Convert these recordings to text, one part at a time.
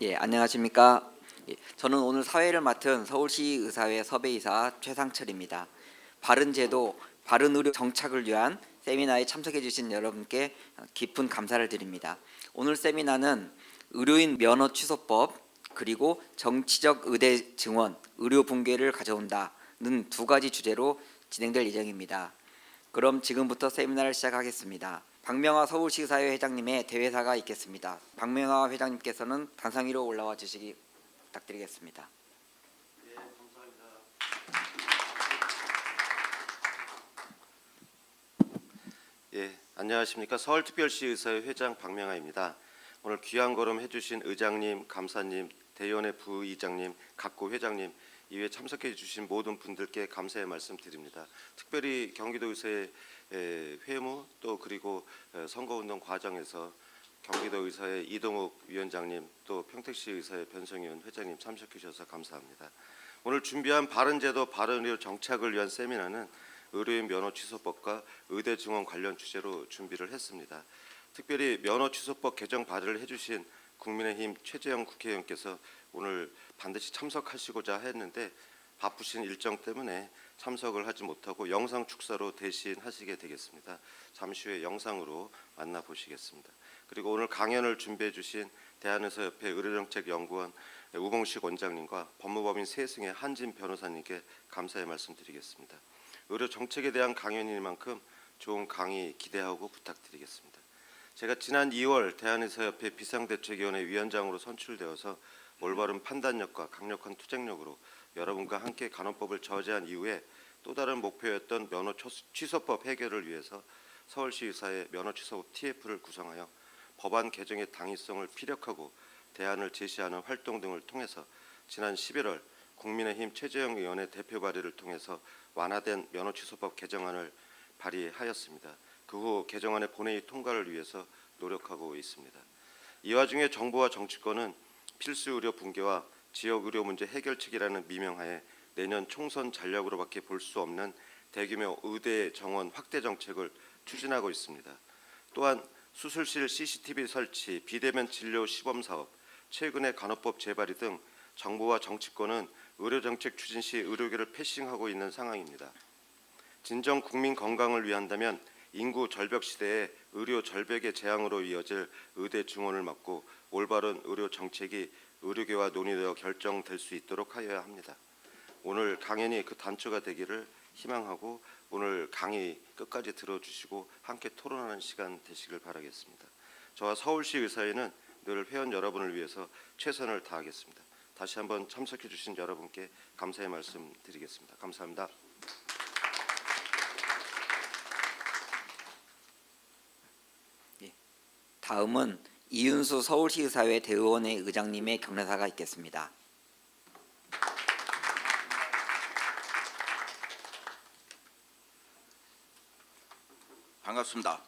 예, 안녕하십니까. 예, 저는 오늘 사회를 맡은 서울시의사회 섭외이사 최상철입니다. 바른제도, 바른의료 정착을 위한 세미나에 참석해 주신 여러분께 깊은 감사를 드립니다. 오늘 세미나는 의료인 면허 취소법 그리고 정치적 의대 증원, 의료 붕괴를 가져온다는 두 가지 주제로 진행될 예정입니다. 그럼 지금부터 세미나를 시작하겠습니다. 박명화 서울시의사회 회장님의 대회사가 있겠습니다. 박명화 회장님께서는 단상 위로 올라와 주시기 부탁드리겠습니다. 네, 감사합니다. 예, 안녕하십니까. 서울특별시의사회 회장 박명하입니다. 오늘 귀한 걸음 해주신 의장님, 감사님, 대의원회 부의장님, 각고 회장님, 이외에 참석해 주신 모든 분들께 감사의 말씀드립니다. 특별히 경기도의사의 회무 또 그리고 선거운동 과정에서 경기도의사의 이동욱 위원장님 또 평택시의사의 변성현 회장님 참석해 주셔서 감사합니다. 오늘 준비한 바른제도 바른의료 정착을 위한 세미나는 의료인 면허 취소법과 의대 증원 관련 주제로 준비를 했습니다. 특별히 면허 취소법 개정 발의를 해주신 국민의힘 최재형 국회의원께서 오늘 반드시 참석하시고자 했는데 바쁘신 일정 때문에 참석을 하지 못하고 영상 축사로 대신하시게 되겠습니다. 잠시 후에 영상으로 만나보시겠습니다. 그리고 오늘 강연을 준비해 주신 대한의사협회 의료정책연구원 우봉식 원장님과 법무법인 세승의 한진 변호사님께 감사의 말씀드리겠습니다. 의료 정책에 대한 강연이니만큼 좋은 강의 기대하고 부탁드리겠습니다. 제가 지난 2월 대한의사협회 비상대책위원회 위원장으로 선출되어서 올바른 판단력과 강력한 투쟁력으로 여러분과 함께 간호법을 저지한 이후에 또 다른 목표였던 면허 취소법 해결을 위해서 서울시의사의 면허 취소법 TF를 구성하여 법안 개정의 당위성을 피력하고 대안을 제시하는 활동 등을 통해서 지난 11월 국민의힘 최재형 의원의 대표 발의를 통해서 완화된 면허 취소법 개정안을 발의하였습니다. 그 후 개정안의 본회의 통과를 위해서 노력하고 있습니다. 이 와중에 정부와 정치권은 필수 의료 붕괴와 지역 의료 문제 해결책이라는 미명하에 내년 총선 전략으로밖에 볼 수 없는 대규모 의대 정원 확대 정책을 추진하고 있습니다. 또한 수술실 CCTV 설치, 비대면 진료 시범 사업, 최근의 간호법 재발의 등 정부와 정치권은 의료정책 추진 시 의료계를 패싱하고 있는 상황입니다. 진정 국민 건강을 위한다면 인구 절벽 시대에 의료 절벽의 재앙으로 이어질 의대 증원을 막고 올바른 의료 정책이 의료계와 논의되어 결정될 수 있도록 하여야 합니다. 오늘 강연이 그 단초가 되기를 희망하고 오늘 강의 끝까지 들어주시고 함께 토론하는 시간 되시길 바라겠습니다. 저와 서울시 의사회는 늘 회원 여러분을 위해서 최선을 다하겠습니다. 다시 한번 참석해 주신 여러분께 감사의 말씀 드리겠습니다. 감사합니다. 다음은 이윤수 서울시의사회 대의원회 의장님의 경례사가 있겠습니다. 반갑습니다.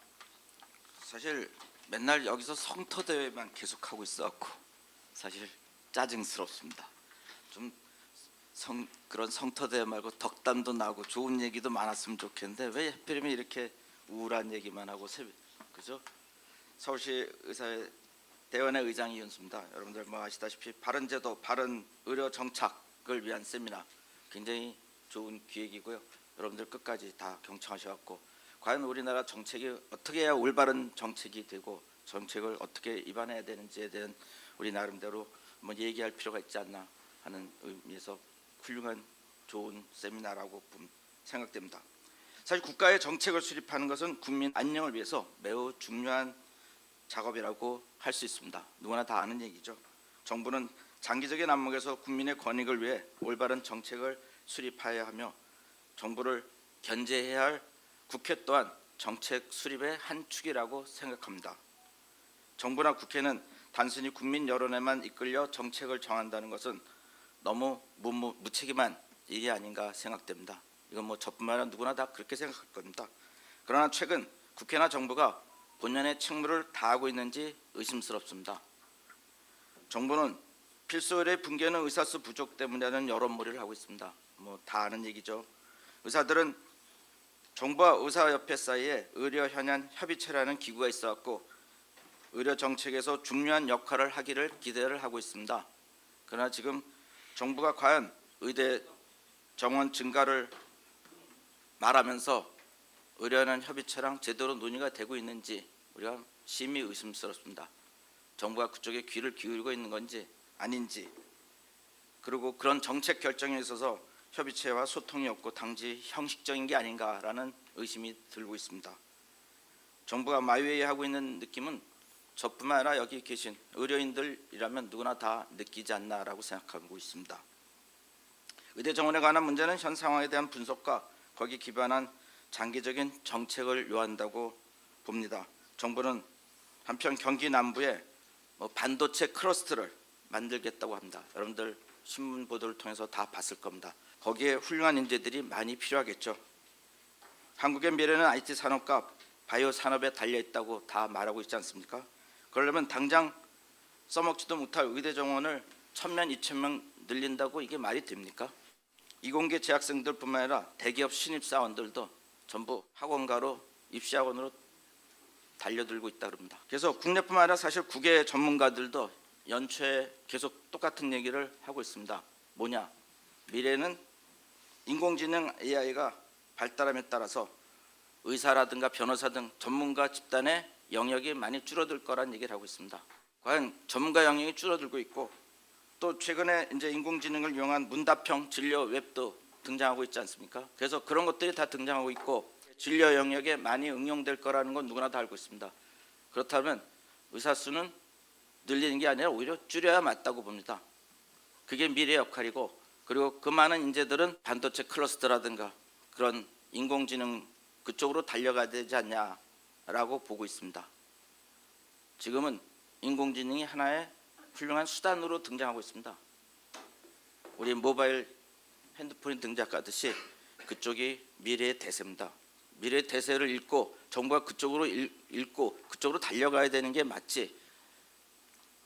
사실 맨날 여기서 성터대회만 계속하고 있어갖고 사실 짜증스럽습니다. 좀 그런 성터대회 말고 덕담도 나고 좋은 얘기도 많았으면 좋겠는데 왜 하필이면 이렇게 우울한 얘기만 하고 그죠? 서울시 의사회 대의원회 의장 이윤수입니다. 여러분들 뭐 아시다시피 바른제도 바른 의료 정착을 위한 세미나 굉장히 좋은 기획이고요. 여러분들 끝까지 다 경청하셔갖고 과연 우리나라 정책이 어떻게 해야 올바른 정책이 되고 정책을 어떻게 입안해야 되는지에 대한 우리 나름대로 뭐 얘기할 필요가 있지 않나 하는 의미에서 훌륭한 좋은 세미나라고 생각됩니다. 사실 국가의 정책을 수립하는 것은 국민 안녕을 위해서 매우 중요한 작업이라고 할 수 있습니다. 누구나 다 아는 얘기죠. 정부는 장기적인 안목에서 국민의 권익을 위해 올바른 정책을 수립해야 하며 정부를 견제해야 할 국회 또한 정책 수립의 한 축이라고 생각합니다. 정부나 국회는 단순히 국민 여론에만 이끌려 정책을 정한다는 것은 너무 무책임한 일이 아닌가 생각됩니다. 이건 뭐 저뿐만 아니라 누구나 다 그렇게 생각할 겁니다. 그러나 최근 국회나 정부가 본연의 책무를 다하고 있는지 의심스럽습니다. 정부는 필수 의료의 붕괴는 의사수 부족 때문이라는 여론몰이를 하고 있습니다. 뭐 다 아는 얘기죠. 의사들은 정부와 의사협회 사이에 의료 현안 협의체라는 기구가 있어갖고 의료 정책에서 중요한 역할을 하기를 기대를 하고 있습니다. 그러나 지금 정부가 과연 의대 정원 증가를 말하면서 의료하는 협의체랑 제대로 논의가 되고 있는지 우리가 심히 의심스럽습니다. 정부가 그쪽에 귀를 기울이고 있는 건지 아닌지, 그리고 그런 정책 결정에 있어서 협의체와 소통이 없고 단지 형식적인 게 아닌가라는 의심이 들고 있습니다. 정부가 마이웨이하고 있는 느낌은 저뿐만 아니라 여기 계신 의료인들이라면 누구나 다 느끼지 않나라고 생각하고 있습니다. 의대 정원에 관한 문제는 현 상황에 대한 분석과 거기에 기반한 장기적인 정책을 요한다고 봅니다. 정부는 한편 경기 남부에 반도체 클러스터를 만들겠다고 합니다. 여러분들 신문 보도를 통해서 다 봤을 겁니다. 거기에 훌륭한 인재들이 많이 필요하겠죠. 한국의 미래는 IT 산업과 바이오 산업에 달려 있다고 다 말하고 있지 않습니까? 그러려면 당장 써먹지도 못할 의대 정원을 1,000명, 2,000명 늘린다고 이게 말이 됩니까? 이공계 재학생들뿐만 아니라 대기업 신입 사원들도 전부 학원가로 입시학원으로 달려들고 있다 그럽니다. 그래서 국내뿐만 아니라 사실 국외 전문가들도 연초에 계속 똑같은 얘기를 하고 있습니다. 뭐냐? 미래는 인공지능 AI가 발달함에 따라서 의사라든가 변호사 등 전문가 집단의 영역이 많이 줄어들 거란 얘기를 하고 있습니다. 과연 전문가 영역이 줄어들고 있고 또 최근에 이제 인공지능을 이용한 문답형 진료 웹도 등장하고 있지 않습니까? 그래서 그런 것들이 다 등장하고 있고 진료 영역에 많이 응용될 거라는 건 누구나 다 알고 있습니다. 그렇다면 의사 수는 늘리는 게 아니라 오히려 줄여야 맞다고 봅니다. 그게 미래의 역할이고, 그리고 그 많은 인재들은 반도체 클러스터라든가 그런 인공지능 그쪽으로 달려가야 되지 않냐라고 보고 있습니다. 지금은 인공지능이 하나의 훌륭한 수단으로 등장하고 있습니다. 우리 모바일 핸드폰이 등장하듯이 그쪽이 미래의 대세입니다. 미래의 대세를 읽고 정부가 그쪽으로 읽고 그쪽으로 달려가야 되는 게 맞지,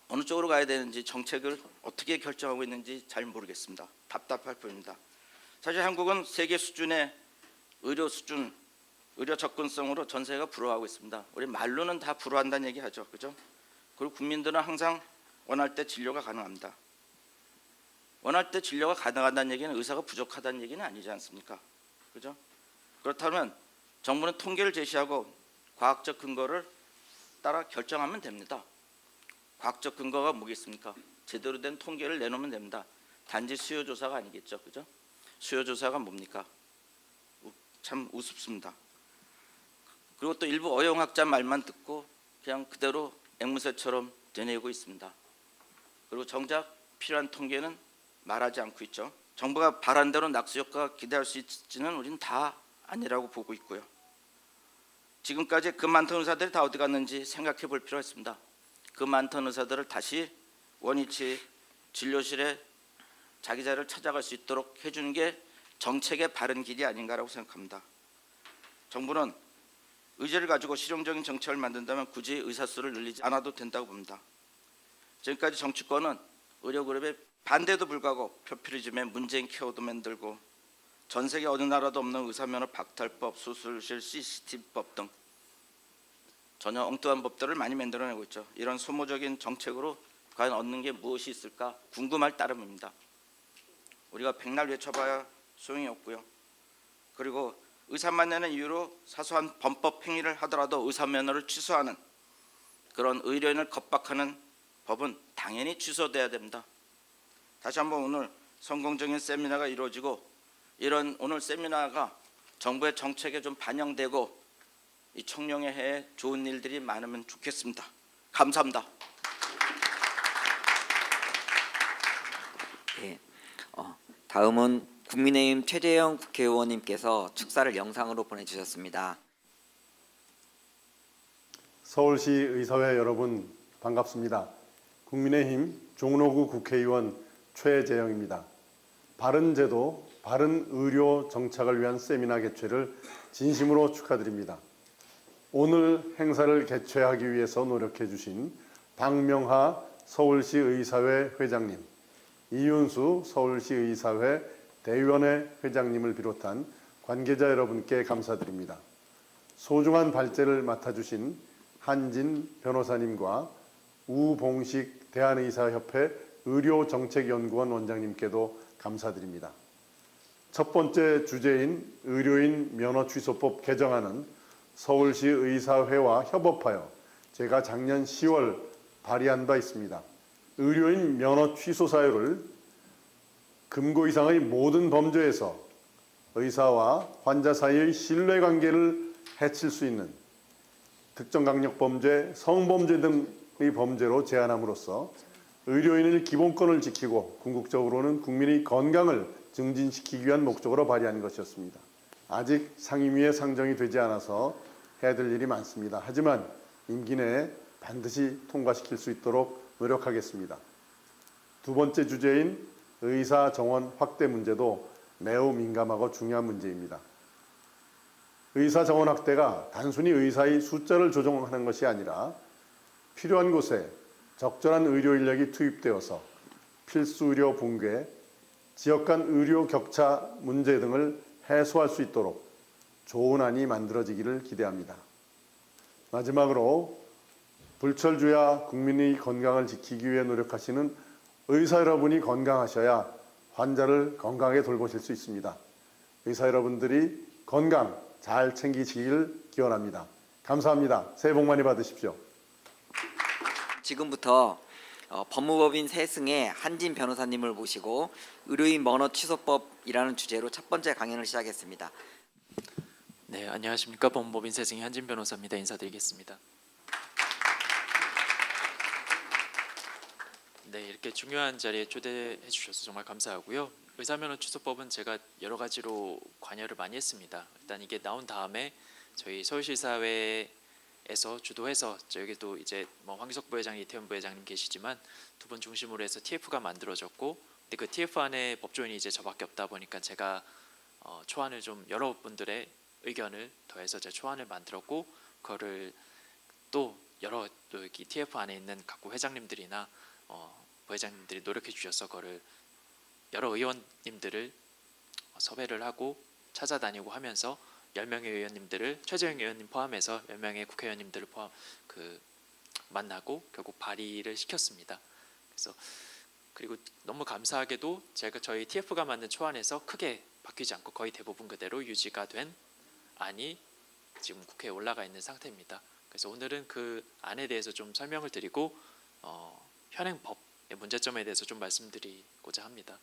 어느 쪽으로 가야 되는지 정책을 어떻게 결정하고 있는지 잘 모르겠습니다. 답답할 뿐입니다. 사실 한국은 세계 수준의 의료 수준, 의료 접근성으로 전 세계가 부러워하고 있습니다. 우리 말로는 다 부러워한다는 얘기하죠, 그죠? 그리고 국민들은 항상 원할 때 진료가 가능합니다. 원할 때 진료가 가능하다는 얘기는 의사가 부족하다는 얘기는 아니지 않습니까? 그죠? 그렇다면 정부는 통계를 제시하고 과학적 근거를 따라 결정하면 됩니다. 과학적 근거가 뭐겠습니까? 제대로 된 통계를 내놓으면 됩니다. 단지 수요조사가 아니겠죠, 그죠? 수요조사가 뭡니까? 참 우습습니다. 그리고 또 일부 어영학자 말만 듣고 그냥 그대로 앵무새처럼 되뇌고 있습니다. 그리고 정작 필요한 통계는 말하지 않고 있죠. 정부가 바란 대로 낙수 효과가 기대할 수 있지는 우리는 다 아니라고 보고 있고요. 지금까지 그 많던 의사들이 다 어디 갔는지 생각해 볼 필요가 있습니다. 그 많던 의사들을 다시 원위치 진료실에 자기 자리를 찾아갈 수 있도록 해주는 게 정책의 바른 길이 아닌가라고 생각합니다. 정부는 의지를 가지고 실용적인 정책을 만든다면 굳이 의사 수를 늘리지 않아도 된다고 봅니다. 지금까지 정치권은 의료그룹의 반대도 불구하고 표피리즘에 문재인 케어도 만들고 전 세계 어느 나라도 없는 의사면허 박탈법, 수술실 CCTV법 등 전혀 엉뚱한 법들을 많이 만들어내고 있죠. 이런 소모적인 정책으로 과연 얻는 게 무엇이 있을까 궁금할 따름입니다. 우리가 백날 외쳐봐야 소용이 없고요. 그리고 의사 만나는 이유로 사소한 범법 행위를 하더라도 의사 면허를 취소하는 그런 의료인을 겁박하는 법은 당연히 취소돼야 됩니다. 다시 한번 오늘 성공적인 세미나가 이루어지고 이런 오늘 세미나가 정부의 정책에 좀 반영되고 이 청룡의 해에 좋은 일들이 많으면 좋겠습니다. 감사합니다. 네, 다음은 국민의힘 최재형 국회의원님께서 축사를 영상으로 보내주셨습니다. 서울시 의사회 여러분 반갑습니다. 국민의힘 종로구 국회의원 최재형입니다. 바른 제도, 바른 의료 정착을 위한 세미나 개최를 진심으로 축하드립니다. 오늘 행사를 개최하기 위해서 노력해 주신 박명하 서울시 의사회 회장님, 이윤수 서울시 의사회 대의원회 회장님을 비롯한 관계자 여러분께 감사드립니다. 소중한 발제를 맡아주신 한진 변호사님과 우봉식 대한의사협회 의료정책연구원 원장님께도 감사드립니다. 첫 번째 주제인 의료인 면허 취소법 개정안은 서울시 의사회와 협업하여 제가 작년 10월 발의한 바 있습니다. 의료인 면허 취소 사유를 금고 이상의 모든 범죄에서 의사와 환자 사이의 신뢰관계를 해칠 수 있는 특정 강력 범죄, 성범죄 등의 범죄로 제한함으로써 의료인의 기본권을 지키고 궁극적으로는 국민의 건강을 증진시키기 위한 목적으로 발의한 것이었습니다. 아직 상임위에 상정이 되지 않아서 해야 될 일이 많습니다. 하지만 임기 내에 반드시 통과시킬 수 있도록 노력하겠습니다. 두 번째 주제인 의사 정원 확대 문제도 매우 민감하고 중요한 문제입니다. 의사 정원 확대가 단순히 의사의 숫자를 조정하는 것이 아니라 필요한 곳에 적절한 의료 인력이 투입되어서 필수 의료 붕괴, 지역 간 의료 격차 문제 등을 해소할 수 있도록 좋은 안이 만들어지기를 기대합니다. 마지막으로 불철주야 국민의 건강을 지키기 위해 노력하시는 의사 여러분이 건강하셔야 환자를 건강하게 돌보실 수 있습니다. 의사 여러분들이 건강 잘 챙기시길 기원합니다. 감사합니다. 새해 복 많이 받으십시오. 지금부터 법무법인 세승의 한진 변호사님을 모시고 의료인 면허 취소법이라는 주제로 첫 번째 강연을 시작했습니다. 네, 안녕하십니까. 법무법인 세승의 한진 변호사입니다. 인사드리겠습니다. 네, 이렇게 중요한 자리에 초대해 주셔서 정말 감사하고요. 의사면허 취소법은 제가 여러 가지로 관여를 많이 했습니다. 일단 이게 나온 다음에 저희 서울시사회에서 주도해서 저기도 이제 뭐 황기석 부회장, 이태원 부회장님 계시지만 두 분 중심으로 해서 TF가 만들어졌고, 근데 그 TF 안에 법조인이 이제 저밖에 없다 보니까 제가 초안을 좀 여러 분들의 의견을 더해서 제 초안을 만들었고, 그거를 또 여러 또 여기 TF 안에 있는 각국 회장님들이나 부회장님들이 노력해 주셔서 그거를 여러 의원님들을 섭외를 하고 찾아다니고 하면서 10명의 의원님들을 최재형 의원님 포함해서 10명의 국회의원님들을 만나고 결국 발의를 시켰습니다. 그래서 그리고 너무 감사하게도 제가 저희 TF가 만든 초안에서 크게 바뀌지 않고 거의 대부분 그대로 유지가 된 안이 지금 국회에 올라가 있는 상태입니다. 그래서 오늘은 그 안에 대해서 좀 설명을 드리고 현행 법의 문제점에 대해서 좀 말씀드리고자 합니다.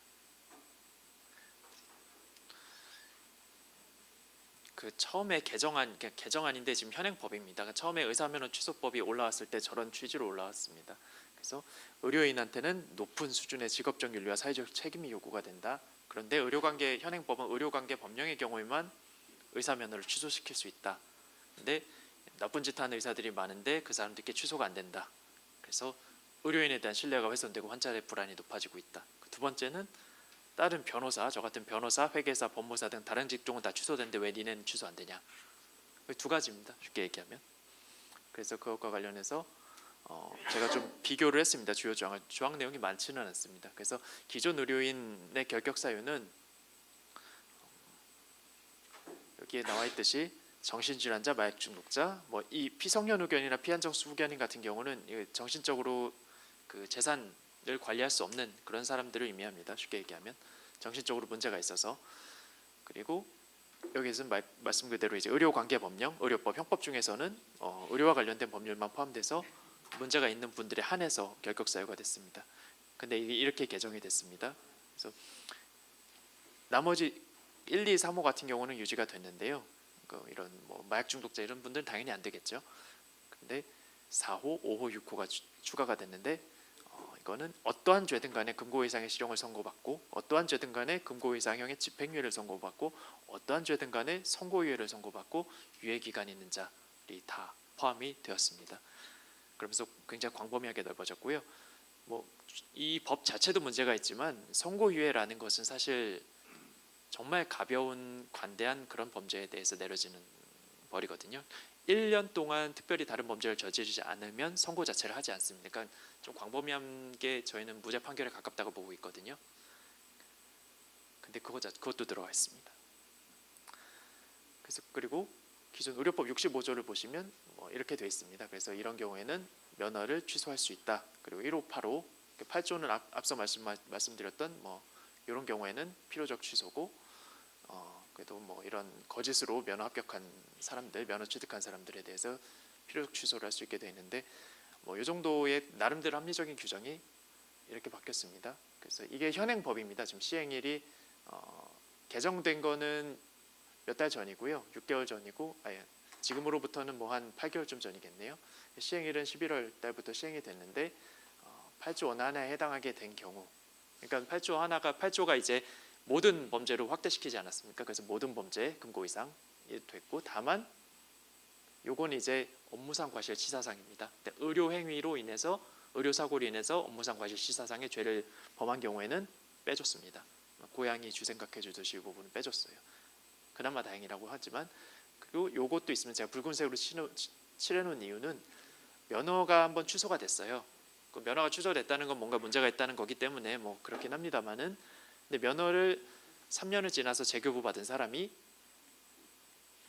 그 처음에 개정안인데 지금 현행 법입니다. 처음에 의사면허 취소법이 올라왔을 때 저런 취지로 올라왔습니다. 그래서 의료인한테는 높은 수준의 직업적 윤리와 사회적 책임이 요구가 된다. 그런데 의료관계 현행법은 의료관계 법령의 경우에만 의사면허를 취소시킬 수 있다. 근데 나쁜 짓 하는 의사들이 많은데 그 사람들께 취소가 안 된다. 그래서 의료인에 대한 신뢰가 훼손되고 환자의 불안이 높아지고 있다. 두 번째는 다른 변호사, 저 같은 변호사, 회계사, 법무사 등 다른 직종은 다 취소되는데 왜 니네는 취소 안 되냐? 두 가지입니다. 쉽게 얘기하면. 그래서 그것과 관련해서 제가 좀 비교를 했습니다. 주요 조항을. 조항 내용이 많지는 않습니다. 그래서 기존 의료인의 결격 사유는 여기에 나와 있듯이 정신질환자, 마약 중독자, 뭐 이 피성년 후견이나 피한정수 후견인 같은 경우는 정신적으로 그 재산을 관리할 수 없는 그런 사람들을 의미합니다. 쉽게 얘기하면 정신적으로 문제가 있어서. 그리고 여기서 말씀 그대로 이제 의료관계법령, 의료법, 형법 중에서는 의료와 관련된 법률만 포함돼서 문제가 있는 분들에 한해서 결격 사유가 됐습니다. 근데 이렇게 개정이 됐습니다. 그래서 나머지 1, 2, 3호 같은 경우는 유지가 됐는데요. 이런 뭐 마약 중독자 이런 분들은 당연히 안 되겠죠. 근데 4호, 5호, 6호가 추가가 됐는데 이거는 어떠한 죄든 간에 금고 이상의 실형을 선고받고 어떠한 죄든 간에 금고 이상형의 집행유예를 선고받고 어떠한 죄든 간에 선고유예를 선고받고 유예 기간이 있는 자들이 다 포함이 되었습니다. 그러면서 굉장히 광범위하게 넓어졌고요. 뭐 이 법 자체도 문제가 있지만 선고유예라는 것은 사실 정말 가벼운 관대한 그런 범죄에 대해서 내려지는 벌이거든요. 1년 동안 특별히 다른 범죄를 저지르지 않으면 선고 자체를 하지 않습니다. 그러니까 좀 광범위한 게 저희는 무죄 판결에 가깝다고 보고 있거든요. 근데 그것도 들어가 있습니다. 그래서 그리고 기존 의료법 65조를 보시면 뭐 이렇게 되어 있습니다. 그래서 이런 경우에는 면허를 취소할 수 있다. 그리고 1585, 8조는 앞서 말씀드렸던 뭐 이런 경우에는 필요적 취소고, 그래도 뭐 이런 거짓으로 면허 합격한 사람들, 면허 취득한 사람들에 대해서 필요적 취소를 할 수 있게 되어 있는데, 뭐 이 정도의 나름대로 합리적인 규정이 이렇게 바뀌었습니다. 그래서 이게 현행 법입니다. 지금 시행일이 개정된 거는 몇 달 전이고요, 6개월 전이고, 지금으로부터는 뭐 한 8개월쯤 전이겠네요. 시행일은 11월 달부터 시행이 됐는데 8조 원안에 해당하게 된 경우, 그러니까 8조가 이제 모든 범죄로 확대시키지 않았습니까? 그래서 모든 범죄 금고 이상이 됐고, 다만 요건 이제 업무상 과실치사상입니다. 의료 행위로 인해서, 의료 사고로 인해서 업무상 과실치사상의 죄를 범한 경우에는 빼줬습니다. 고양이 주생각 해주듯이 이 부분은 빼줬어요. 그나마 다행이라고 하지만, 그리고 요것도 있으면 제가 붉은색으로 칠해놓은 이유는 면허가 한번 취소가 됐어요. 그 면허가 취소됐다는 건 뭔가 문제가 있다는 거기 때문에 뭐 그렇긴 합니다만은, 근데 면허를 3년을 지나서 재교부 받은 사람이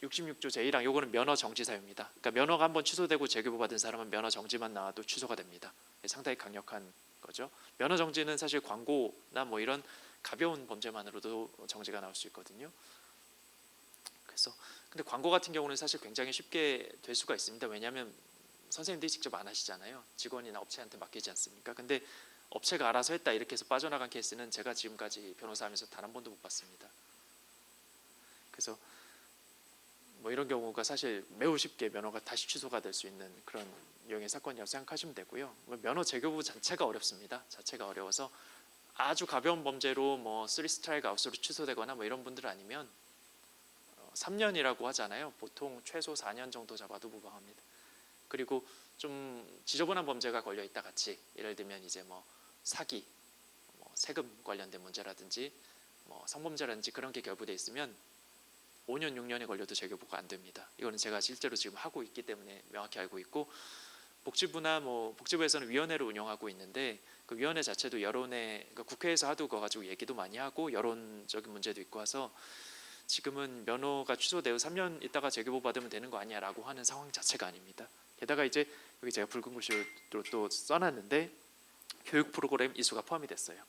66조 제1항, 요거는 면허 정지 사유입니다. 그러니까 면허가 한번 취소되고 재교부 받은 사람은 면허 정지만 나와도 취소가 됩니다. 상당히 강력한 거죠. 면허 정지는 사실 광고나 뭐 이런 가벼운 범죄만으로도 정지가 나올 수 있거든요. 그래서 근데 광고 같은 경우는 사실 굉장히 쉽게 될 수가 있습니다. 왜냐하면 선생님들이 직접 안 하시잖아요. 직원이나 업체한테 맡기지 않습니까? 근데 업체가 알아서 했다 이렇게 해서 빠져나간 케이스는 제가 지금까지 변호사하면서 단 한 번도 못 봤습니다. 그래서 뭐 이런 경우가 사실 매우 쉽게 면허가 다시 취소가 될 수 있는 그런 유형의 사건이라고 생각하시면 되고요. 면허 재교부 자체가 어렵습니다. 자체가 어려워서 아주 가벼운 범죄로 뭐 3 스트라이크 아웃으로 취소되거나 뭐 이런 분들 아니면 3년이라고 하잖아요. 보통 최소 4년 정도 잡아도 무방합니다. 그리고 좀 지저분한 범죄가 걸려 있다 같이, 예를 들면 이제 뭐 사기, 뭐 세금 관련된 문제라든지 뭐 성범죄라든지 그런 게 결부돼 있으면 5년 6년이 걸려도 재교부가 안 됩니다. 이거는 제가 실제로 지금 하고 있기 때문에 명확히 알고 있고, 복지부나 뭐 복지부에서는 위원회를 운영하고 있는데 그 위원회 자체도 여론에, 그러니까 국회에서 하도 그거 가지고 얘기도 많이 하고 여론적인 문제도 있고 해서 지금은 면허가 취소되어 3년 있다가 재교부 받으면 되는 거 아니야라고 하는 상황 자체가 아닙니다. 게다가 이제 여기 제가 붉은 글씨로 또 써놨는데 교육 프로그램 이수가 포함이 됐어요.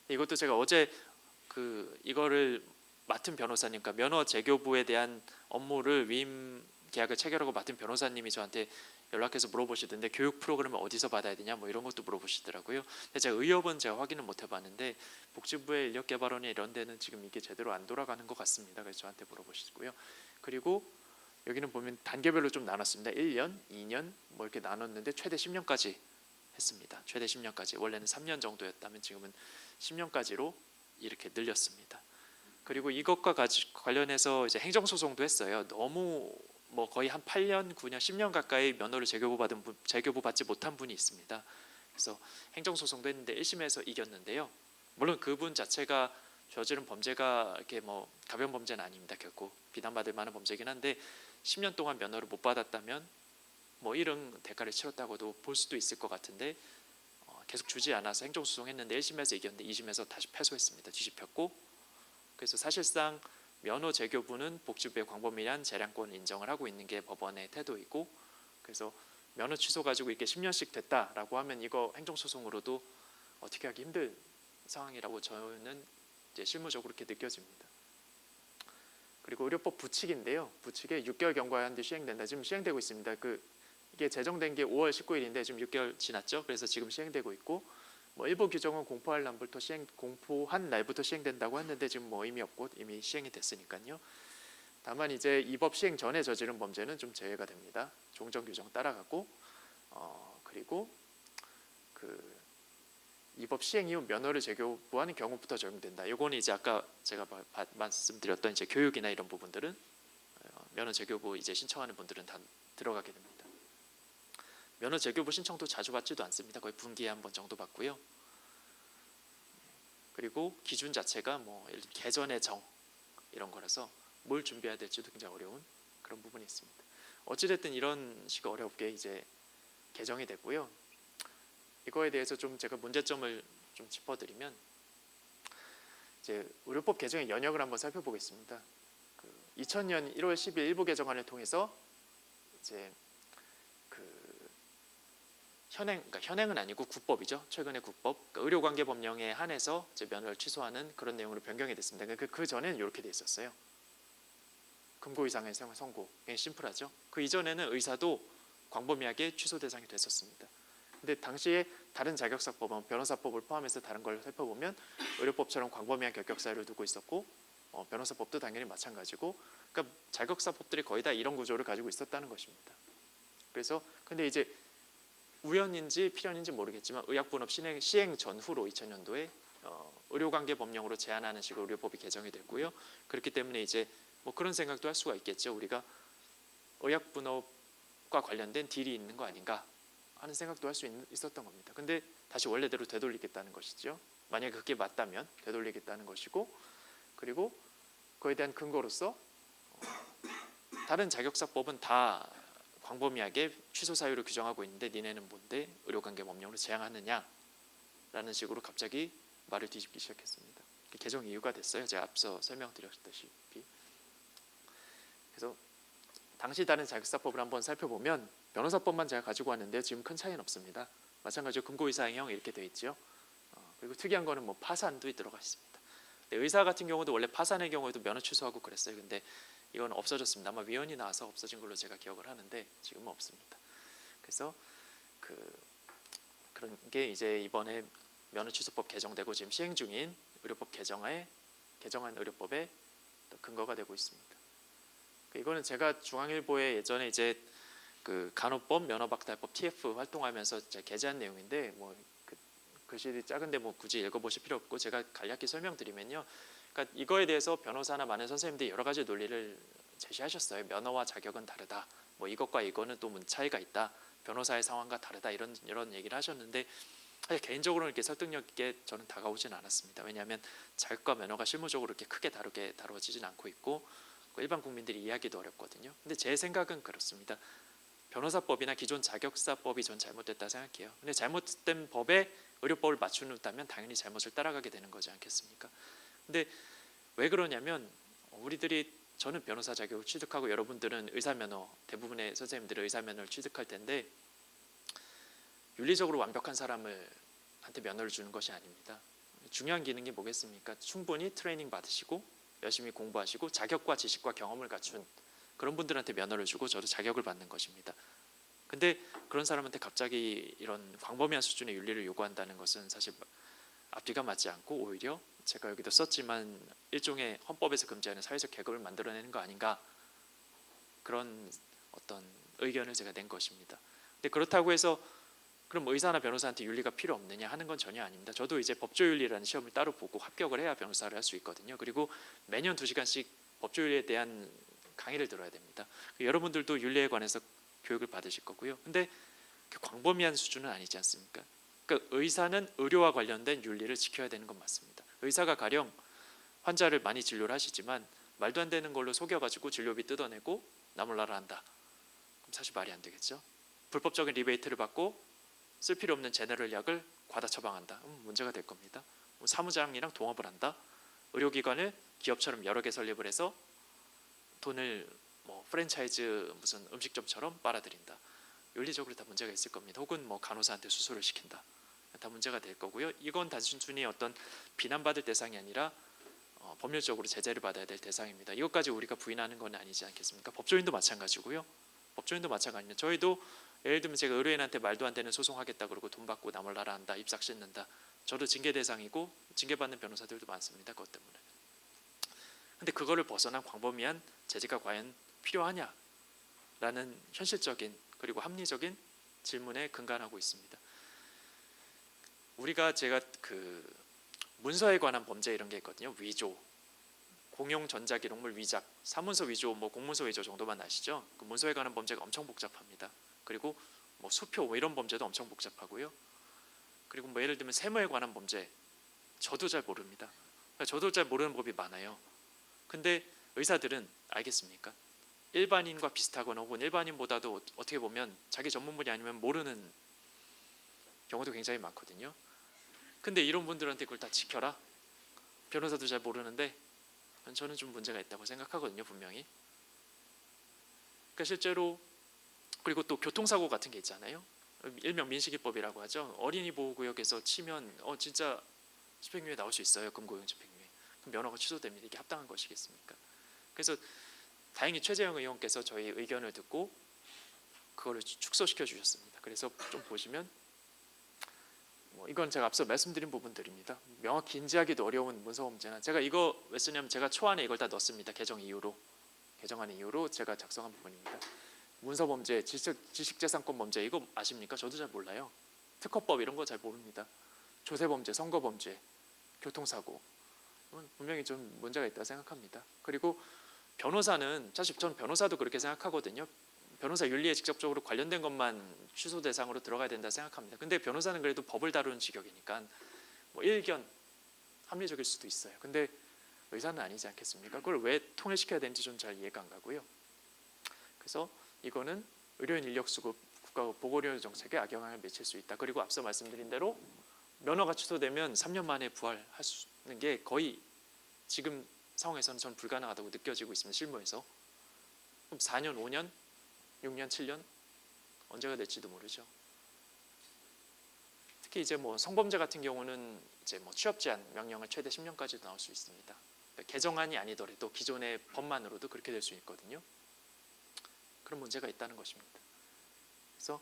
이것도 제가 어제 이거를 맡은 변호사님, 그러니까 면허 재교부에 대한 업무를 위임 계약을 체결하고 맡은 변호사님이 저한테 연락해서 물어보시던데 교육 프로그램을 어디서 받아야 되냐 뭐 이런 것도 물어보시더라고요. 근데 제가 의협은 제가 확인을 못 해봤는데 복지부의 인력개발원이 이런 데는 지금 이게 제대로 안 돌아가는 것 같습니다. 그래서 저한테 물어보시고요. 그리고 여기는 보면 단계별로 좀 나눴습니다. 1년, 2년 뭐 이렇게 나눴는데 최대 10년까지 했습니다. 최대 10년까지. 원래는 3년 정도였다면 지금은 10년까지로 이렇게 늘렸습니다. 그리고 이것과 관련해서 이제 행정소송도 했어요. 너무 뭐 거의 한 8년, 9년, 10년 가까이 면허를 재교부 받지 못한 분이 있습니다. 그래서 행정소송도 했는데 1심에서 이겼는데요. 물론 그분 자체가 저지른 범죄가 이렇게 뭐 가벼운 범죄는 아닙니다. 결코 비난받을 만한 범죄긴 한데 10년 동안 면허를 못 받았다면 뭐 이런 대가를 치렀다고도 볼 수도 있을 것 같은데 계속 주지 않아서 행정소송했는데 1심에서 이겼는데 2심에서 다시 패소했습니다. 뒤집혔고, 그래서 사실상 면허 재교부는 복지부의 광범위한 재량권을 인정을 하고 있는 게 법원의 태도이고, 그래서 면허 취소 가지고 이게 10년씩 됐다라고 하면 이거 행정소송으로도 어떻게 하기 힘든 상황이라고 저는 이제 실무적으로 그렇게 느껴집니다. 그리고 의료법 부칙인데요. 부칙에 6개월 경과한 뒤 시행된다. 지금 시행되고 있습니다. 이게 제정된 게 5월 19일인데 지금 6개월 지났죠. 그래서 지금 시행되고 있고, 뭐 일부 규정은 공포한 날부터 시행된다고 했는데 지금 뭐 의미 없고 이미 시행이 됐으니까요. 다만 이제 이 법 시행 전에 저지른 범죄는 좀 제외가 됩니다. 종정 규정 따라가고, 그리고 이 법 시행 이후 면허를 재교부하는 경우부터 적용된다. 이거는 이제 아까 제가 말씀드렸던 이제 교육이나 이런 부분들은 면허 재교부 이제 신청하는 분들은 다 들어가게 됩니다. 면허 재교부 신청도 자주 받지도 않습니다. 거의 분기에 한 번 정도 받고요. 그리고 기준 자체가 뭐 예를 들면 개전의 정 이런 거라서 뭘 준비해야 될지도 굉장히 어려운 그런 부분이 있습니다. 어찌됐든 이런 식의 어렵게 이제 개정이 됐고요. 이거에 대해서 좀 제가 문제점을 좀 짚어드리면, 이제 의료법 개정의 연역을 한번 살펴보겠습니다. 2000년 1월 10일 일부 개정안을 통해서 이제 그 그러니까 현행은 아니고 국법이죠. 최근의 국법, 그러니까 의료관계법령에 한해서 이제 면허를 취소하는 그런 내용으로 변경이 됐습니다. 그 전에는 이렇게 돼 있었어요. 금고 이상의 선고, 굉장히 심플하죠. 그 이전에는 의사도 광범위하게 취소 대상이 됐었습니다. 근데 당시에 다른 자격사법은 변호사법을 포함해서 다른 걸 살펴보면 의료법처럼 광범위한 결격 사유를 두고 있었고 변호사법도 당연히 마찬가지고, 그러니까 자격사법들이 거의 다 이런 구조를 가지고 있었다는 것입니다. 그래서 근데 이제 우연인지 필연인지 모르겠지만 의약분업 시행 전후로 2000년도에 의료관계법령으로 제한하는 식으로 의료법이 개정이 됐고요. 그렇기 때문에 이제 뭐 그런 생각도 할 수가 있겠죠. 우리가 의약분업과 관련된 딜이 있는 거 아닌가 하는 생각도 할 수 있었던 겁니다. 근데 다시 원래대로 되돌리겠다는 것이죠. 만약에 그게 맞다면 되돌리겠다는 것이고, 그리고 그에 대한 근거로서 다른 자격사법은 다 광범위하게 취소 사유를 규정하고 있는데 니네는 뭔데 의료관계법령으로 제한하느냐라는 식으로 갑자기 말을 뒤집기 시작했습니다. 개정 이유가 됐어요. 제가 앞서 설명드렸다시피. 그래서 당시 다른 자격사법을 한번 살펴보면 변호사법만 제가 가지고 왔는데 지금 큰 차이는 없습니다. 마찬가지로 금고이사형 이렇게 돼 있죠. 그리고 특이한 거는 뭐 파산도 들어가 있습니다. 근데 의사 같은 경우도 원래 파산의 경우에도 면허 취소하고 그랬어요. 근데 이건 없어졌습니다. 아마 위헌이 나와서 없어진 걸로 제가 기억을 하는데 지금은 없습니다. 그래서 그런 게 이제 이번에 면허 취소법 개정되고 지금 시행 중인 의료법 개정한 의료법의 근거가 되고 있습니다. 이거는 제가 중앙일보에 예전에 이제 그 간호법 면허박탈법 TF 활동하면서 제가 게재한 내용인데 뭐 그 글씨들이 작은데 뭐 굳이 읽어보실 필요 없고 제가 간략히 설명드리면요. 그러니까 이거에 대해서 변호사나 많은 선생님들이 여러 가지 논리를 제시하셨어요. 면허와 자격은 다르다. 뭐 이것과 이거는 또 차이가 있다. 변호사의 상황과 다르다. 이런 얘기를 하셨는데 사실 개인적으로는 이렇게 설득력 있게 저는 다가오진 않았습니다. 왜냐하면 자격과 면허가 실무적으로 이렇게 크게 다뤄지진 않고 있고 일반 국민들이 이해하기도 어렵거든요. 근데 제 생각은 그렇습니다. 변호사법이나 기존 자격사법이 전 잘못됐다 생각해요. 근데 잘못된 법에 의료법을 맞춘다면 당연히 잘못을 따라가게 되는 거지 않겠습니까? 근데 왜 그러냐면 저는 변호사 자격을 취득하고 여러분들은 의사면허, 대부분의 선생님들은 의사면허를 취득할 텐데 윤리적으로 완벽한 사람한테 면허를 주는 것이 아닙니다. 중요한 기능이 뭐겠습니까? 충분히 트레이닝 받으시고 열심히 공부하시고 자격과 지식과 경험을 갖춘 그런 분들한테 면허를 주고 저도 자격을 받는 것입니다. 근데 그런 사람한테 갑자기 이런 광범위한 수준의 윤리를 요구한다는 것은 사실 앞뒤가 맞지 않고 오히려 제가 여기도 썼지만 일종의 헌법에서 금지하는 사회적 계급을 만들어내는 거 아닌가, 그런 어떤 의견을 제가 낸 것입니다. 근데 그렇다고 해서 그럼 의사나 변호사한테 윤리가 필요 없느냐 하는 건 전혀 아닙니다. 저도 이제 법조윤리라는 시험을 따로 보고 합격을 해야 변호사를 할 수 있거든요. 그리고 매년 2시간씩 법조윤리에 대한 강의를 들어야 됩니다. 여러분들도 윤리에 관해서 교육을 받으실 거고요. 근데 광범위한 수준은 아니지 않습니까? 그러니까 의사는 의료와 관련된 윤리를 지켜야 되는 건 맞습니다. 의사가 가령 환자를 많이 진료를 하시지만 말도 안 되는 걸로 속여가지고 진료비 뜯어내고 나 몰라라 한다. 그럼 사실 말이 안 되겠죠. 불법적인 리베이트를 받고 쓸 필요 없는 제너럴 약을 과다 처방한다. 문제가 될 겁니다. 사무장이랑 동업을 한다. 의료기관을 기업처럼 여러 개 설립을 해서 돈을 뭐 프랜차이즈 무슨 음식점처럼 빨아들인다. 윤리적으로 다 문제가 있을 겁니다. 혹은 뭐 간호사한테 수술을 시킨다. 다 문제가 될 거고요. 이건 단순히 어떤 비난받을 대상이 아니라 법률적으로 제재를 받아야 될 대상입니다. 이것까지 우리가 부인하는 건 아니지 않겠습니까? 법조인도 마찬가지고요. 법조인도 마찬가지입니다. 저희도 예를 들면 제가 의료인한테 말도 안 되는 소송하겠다 그러고 돈 받고 나 몰라라 한다. 입싹 씻는다. 저도 징계 대상이고 징계받는 변호사들도 많습니다. 그것 때문에. 근데 그거를 벗어난 광범위한 제재가 과연 필요하냐라는 현실적인 그리고 합리적인 질문에 근간하고 있습니다. 제가 그 문서에 관한 범죄 이런 게 있거든요. 위조, 공용 전자기록물 위작, 사문서 위조, 뭐 공문서 위조 정도만 아시죠? 그 문서에 관한 범죄가 엄청 복잡합니다. 그리고 뭐 수표 뭐 이런 범죄도 엄청 복잡하고요. 그리고 뭐 예를 들면 세무에 관한 범죄 저도 잘 모릅니다. 저도 잘 모르는 법이 많아요. 근데 의사들은 알겠습니까? 일반인과 비슷하거나 혹은 일반인보다도 어떻게 보면 자기 전문 분야 아니면 모르는 경우도 굉장히 많거든요. 근데 이런 분들한테 그걸 다 지켜라? 변호사도 잘 모르는데 저는 좀 문제가 있다고 생각하거든요, 분명히. 그러니까 실제로 그리고 또 교통사고 같은 게 있잖아요. 일명 민식이법이라고 하죠. 어린이 보호구역에서 치면 진짜 집행유예 나올 수 있어요. 금고형 집행유예. 그럼 면허가 취소됩니다. 이게 합당한 것이겠습니까? 그래서 다행히 최재형 의원께서 저희 의견을 듣고 그거를 축소시켜 주셨습니다. 그래서 좀 보시면 이건 제가 앞서 말씀드린 부분들입니다. 명확히 인지하기도 어려운 문서범죄나 제가 이거 왜 쓰냐면 제가 초안에 이걸 다 넣었습니다. 개정안 이후로 제가 작성한 부분입니다. 문서범죄, 지식재산권 범죄 이거 아십니까? 저도 잘 몰라요. 특허법 이런 거 잘 모릅니다. 조세범죄, 선거범죄, 교통사고 분명히 좀 문제가 있다 생각합니다. 그리고 변호사는 사실 전 변호사도 그렇게 생각하거든요. 변호사 윤리에 직접적으로 관련된 것만 취소 대상으로 들어가야 된다 생각합니다. 근데 변호사는 그래도 법을 다루는 직역이니까 일견 합리적일 수도 있어요. 근데 의사는 아니지 않겠습니까? 그걸 왜 통일시켜야 되는지 좀 잘 이해가 안 가고요. 그래서 이거는 의료인 인력수급 국가 보건의료 정책에 악영향을 미칠 수 있다. 그리고 앞서 말씀드린 대로 면허가 취소되면 3년 만에 부활할 수 있는 게 거의 지금 상황에서는 전 불가능하다고 느껴지고 있습니다. 실무에서. 그럼 4년, 5년, 6년, 7년 언제가 될지도 모르죠. 특히 이제 성범죄 같은 경우는 이제 취업 제한 명령을 최대 10년까지도 나올 수 있습니다. 그러니까 개정안이 아니더라도 기존의 법만으로도 그렇게 될 수 있거든요. 그런 문제가 있다는 것입니다. 그래서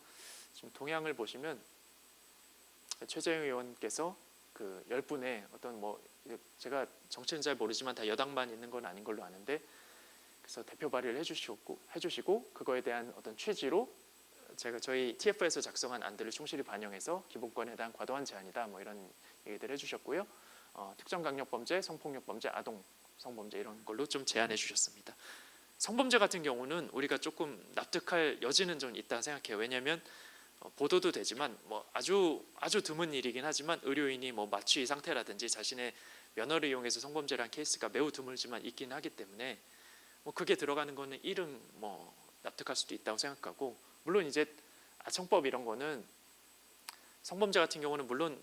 지금 동향을 보시면 최재형 의원께서 그 10분의 어떤 제가 정치는 잘 모르지만 다 여당만 있는 건 아닌 걸로 아는데 그래서 대표 발의를 해주시고 그거에 대한 어떤 취지로 제가 저희 TF에서 작성한 안들을 충실히 반영해서 기본권에 대한 과도한 제한이다 이런 얘기들 해주셨고요. 특정 강력범죄, 성폭력범죄, 아동 성범죄 이런 걸로 좀 제안해 주셨습니다. 성범죄 같은 경우는 우리가 조금 납득할 여지는 좀 있다 생각해요. 왜냐하면 보도도 되지만 아주 드문 일이긴 하지만 의료인이 마취 상태라든지 자신의 면허를 이용해서 성범죄를 한 케이스가 매우 드물지만 있긴 하기 때문에 그게 들어가는 거는 일은 납득할 수도 있다고 생각하고 물론 이제 아청법 이런 거는 성범죄 같은 경우는 물론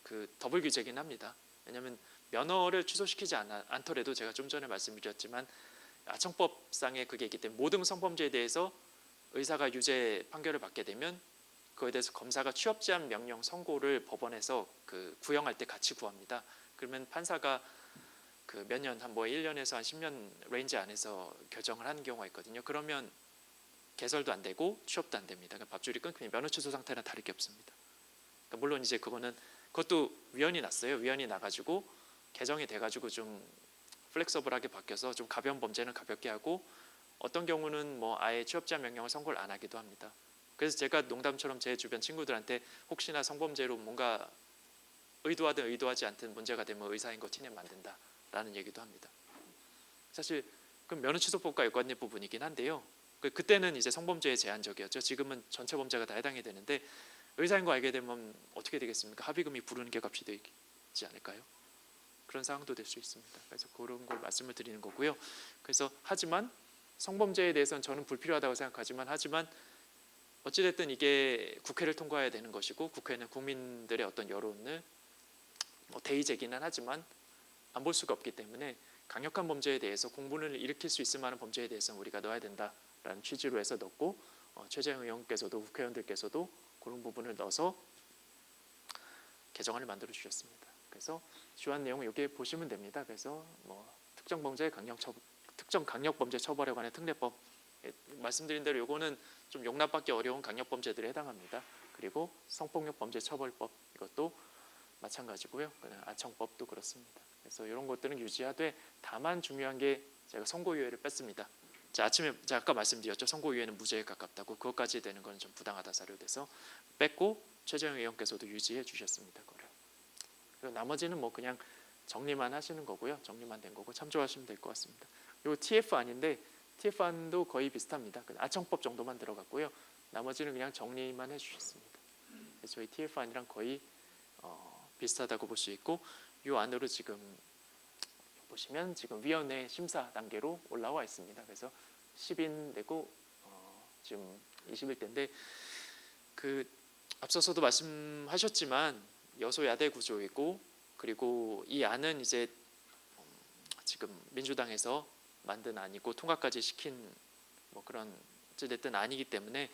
그 더블 규제긴 합니다. 왜냐하면 면허를 취소시키지 않더라도 제가 좀 전에 말씀드렸지만 아청법상에 그게 있기 때문에 모든 성범죄에 대해서 의사가 유죄 판결을 받게 되면 그거에 대해서 검사가 취업 제한 명령 선고를 법원에서 그 구형할 때 같이 구합니다. 그러면 판사가 그 몇 년 한 1년에서 한 10년 레인지 안에서 결정을 하는 경우가 있거든요. 그러면 개설도 안 되고 취업도 안 됩니다. 그러니까 밥줄이 끊기면 면허 취소 상태는 다를 게 없습니다. 그러니까 물론 이제 그것도 위헌이 났어요. 위헌이 나가지고 개정이 돼가지고 좀 플렉서블하게 바뀌어서 좀 가벼운 범죄는 가볍게 하고 어떤 경우는 아예 취업 제한 명령을 선고를 안 하기도 합니다. 그래서 제가 농담처럼 제 주변 친구들한테 혹시나 성범죄로 뭔가 의도하든 의도하지 않든 문제가 되면 의사인 거 티내 만든다라는 얘기도 합니다. 사실 그럼 면허 취소법과有关된 부분이긴 한데요. 그때는 이제 성범죄에 제한적이었죠. 지금은 전체 범죄가 다 해당이 되는데 의사인 거 알게 되면 어떻게 되겠습니까? 합의금이 부르는 게 값이 되지 않을까요? 그런 상황도 될 수 있습니다. 그래서 그런 걸 말씀을 드리는 거고요. 그래서 하지만 성범죄에 대해서는 저는 불필요하다고 생각하지만 어찌됐든 이게 국회를 통과해야 되는 것이고 국회는 국민들의 어떤 여론을 대의 제기는 하지만 안 볼 수가 없기 때문에 강력한 범죄에 대해서 공분을 일으킬 수 있을 만한 범죄에 대해서는 우리가 넣어야 된다라는 취지로 해서 넣고 최재형 의원께서도 국회의원들께서도 그런 부분을 넣어서 개정안을 만들어 주셨습니다. 그래서 주한 내용은 여기에 보시면 됩니다. 그래서 특정 강력 범죄 처벌에 관한 특례법 말씀드린 대로 이거는 좀 용납받기 어려운 강력범죄들에 해당합니다. 그리고 성폭력 범죄 처벌법 이것도 마찬가지고요. 아청법도 그렇습니다. 그래서 이런 것들은 유지하되 다만 중요한 게 제가 선고유예를 뺐습니다. 제가 아까 말씀드렸죠. 선고유예는 무죄에 가깝다고 그것까지 되는 건 좀 부당하다 사료돼서 뺐고 최재형 의원께서도 유지해 주셨습니다. 그리고 나머지는 그냥 정리만 하시는 거고요. 정리만 된 거고 참조하시면 될 것 같습니다. 이 TF 안인데 TF안도 거의 비슷합니다. 아청법 정도만 들어갔고요. 나머지는 그냥 정리만 해주셨습니다. 그래서 저희 TF안이랑 거의 비슷하다고 볼 수 있고 이 안으로 지금 보시면 지금 위원회 심사 단계로 올라와 있습니다. 그래서 10인 되고 지금 21대인데 앞서서도 말씀하셨지만 여소야대 구조이고 그리고 이 안은 이제 지금 민주당에서 만든 안이고 통과까지 시킨 뭐 그런 어찌됐든 아니기 때문에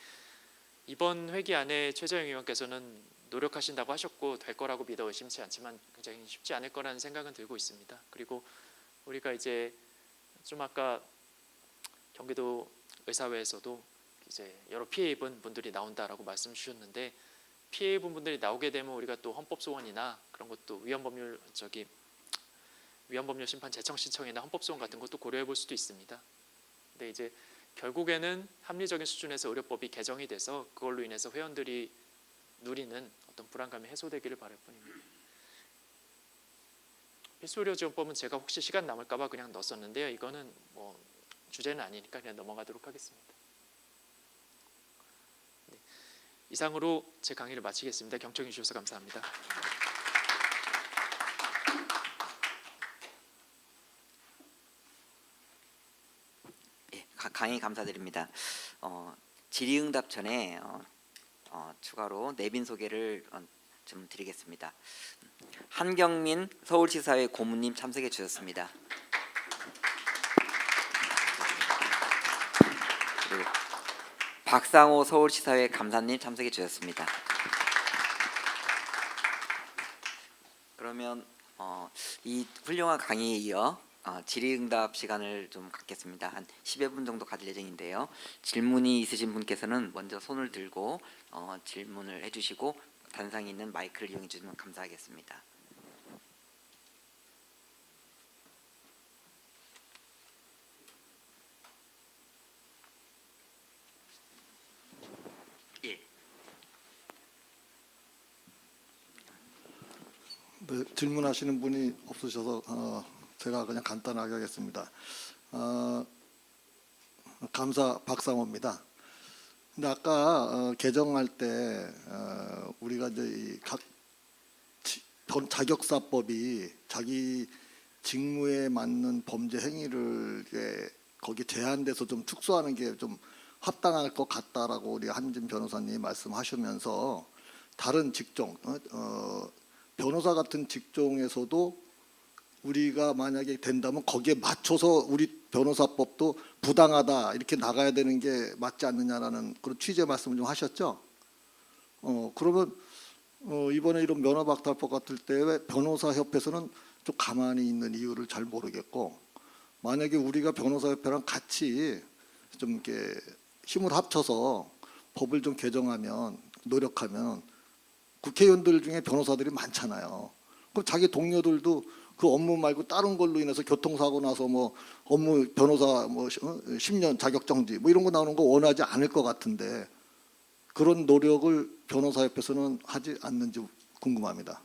이번 회기 안에 최재형 의원께서는 노력하신다고 하셨고 될 거라고 믿어 의심치 않지만 굉장히 쉽지 않을 거라는 생각은 들고 있습니다. 그리고 우리가 이제 좀 아까 경기도 의사회에서도 이제 여러 피해 입은 분들이 나온다라고 말씀 주셨는데 피해 입은 분들이 나오게 되면 우리가 또 헌법 소원이나 그런 것도 위헌법률 심판 재청 신청이나 헌법 소원 같은 것도 고려해 볼 수도 있습니다. 근데 이제 결국에는 합리적인 수준에서 의료법이 개정이 돼서 그걸로 인해서 회원들이 누리는 어떤 불안감이 해소되기를 바랄 뿐입니다. 필수의료지원법은 제가 혹시 시간 남을까봐 그냥 넣었었는데요. 이거는 뭐 주제는 아니니까 그냥 넘어가도록 하겠습니다. 네. 이상으로 제 강의를 마치겠습니다. 경청해 주셔서 감사합니다. 예, 강의 감사드립니다. 질의응답 전에 추가로 내빈 소개를 좀 드리겠습니다. 한경민 서울시사회 고문님 참석해 주셨습니다. 그리고 박상호 서울시사회 감사님 참석해 주셨습니다. 그러면 이 훌륭한 강의에 이어 질의응답 시간을 좀 갖겠습니다. 한 10여 분 정도 가질 예정인데요. 질문이 있으신 분께서는 먼저 손을 들고 질문을 해주시고 단상에 있는 마이크를 이용해 주시면 감사하겠습니다. 예. 네, 질문하시는 분이 없으셔서 제가 그냥 간단하게 하겠습니다. 감사 박상호입니다. 근데 아까 개정할 때 우리가 이제 이 각 자격사법이 자기 직무에 맞는 범죄 행위를 이제 거기 제한돼서 좀 축소하는 게 좀 합당할 것 같다라고 우리 한진 변호사님이 말씀하시면서 다른 직종 변호사 같은 직종에서도 우리가 만약에 된다면 거기에 맞춰서 우리 변호사법도 부당하다 이렇게 나가야 되는 게 맞지 않느냐라는 그런 취지의 말씀을 좀 하셨죠. 그러면 이번에 이런 면허박탈법 같을 때 왜 변호사협회에서는 좀 가만히 있는 이유를 잘 모르겠고, 만약에 우리가 변호사협회랑 같이 좀 이렇게 힘을 합쳐서 법을 좀 개정하면 노력하면 국회의원들 중에 변호사들이 많잖아요. 그럼 자기 동료들도 그 업무 말고 다른 걸로 인해서 교통사고 나서 뭐 업무 변호사 뭐 10년 자격정지 뭐 이런 거 나오는 거 원하지 않을 것 같은데 그런 노력을 변호사협회에서는 하지 않는지 궁금합니다.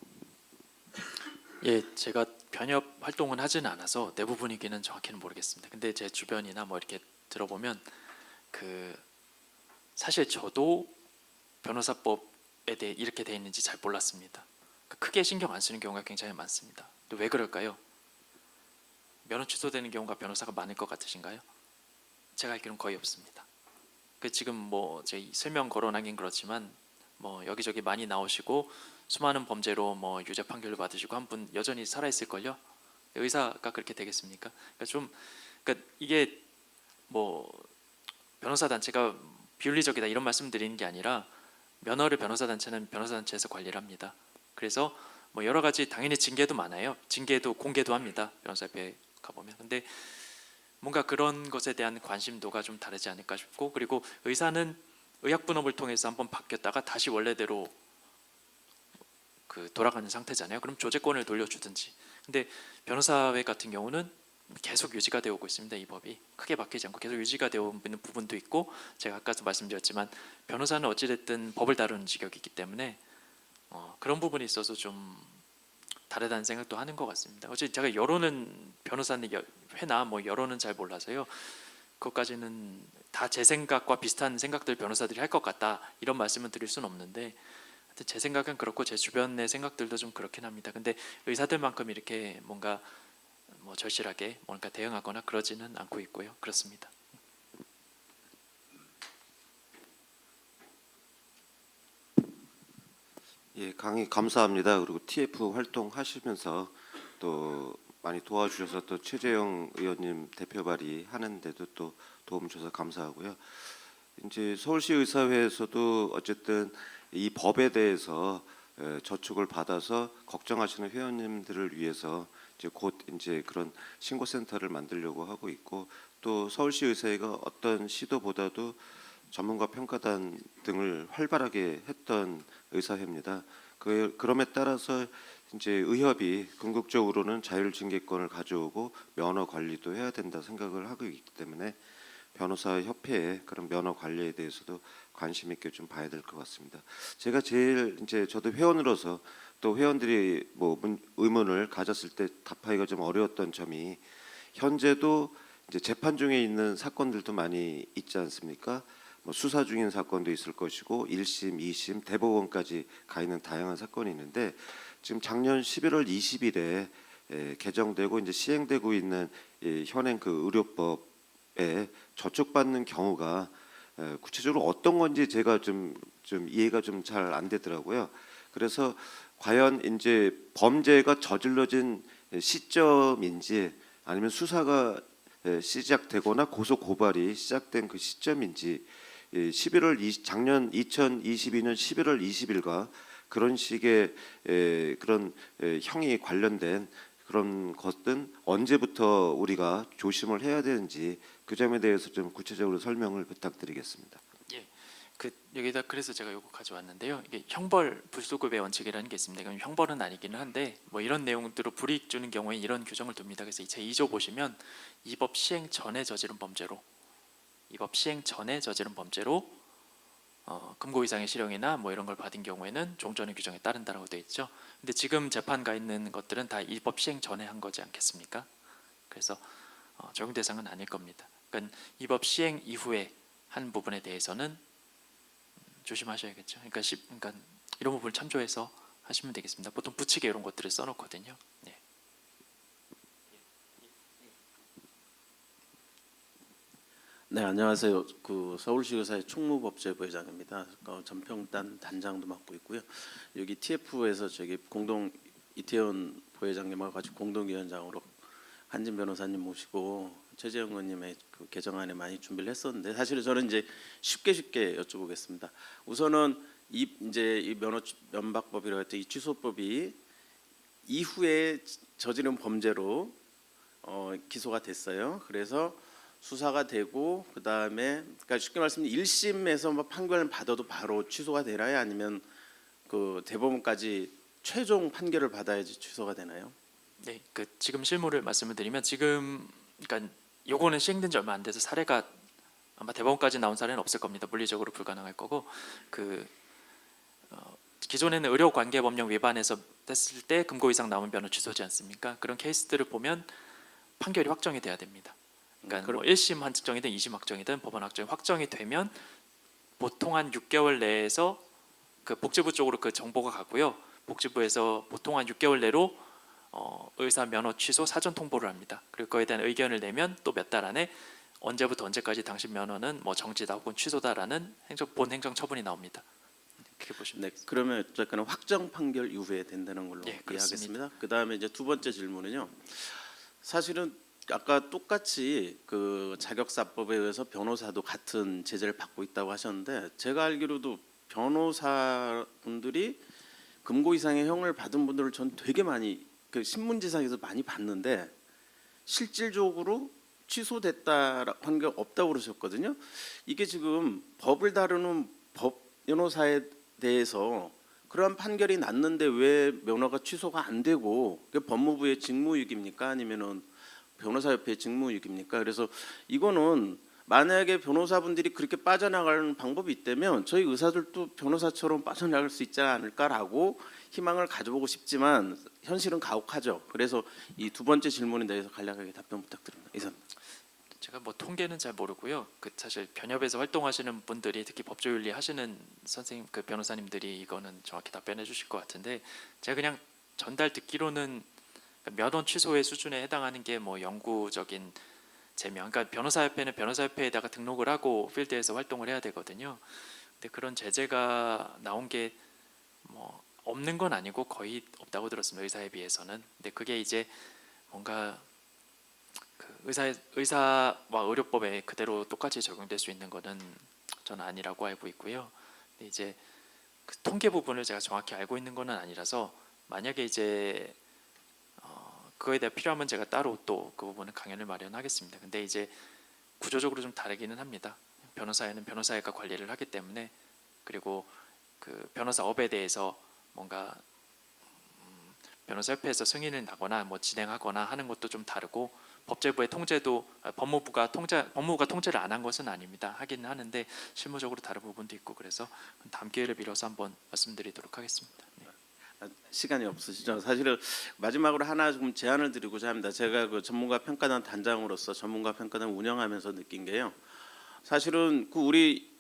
예, 제가 변협 활동은 하지는 않아서 내부 분위기는 정확히는 모르겠습니다. 근데 제 주변이나 뭐 이렇게 들어보면 사실 저도 변호사법에 대해 이렇게 돼 있는지 잘 몰랐습니다. 크게 신경 안 쓰는 경우가 굉장히 많습니다. 왜 그럴까요? 면허 취소되는 경우가 변호사가 많을 것 같으신가요? 제가 알기로는 거의 없습니다. 지금 뭐 제 설명 거론하긴 그렇지만 뭐 여기저기 많이 나오시고 수많은 범죄로 뭐 유죄 판결을 받으시고 한 분 여전히 살아 있을 걸요. 의사가 그렇게 되겠습니까? 그러니까 이게 뭐 변호사 단체가 비윤리적이다 이런 말씀 드리는 게 아니라 면허를 변호사 단체는 변호사 단체에서 관리를 합니다. 그래서 뭐 여러 가지 당연히 징계도 많아요. 징계도 공개도 합니다. 변호사협회 가보면. 근데 뭔가 그런 것에 대한 관심도가 좀 다르지 않을까 싶고, 그리고 의사는 의약분업을 통해서 한번 바뀌었다가 다시 원래대로 돌아가는 상태잖아요. 그럼 조제권을 돌려주든지. 근데 변호사회 같은 경우는 계속 유지가 되어 오고 있습니다. 이 법이 크게 바뀌지 않고 계속 유지가 되어 있는 부분도 있고, 제가 아까도 말씀드렸지만 변호사는 어찌됐든 법을 다루는 직역이기 때문에 그런 부분이 있어서 좀 다르다는 생각도 하는 것 같습니다. 어제 제가 여론은 변호사는 회나 뭐 여론은 잘 몰라서요. 그것까지는 다 제 생각과 비슷한 생각들 변호사들이 할 것 같다 이런 말씀은 드릴 수는 없는데, 하여튼 제 생각은 그렇고 제 주변의 생각들도 좀 그렇긴 합니다. 근데 의사들만큼 이렇게 뭔가 뭐 절실하게 뭔가 대응하거나 그러지는 않고 있고요. 그렇습니다. 예, 강의 감사합니다. 그리고 TF 활동하시면서 또 많이 도와주셔서 또 최재형 의원님 대표 발의하는데도 또 도움 주셔서 감사하고요. 이제 서울시 의사회에서도 어쨌든 이 법에 대해서 저촉을 받아서 걱정하시는 회원님들을 위해서 이제 곧 이제 그런 신고센터를 만들려고 하고 있고, 또 서울시 의사회가 어떤 시도보다도 전문가 평가단 등을 활발하게 했던 의사회입니다. 그럼에 따라서 이제 의협이 궁극적으로는 자율징계권을 가져오고 면허 관리도 해야 된다 생각을 하고 있기 때문에 변호사 협회의 그런 면허 관리에 대해서도 관심 있게 좀 봐야 될 것 같습니다. 제가 제일 이제 저도 회원으로서 또 회원들이 뭐 의문을 가졌을 때 답하기가 좀 어려웠던 점이, 현재도 이제 재판 중에 있는 사건들도 많이 있지 않습니까? 뭐 수사 중인 사건도 있을 것이고 1심, 2심, 대법원까지 가 있는 다양한 사건이 있는데, 지금 작년 11월 20일에 개정되고 이제 시행되고 있는 현행 그 의료법에 저촉받는 경우가 구체적으로 어떤 건지 제가 좀 이해가 좀 잘 안 되더라고요. 그래서 과연 이제 범죄가 저질러진 시점인지, 아니면 수사가 시작되거나 고소 고발이 시작된 그 시점인지, 작년 2022년 11월 20일과 그런 식의 그런 형이 관련된 그런 것은 언제부터 우리가 조심을 해야 되는지, 그 점에 대해서 좀 구체적으로 설명을 부탁드리겠습니다. 예, 여기다 그래서 제가 요거 가져왔는데요. 이게 형벌 불소급의 원칙이라는 게 있습니다. 이건 형벌은 아니기는 한데 뭐 이런 내용들로 불이익 주는 경우에 이런 규정을 둡니다. 그래서 제 2조 보시면 이 법 시행 전에 저지른 범죄로 금고 이상의 실형이나 뭐 이런 걸 받은 경우에는 종전의 규정에 따른다라고 되어 있죠. 근데 지금 재판 가 있는 것들은 다 이 법 시행 전에 한 거지 않겠습니까? 그래서 적용 대상은 아닐 겁니다. 그러니까 이 법 시행 이후에 한 부분에 대해서는 조심하셔야겠죠. 그러니까 이런 부분을 참조해서 하시면 되겠습니다. 보통 부칙에 이런 것들을 써놓거든요. 네. 네, 안녕하세요. 그 서울시 의사회 총무법제부회장입니다. 전평단 단장도 맡고 있고요. 여기 TF에서 저기 공동 이태원 부회장님하고 같이 공동위원장으로 한진 변호사님 모시고 최재형 의원님의 그 개정안에 많이 준비를 했었는데, 사실은 저는 이제 쉽게 여쭤보겠습니다. 우선은 이 면박법이라고 했던 이 취소법이 이후에 저지른 범죄로 기소가 됐어요. 그래서 수사가 되고 그 다음에, 그러니까 쉽게 말씀드리면 1심에서 뭐 판결을 받아도 바로 취소가 되나요? 아니면 그 대법원까지 최종 판결을 받아야지 취소가 되나요? 네, 지금 실무를 말씀을 드리면 그러니까 요거는 시행된 지 얼마 안 돼서 사례가 아마 대법원까지 나온 사례는 없을 겁니다. 물리적으로 불가능할 거고, 기존에는 의료관계법령 위반해서 됐을 때 금고 이상 나오면 면허 취소지 않습니까? 그런 케이스들을 보면 판결이 확정이 돼야 됩니다. 그러니까 뭐 1심 확정이든 2심 확정이든 법원 확정이 되면 보통 한 6개월 내에서 그 복지부 쪽으로 그 정보가 가고요. 복지부에서 보통 한 6개월 내로 의사 면허 취소 사전 통보를 합니다. 그리고 그거에 대한 의견을 내면 또 몇 달 안에 언제부터 언제까지 당신 면허는 뭐 정지다 혹은 취소다라는 본 행정 처분이 나옵니다. 그렇게 보시면 네, 그러면 어쨌거나 확정 판결 이후에 된다는 걸로 예, 그렇습니다. 이해하겠습니다. 그 다음에 이제 두 번째 질문은요. 사실은 아까 똑같이 그 자격사법에 의해서 변호사도 같은 제재를 받고 있다고 하셨는데, 제가 알기로도 변호사분들이 금고 이상의 형을 받은 분들을 전 되게 많이 그 신문지상에서 많이 봤는데 실질적으로 취소됐다라고 한 게 없다고 그러셨거든요. 이게 지금 법을 다루는 변호사에 대해서 그러한 판결이 났는데 왜 면허가 취소가 안 되고, 그게 법무부의 직무유기입니까? 아니면은 변호사협회의 직무유기입니까? 그래서 이거는 만약에 변호사분들이 그렇게 빠져나가는 방법이 있다면 저희 의사들도 변호사처럼 빠져나갈 수 있지 않을까라고 희망을 가져보고 싶지만 현실은 가혹하죠. 그래서 이 두 번째 질문에 대해서 간략하게 답변 부탁드립니다. 이사입니다. 제가 뭐 통계는 잘 모르고요. 사실 변협에서 활동하시는 분들이, 특히 법조윤리 하시는 선생님, 변호사님들이 이거는 정확히 답변해 주실 것 같은데, 제가 그냥 전달 듣기로는 면허 취소의 수준에 해당하는 게 뭐 영구적인 제명, 그러니까 변호사협회는 변호사협회에다가 등록을 하고 필드에서 활동을 해야 되거든요. 근데 그런 제재가 나온 게 뭐 없는 건 아니고 거의 없다고 들었습니다. 의사에 비해서는. 근데 그게 이제 뭔가 그 의사와 의료법에 그대로 똑같이 적용될 수 있는 거는 저는 아니라고 알고 있고요. 근데 이제 그 통계 부분을 제가 정확히 알고 있는 거는 아니라서 만약에 이제 그거에 대해 필요하면 제가 따로 또 그 부분은 강연을 마련하겠습니다. 근데 이제 구조적으로 좀 다르기는 합니다. 변호사회는 변호사회가 관리를 하기 때문에, 그리고 그 변호사업에 대해서 뭔가 변호사협회에서 승인을 나거나 뭐 진행하거나 하는 것도 좀 다르고, 법제부의 통제도 법무부가 통제를 안 한 것은 아닙니다. 하기는 하는데 실무적으로 다른 부분도 있고, 그래서 다음 기회를 빌어서 한번 말씀드리도록 하겠습니다. 네. 시간이 없으시죠? 사실은 마지막으로 하나 좀 제안을 드리고자 합니다. 제가 그 전문가 평가단 단장으로서 전문가 평가단 운영하면서 느낀 게요. 사실은 그 우리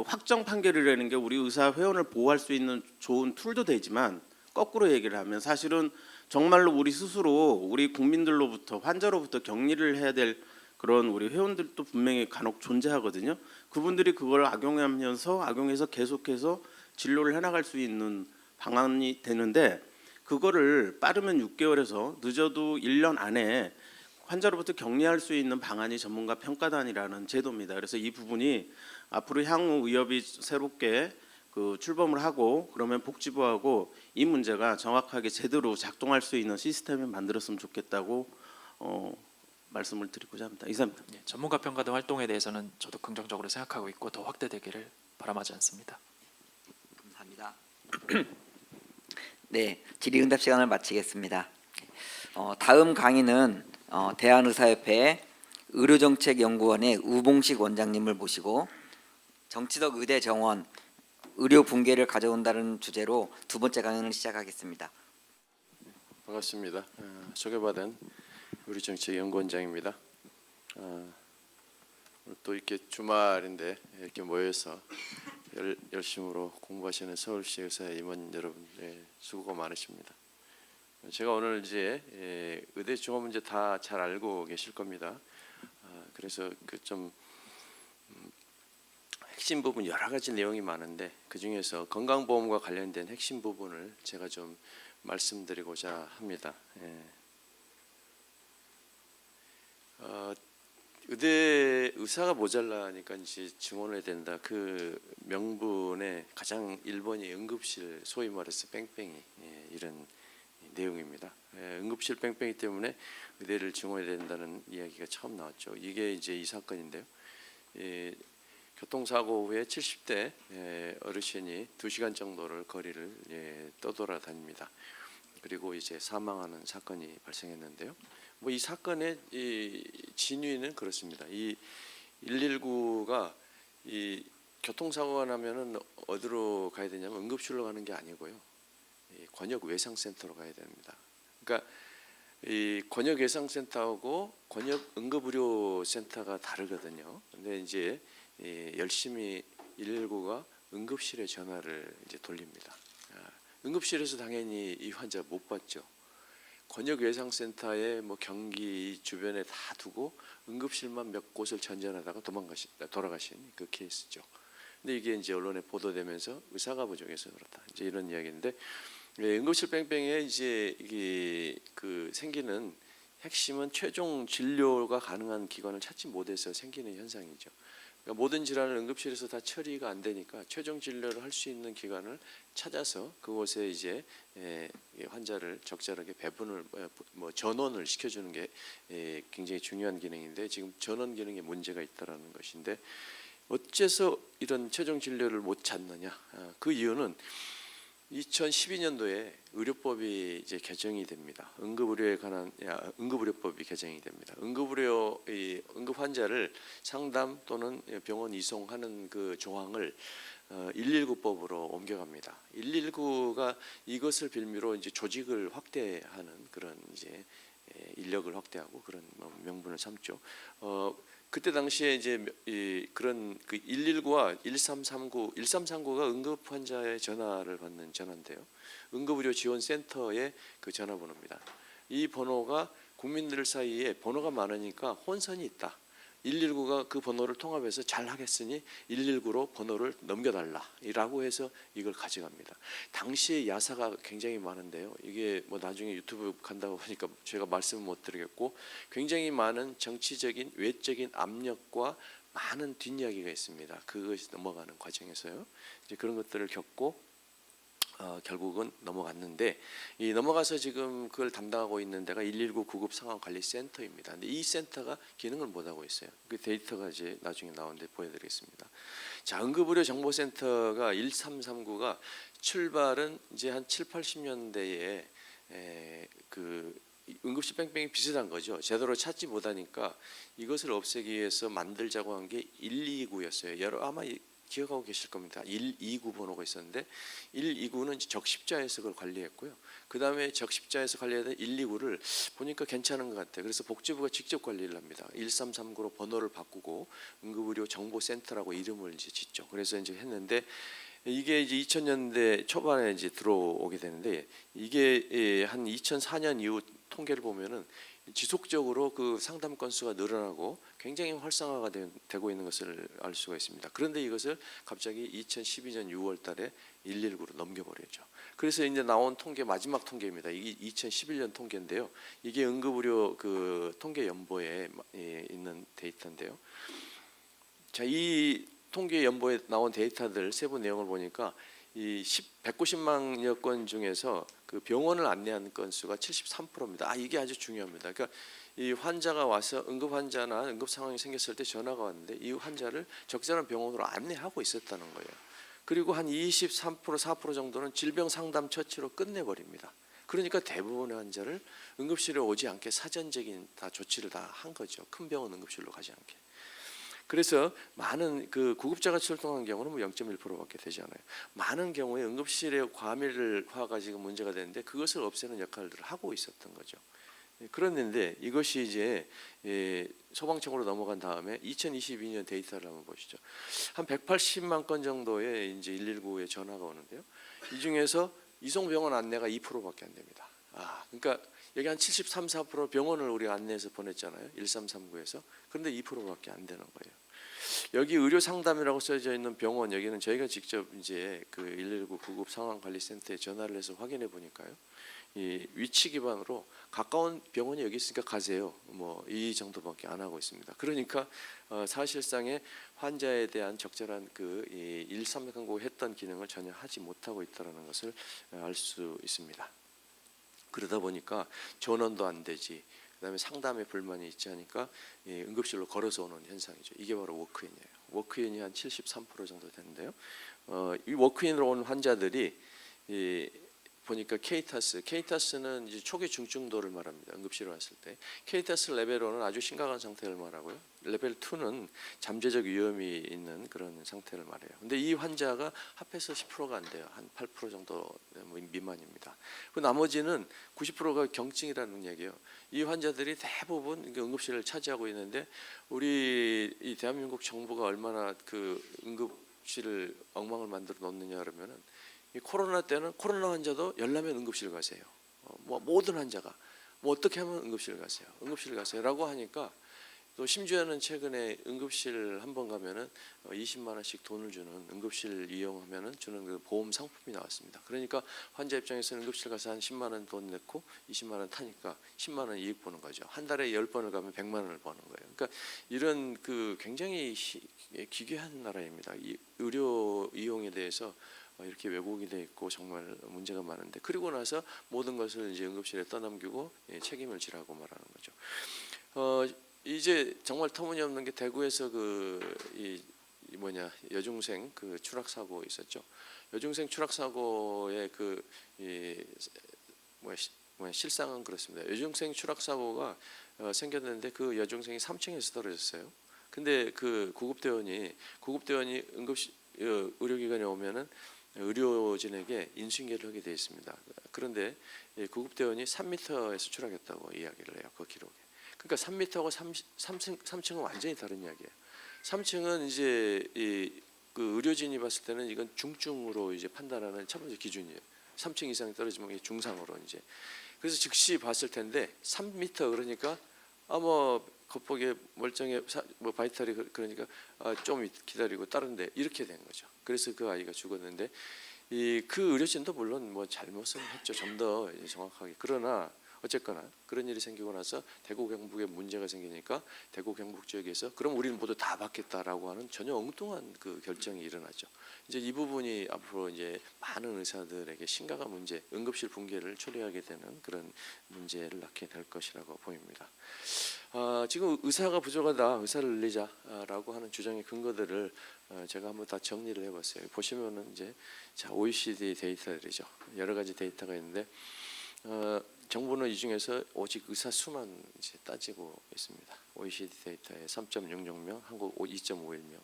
확정 판결이라는 게 우리 의사 회원을 보호할 수 있는 좋은 툴도 되지만, 거꾸로 얘기를 하면 사실은 정말로 우리 스스로 우리 국민들로부터, 환자로부터 격리를 해야 될 그런 우리 회원들도 분명히 간혹 존재하거든요. 그분들이 그걸 악용해서 계속해서 진료를 해나갈 수 있는 방안이 되는데, 그거를 빠르면 6개월에서 늦어도 1년 안에 환자로부터 격리할 수 있는 방안이 전문가 평가단이라는 제도입니다. 그래서 이 부분이 앞으로 향후 의협이 새롭게 그 출범을 하고 그러면 복지부하고 이 문제가 정확하게 제대로 작동할 수 있는 시스템을 만들었으면 좋겠다고 말씀을 드리고자 합니다. 이상입니다. 네, 전문가 평가단 활동에 대해서는 저도 긍정적으로 생각하고 있고 더 확대되기를 바람하지 않습니다. 감사합니다. 네, 질의응답 시간을 마치겠습니다. 다음 강의는 대한의사협회 의료정책연구원의 우봉식 원장님을 모시고 정치적 의대 정원, 의료 붕괴를 가져온다는 주제로 두 번째 강연을 시작하겠습니다. 반갑습니다. 소개받은 의료정책연구원장입니다. 또 이렇게 주말인데 이렇게 모여서 열심으로 공부하시는 서울시 의사 임원 여러분, 수고가 많으십니다. 제가 오늘 이제 의대 종합 문제 다 잘 알고 계실 겁니다. 그래서 그 좀 핵심 부분 여러 가지 내용이 많은데 그 중에서 건강보험과 관련된 핵심 부분을 제가 좀 말씀드리고자 합니다. 의사가 모자라니까 이제 증원해야 된다. 그 명분의 가장 1번이 응급실, 소위 말해서 뺑뺑이, 이런 내용입니다. 응급실 뺑뺑이 때문에 의대를 증원해야 된다는 이야기가 처음 나왔죠. 이게 이제 이 사건인데요. 교통사고 후에 70대 어르신이 2시간 정도를 거리를 떠돌아다닙니다. 그리고 이제 사망하는 사건이 발생했는데요. 뭐 이 사건의 이 진위는 그렇습니다. 이 119가 이 교통사고가 나면은 어디로 가야 되냐면 응급실로 가는 게 아니고요. 이 권역외상센터로 가야 됩니다. 그러니까 이 권역외상센터하고 권역응급의료센터가 다르거든요. 근데 이제 열심히 119가 응급실에 전화를 이제 돌립니다. 응급실에서 당연히 이 환자 못 받죠. 권역외상센터에 뭐 경기 주변에 다 두고 응급실만 몇 곳을 전전하다가 돌아가신 그 케이스죠. 근데 이게 이제 언론에 보도되면서 의사가 부족해서 그렇다. 이제 이런 이야기인데, 응급실 뺑뺑이에 이제 이게 그 생기는 핵심은 최종 진료가 가능한 기관을 찾지 못해서 생기는 현상이죠. 그러니까 모든 질환을 응급실에서 다 처리가 안 되니까 최종 진료를 할 수 있는 기관을 찾아서 그곳에 이제 환자를 적절하게 배분을 전원을 시켜주는 게 굉장히 중요한 기능인데, 지금 전원 기능에 문제가 있다라는 것인데, 어째서 이런 최종 진료를 못 찾느냐? 그 이유는 2012년도에 의료법이 이제 개정이 됩니다. 응급의료에 관한 응급의료법이 개정이 됩니다. 응급 환자를 상담 또는 병원 이송하는 그 조항을 119법으로 옮겨갑니다. 119가 이것을 빌미로 이제 조직을 확대하는 그런 이제 인력을 확대하고 그런 명분을 삼죠. 그때 당시에 이제 그런 그 119와 1339가 응급 환자의 전화를 받는 전화인데요. 응급의료 지원센터의 그 전화번호입니다. 이 번호가 국민들 사이에 번호가 많으니까 혼선이 있다. 119가 그 번호를 통합해서 잘 하겠으니 119로 번호를 넘겨달라라고 해서 이걸 가져갑니다. 당시에 야사가 굉장히 많은데요. 이게 뭐 나중에 유튜브 간다고 보니까 제가 말씀을 못 드리겠고 굉장히 많은 정치적인 외적인 압력과 많은 뒷이야기가 있습니다. 그것이 넘어가는 과정에서요. 이제 그런 것들을 겪고 결국은 넘어갔는데 이 넘어가서 지금 그걸 담당하고 있는 데가 119 구급 상황 관리 센터입니다. 근데 이 센터가 기능을 못 하고 있어요. 그 데이터가 이제 나중에 나오는데 보여드리겠습니다. 자, 응급의료 정보센터가 1339가 출발은 이제 한 7, 80년대에 그 응급실 뺑뺑이 비슷한 거죠. 제대로 찾지 못하니까 이것을 없애기 위해서 만들자고 한 게 129였어요. 여러 아마 기억하고 계실 겁니다. 129 번호가 있었는데 129는 적십자에서 그걸 관리했고요. 그 다음에 적십자에서 관리하던 129를 보니까 괜찮은 것 같아요. 그래서 복지부가 직접 관리를 합니다. 1339로 번호를 바꾸고 응급의료 정보센터라고 이름을 이제 짓죠. 그래서 이제 했는데 이게 이제 2000년대 초반에 이제 들어오게 되는데 이게 한 2004년 이후 통계를 보면은 지속적으로 그 상담 건수가 늘어나고 굉장히 활성화가 되고 있는 것을 알 수가 있습니다. 그런데 이것을 갑자기 2012년 6월 달에 119로 넘겨버렸죠. 그래서 이제 나온 통계 마지막 통계입니다. 이게 2011년 통계인데요. 이게 응급의료 그 통계 연보에 있는 데이터인데요. 자, 이 통계 연보에 나온 데이터들 세부 내용을 보니까 이 190만여 건 중에서 그 병원을 안내한 건수가 73%입니다. 이게 아주 중요합니다. 그러니까 이 환자가 와서 응급 환자나 응급 상황이 생겼을 때 전화가 왔는데 이 환자를 적절한 병원으로 안내하고 있었다는 거예요. 그리고 한 23%, 4% 정도는 질병 상담 처치로 끝내버립니다. 그러니까 대부분의 환자를 응급실에 오지 않게 사전적인 다 조치를 다 한 거죠. 큰 병원 응급실로 가지 않게. 그래서 많은 그 구급자가 출동한 경우는 뭐 0.1%밖에 되지 않아요. 많은 경우에 응급실의 과밀화가 지금 문제가 되는데 그것을 없애는 역할을 하고 있었던 거죠. 그랬는데 이것이 이제 소방청으로 넘어간 다음에 2022년 데이터를 한번 보시죠. 한 180만 건 정도의 이제 119에 전화가 오는데요. 이 중에서 이송병원 안내가 2%밖에 안 됩니다. 그러니까 여기 한 73, 4% 병원을 우리가 안내해서 보냈잖아요. 1339에서. 그런데 2%밖에 안 되는 거예요. 여기 의료 상담이라고 써져 있는 병원 여기는 저희가 직접 이제 그 119 구급 상황 관리 센터에 전화를 해서 확인해 보니까요. 이 위치 기반으로 가까운 병원이 여기 있으니까 가세요. 뭐 이 정도밖에 안 하고 있습니다. 그러니까 사실상의 환자에 대한 적절한 그 1339 했던 기능을 전혀 하지 못하고 있다는 것을 알 수 있습니다. 그러다 보니까 전원도 안 되지. 그다음에 상담에 불만이 있지 않으니까 응급실로 걸어서 오는 현상이죠. 이게 바로 워크인이에요. 워크인이 한 73% 정도 되는데요. 이 워크인으로 온 환자들이 보니까 케이타스는 이제 초기 중증도를 말합니다. 응급실에 왔을 때 케이타스 레벨 1은 아주 심각한 상태를 말하고요. 레벨 2는 잠재적 위험이 있는 그런 상태를 말해요. 근데 이 환자가 합해서 10%가 안 돼요. 한 8% 정도 미만입니다. 그 나머지는 90%가 경증이라는 얘기예요. 이 환자들이 대부분 응급실을 차지하고 있는데 우리 이 대한민국 정부가 얼마나 그 응급실을 엉망을 만들어 놓느냐 그러면은 이 코로나 때는 코로나 환자도 열나면 응급실 가세요. 뭐 모든 환자가 뭐 어떻게 하면 응급실 가세요. 응급실 가세요라고 하니까 또 심지어는 최근에 응급실 한 번 가면은 20만 원씩 돈을 주는 응급실 이용하면은 주는 그 보험 상품이 나왔습니다. 그러니까 환자 입장에서는 응급실 가서 한 10만 원 돈 내고 20만 원 타니까 10만 원 이익 보는 거죠. 한 달에 10번을 가면 100만 원을 버는 거예요. 그러니까 이런 그 굉장히 기괴한 나라입니다. 이 의료 이용에 대해서 이렇게 왜곡이 돼 있고 정말 문제가 많은데 그리고 나서 모든 것을 이제 응급실에 떠넘기고 책임을 지라고 말하는 거죠. 이제 정말 터무니없는 게 대구에서 여중생 그 추락 사고 있었죠. 여중생 추락 사고의 실상은 그렇습니다. 여중생 추락 사고가 생겼는데 그 여중생이 3층에서 떨어졌어요. 근데 그 구급대원이 응급실 의료기관에 오면은 의료진에게 인수인계를 하게 되어 있습니다. 그런데 구급대원이 3m에서 추락했다고 이야기를 해요. 그 기록에. 그러니까 3m하고 3층은 완전히 다른 이야기예요. 3층은 이제 그 의료진이 봤을 때는 이건 중증으로 이제 판단하는 첫 번째 기준이에요. 3층 이상이 떨어지면 이게 중상으로 이제. 그래서 즉시 봤을 텐데 3m 그러니까 뭐 겉보기에 멀쩡해 뭐 바이탈이 그러니까 좀 기다리고 다른데 이렇게 된 거죠. 그래서 그 아이가 죽었는데 그 의료진도 물론 뭐 잘못은 했죠. 좀 더 정확하게. 그러나 어쨌거나 그런 일이 생기고 나서 대구 경북에 문제가 생기니까 대구 경북 지역에서 그럼 우리는 모두 다 받겠다라고 하는 전혀 엉뚱한 그 결정이 일어나죠. 이제 이 부분이 앞으로 이제 많은 의사들에게 심각한 문제, 응급실 붕괴를 초래하게 되는 그런 문제를 낳게 될 것이라고 보입니다. 지금 의사가 부족하다, 의사를 늘리자라고 하는 주장의 근거들을 제가 한번 다 정리를 해봤어요. 보시면은 이제 자 OECD 데이터들이죠. 여러 가지 데이터가 있는데 정부는 이 중에서 오직 의사 수만 이제 따지고 있습니다. OECD 데이터에 3.66명, 한국 2.51명.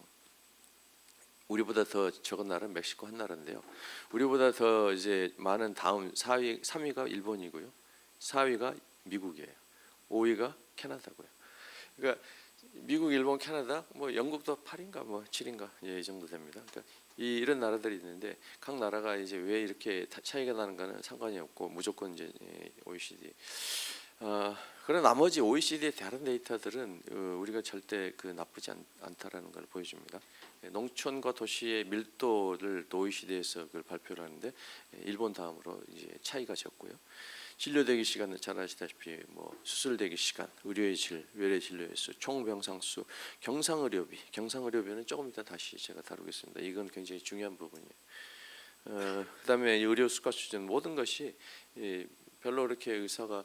우리보다 더 적은 나라는 멕시코 한 나라인데요. 우리보다 더 이제 많은 다음 3위가 일본이고요. 4위가 미국이에요. 5위가 캐나다고요. 그러니까 미국, 일본, 캐나다, 뭐 영국도 8인가 뭐 7인가 이 정도 됩니다. 그러니까 이런 나라들이 있는데 각 나라가 이제 왜 이렇게 차이가 나는가는 상관이 없고 무조건 이제 OECD. 그런 나머지 OECD의 다른 데이터들은 우리가 절대 나쁘지 않다라는 걸 보여줍니다. 농촌과 도시의 밀도를 또 OECD에서 그걸 발표를 하는데 일본 다음으로 이제 차이가 적고요. 진료 대기 시간은 잘 아시다시피 뭐 수술 대기 시간, 의료의 질, 외래 진료의 수, 총 병상 수, 경상의료비는 조금 이따 다시 제가 다루겠습니다. 이건 굉장히 중요한 부분이에요. 그다음에 의료 수가 수준 모든 것이 별로 그렇게 의사가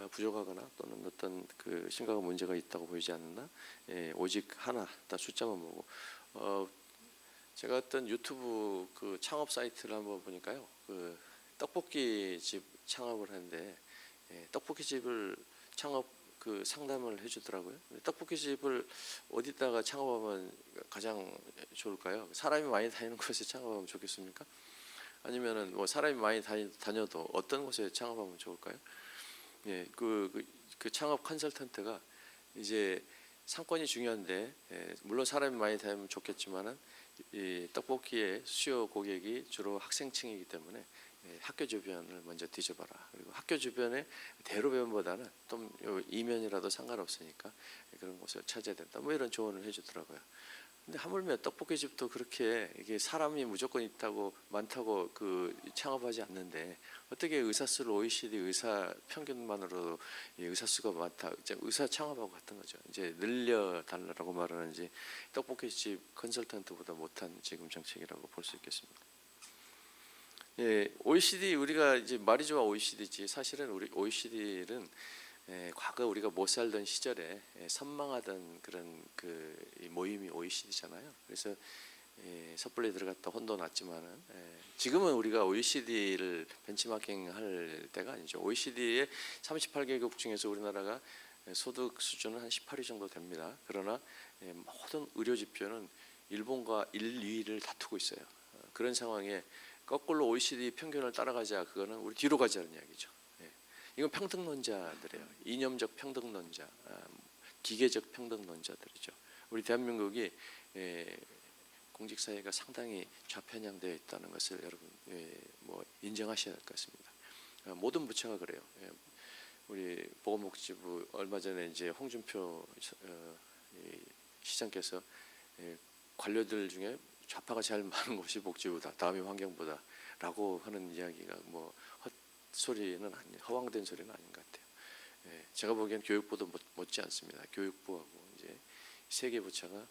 부족하거나 또는 어떤 그 심각한 문제가 있다고 보이지 않나. 오직 하나, 다 숫자만 보고. 제가 어떤 유튜브 그 창업 사이트를 한번 보니까요. 그 떡볶이 집 창업을 하는데 떡볶이 집을 창업 그 상담을 해주더라고요. 떡볶이 집을 어디다가 창업하면 가장 좋을까요? 사람이 많이 다니는 곳에 창업하면 좋겠습니까? 아니면은 뭐 사람이 많이 다녀도 어떤 곳에 창업하면 좋을까요? 그 창업 컨설턴트가 이제 상권이 중요한데 물론 사람이 많이 다니면 좋겠지만은 이 떡볶이의 수요 고객이 주로 학생층이기 때문에 학교 주변을 먼저 뒤져봐라. 그리고 학교 주변에 대로변보다는 좀 이면이라도 상관없으니까 그런 곳을 찾아야 된다. 뭐 이런 조언을 해주더라고요. 근데 하물며 떡볶이 집도 그렇게 이게 사람이 무조건 있다고 많다고 그 창업하지 않는데 어떻게 의사 수를 OECD 의사 평균만으로 의사 수가 많다, 이제 의사 창업하고 같은 거죠. 이제 늘려 달라고 말하는지 떡볶이 집 컨설턴트보다 못한 지금 정책이라고 볼 수 있겠습니다. OECD 우리가 이제 말이 좋아 OECD지 사실은 우리 OECD는 과거 우리가 못 살던 시절에 선망하던 그런 그 모임이 OECD잖아요. 그래서 섣불리 들어갔다 혼도 났지만은 지금은 우리가 OECD를 벤치마킹할 때가 아니죠. OECD의 38개국 중에서 우리나라가 소득 수준은 한 18위 정도 됩니다. 그러나 모든 의료 지표는 일본과 1, 2위를 다투고 있어요. 그런 상황에 거꾸로 OECD 평균을 따라가자, 그거는 우리 뒤로 가자는 이야기죠. 이건 평등론자들이에요. 이념적 평등론자, 기계적 평등론자들이죠. 우리 대한민국이 공직사회가 상당히 좌편향되어 있다는 것을 여러분 뭐 인정하셔야 할 것 같습니다. 모든 부처가 그래요. 우리 보건복지부 얼마 전에 이제 홍준표 시장께서 관료들 중에 좌파가 제일 많은 곳이 복지부다, 다음이 환경부다라고 하는 이야기가 뭐 헛소리는 아니, 허황된 소리는 아닌 것 같아요. 제가 보기엔 교육부도 못지 않습니다. 교육부하고 이제 세 개 부처가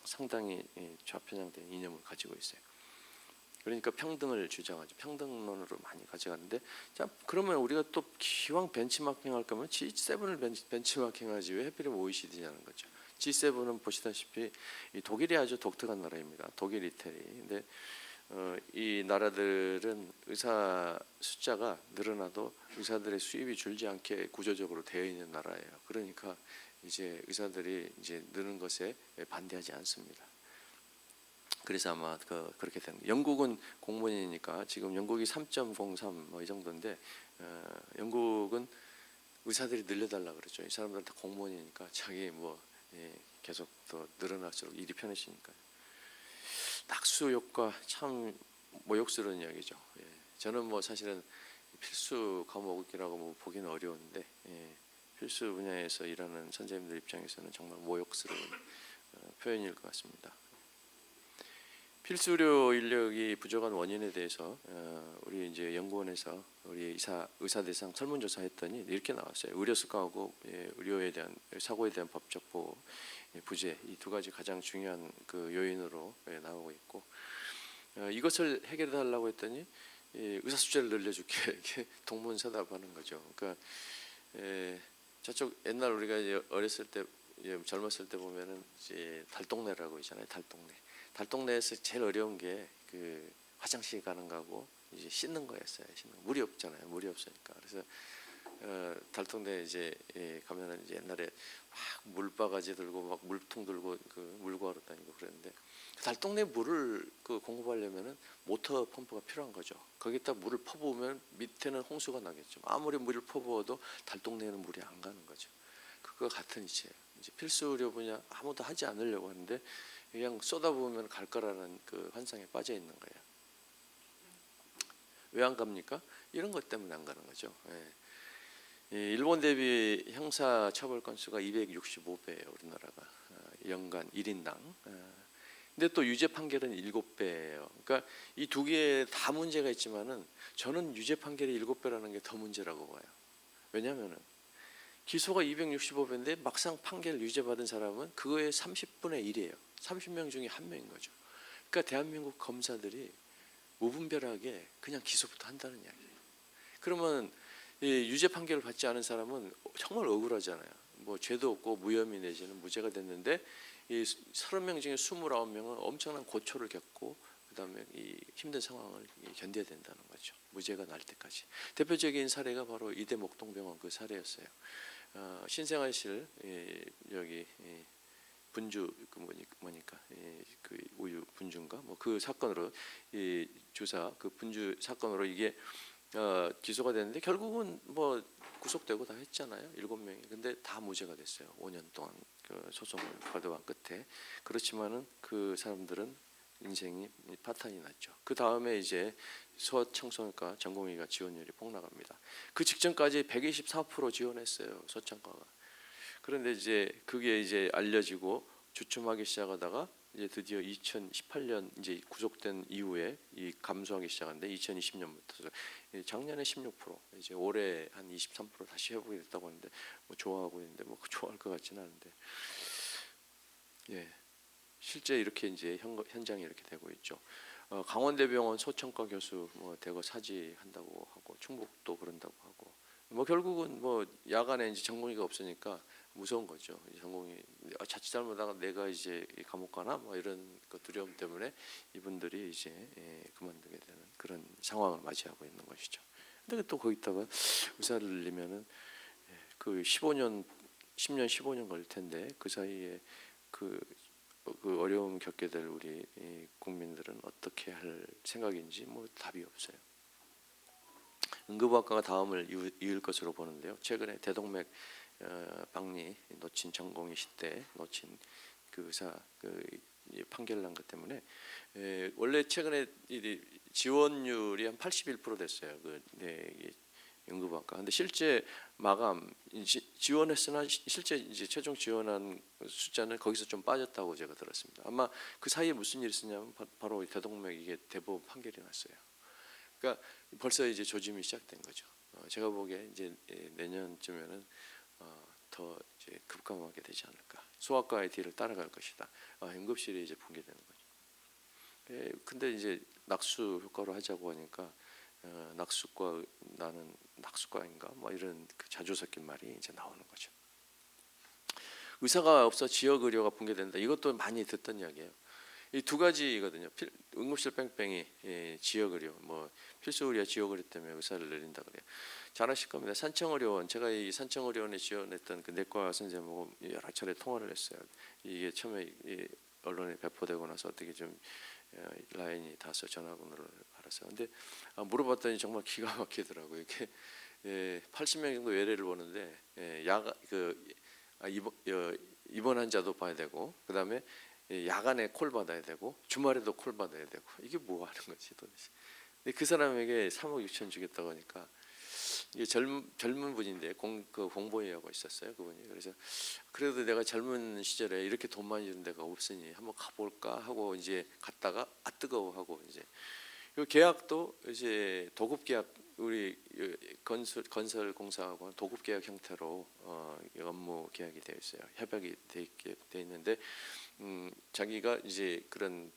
상당히 좌편향된 이념을 가지고 있어요. 그러니까 평등을 주장하죠. 평등론으로 많이 가져가는데, 자 그러면 우리가 또 기왕 벤치마킹할 거면 G7을 벤치마킹하지 왜 하필이면 OECD냐는 거죠. G7은 보시다시피 이 독일이 아주 독특한 나라입니다. 독일, 이태리. 근데 이 나라들은 의사 숫자가 늘어나도 의사들의 수입이 줄지 않게 구조적으로 되어 있는 나라예요. 그러니까 이제 의사들이 이제 느는 것에 반대하지 않습니다. 그래서 아마 그렇게 되는 거예요. 영국은 공무원이니까 지금 영국이 3.03 뭐 이 정도인데 영국은 의사들이 늘려달라 그러죠. 이 사람들 다 공무원이니까 자기 뭐 계속 더 늘어날수록 일이 편해지니까. 낙수 효과 참 모욕스러운 이야기죠. 저는 뭐 사실은 필수 과목이라고 뭐 보기는 어려운데 필수 분야에서 일하는 선생님들 입장에서는 정말 모욕스러운 표현일 것 같습니다. 필수 의료 인력이 부족한 원인에 대해서 우리 이제 연구원에서 우리 의사 대상 설문조사했더니 이렇게 나왔어요. 의료 습관하고 의료에 대한 사고에 대한 법적 보호 부재, 이 두 가지 가장 중요한 그 요인으로 나오고 있고, 이것을 해결해 달라고 했더니 의사 숫자를 늘려줄게 이렇게 동문서답하는 거죠. 그러니까 저쪽 옛날 우리가 이제 어렸을 때 젊었을 때 보면은 이제 달동네라고 있잖아요. 달동네에서 제일 어려운 게 그 화장실 가는 거고 이제 씻는 거였어요. 씻는 거. 물이 없잖아요. 물이 없으니까. 그래서 달동네 이제 가면은 이제 옛날에 막 물바가지 들고 막 물통 들고 그 물 구하러 다니고 그랬는데, 달동네 물을 그 공급하려면은 모터 펌프가 필요한 거죠. 거기다 물을 퍼부으면 밑에는 홍수가 나겠죠. 아무리 물을 퍼부어도 달동네에는 물이 안 가는 거죠. 그거 같은 이치예요. 이제 필수 의료 분야 아무도 하지 않으려고 하는데 그냥 쏟아부으면 갈 거라는 그 환상에 빠져 있는 거예요. 왜 안 갑니까? 이런 것 때문에 안 가는 거죠. 일본 대비 형사 처벌 건수가 265배예요. 우리나라가 연간 1인당. 근데 또 유죄 판결은 7배예요. 그러니까 이 두 개 다 문제가 있지만은 저는 유죄 판결이 7배라는 게 더 문제라고 봐요. 왜냐하면은 기소가 265배인데 막상 판결 유죄 받은 사람은 그거의 30분의 1이에요. 30명 중에 1명인 거죠. 그러니까 대한민국 검사들이 무분별하게 그냥 기소부터 한다는 이야기예요. 그러면 유죄 판결을 받지 않은 사람은 정말 억울하잖아요. 뭐 죄도 없고 무혐의 내지는 무죄가 됐는데 이 30명 중에 29명은 엄청난 고초를 겪고 그다음에 이 힘든 상황을 견뎌야 된다는 거죠. 무죄가 날 때까지. 대표적인 사례가 바로 이대 목동병원 그 사례였어요. 신생아실 여기 분주 그 뭐니까 그 우유 분주인가 뭐 그 사건으로 이 주사 그 분주 사건으로 이게 기소가 됐는데 결국은 뭐 구속되고 다 했잖아요. 7명이. 근데 다 무죄가 됐어요. 5년 동안 그 소송을 거듭한 끝에. 그렇지만은 그 사람들은 인생이 파탄이 났죠. 그 다음에 이제 소아청소년과 전공의가 지원율이 폭락합니다. 그 직전까지 124% 지원했어요. 소아청과가. 그런데 이제 그게 이제 알려지고 주춤하기 시작하다가 이제 드디어 2018년 이제 구속된 이후에 이 감소하기 시작하는데 2020년부터 작년에 16% 이제 올해 한 23% 다시 회복이 됐다고 하는데 뭐 좋아하고 있는데 뭐 좋아할 것 같지는 않은데 실제 이렇게 이제 현장이 이렇게 되고 있죠. 강원대병원 소청과 교수 뭐 대거 사직한다고 하고 충북도 그런다고 하고 뭐 결국은 뭐 야간에 이제 전공의가 없으니까 무서운 거죠. 전공의 자칫 잘못하다가 내가 이제 감옥 가나 뭐 이런 그 두려움 때문에 이분들이 이제 그만두게 되는 그런 상황을 맞이하고 있는 것이죠. 근데 또 거기다가 의사를 늘리면은 그 10년 15년 걸릴 텐데 그 사이에 그 어려움 겪게 될 우리 국민들은 어떻게 할 생각인지 뭐 답이 없어요. 응급학과가 다음을 이을 것으로 보는데요. 최근에 대동맥 박리 놓친 전공의 시대 놓친 그 의사 그 판결 난 것 때문에 원래 최근에 지원율이 한 81% 됐어요. 응급학과. 근데 실제 마감 지원했으나 실제 이제 최종 지원한 숫자는 거기서 좀 빠졌다고 제가 들었습니다. 아마 그 사이에 무슨 일이 있었냐면 바로 대동맥 이게 대법원 판결이 났어요. 그러니까 벌써 이제 조짐이 시작된 거죠. 제가 보기에 이제 내년쯤에는 더 이제 급감하게 되지 않을까. 소아과의 뒤를 따라갈 것이다. 응급실이 이제 붕괴되는 거죠. 근데 이제 낙수 효과로 하자고 하니까 낙수과 나는 낙수과인가 뭐 이런 그 자주 섞인 말이 이제 나오는 거죠. 의사가 없어 지역 의료가 붕괴된다. 이것도 많이 듣던 이야기예요. 이 두 가지거든요. 응급실 뺑뺑이 지역 의료 뭐 필수 의료 지역 의료 때문에 의사를 내린다 그래요. 잘 아실 겁니다. 산청의료원 제가 이 산청의료원에 지원했던 그 내과 선생님하고 여러 차례 통화를 했어요. 이게 처음에 언론에 배포되고 나서 어떻게 좀 라인이 닿아서 전화번호를 알았어요. 근데 물어봤더니 정말 기가 막히더라고요. 이렇게 80명 정도 외래를 보는데 입원 환자도 봐야 되고 그다음에 야간에 콜 받아야 되고 주말에도 콜 받아야 되고 이게 뭐 하는 거지 도대체. 근데 그 사람에게 3억 6천 주겠다고 하니까 이게 젊은 분인데 그 공보위하고 있었어요 그분이. 그래서 그래도 내가 젊은 시절에 이렇게 돈 많이 주는 데가 없으니 한번 가볼까 하고 이제 갔다가 아 뜨거워하고 이제 그 계약도 이제 도급 계약 우리 건설 공사하고 도급 계약 형태로 업무 계약이 되어 있어요. 협약이 돼 있는데 자기가 이제 그런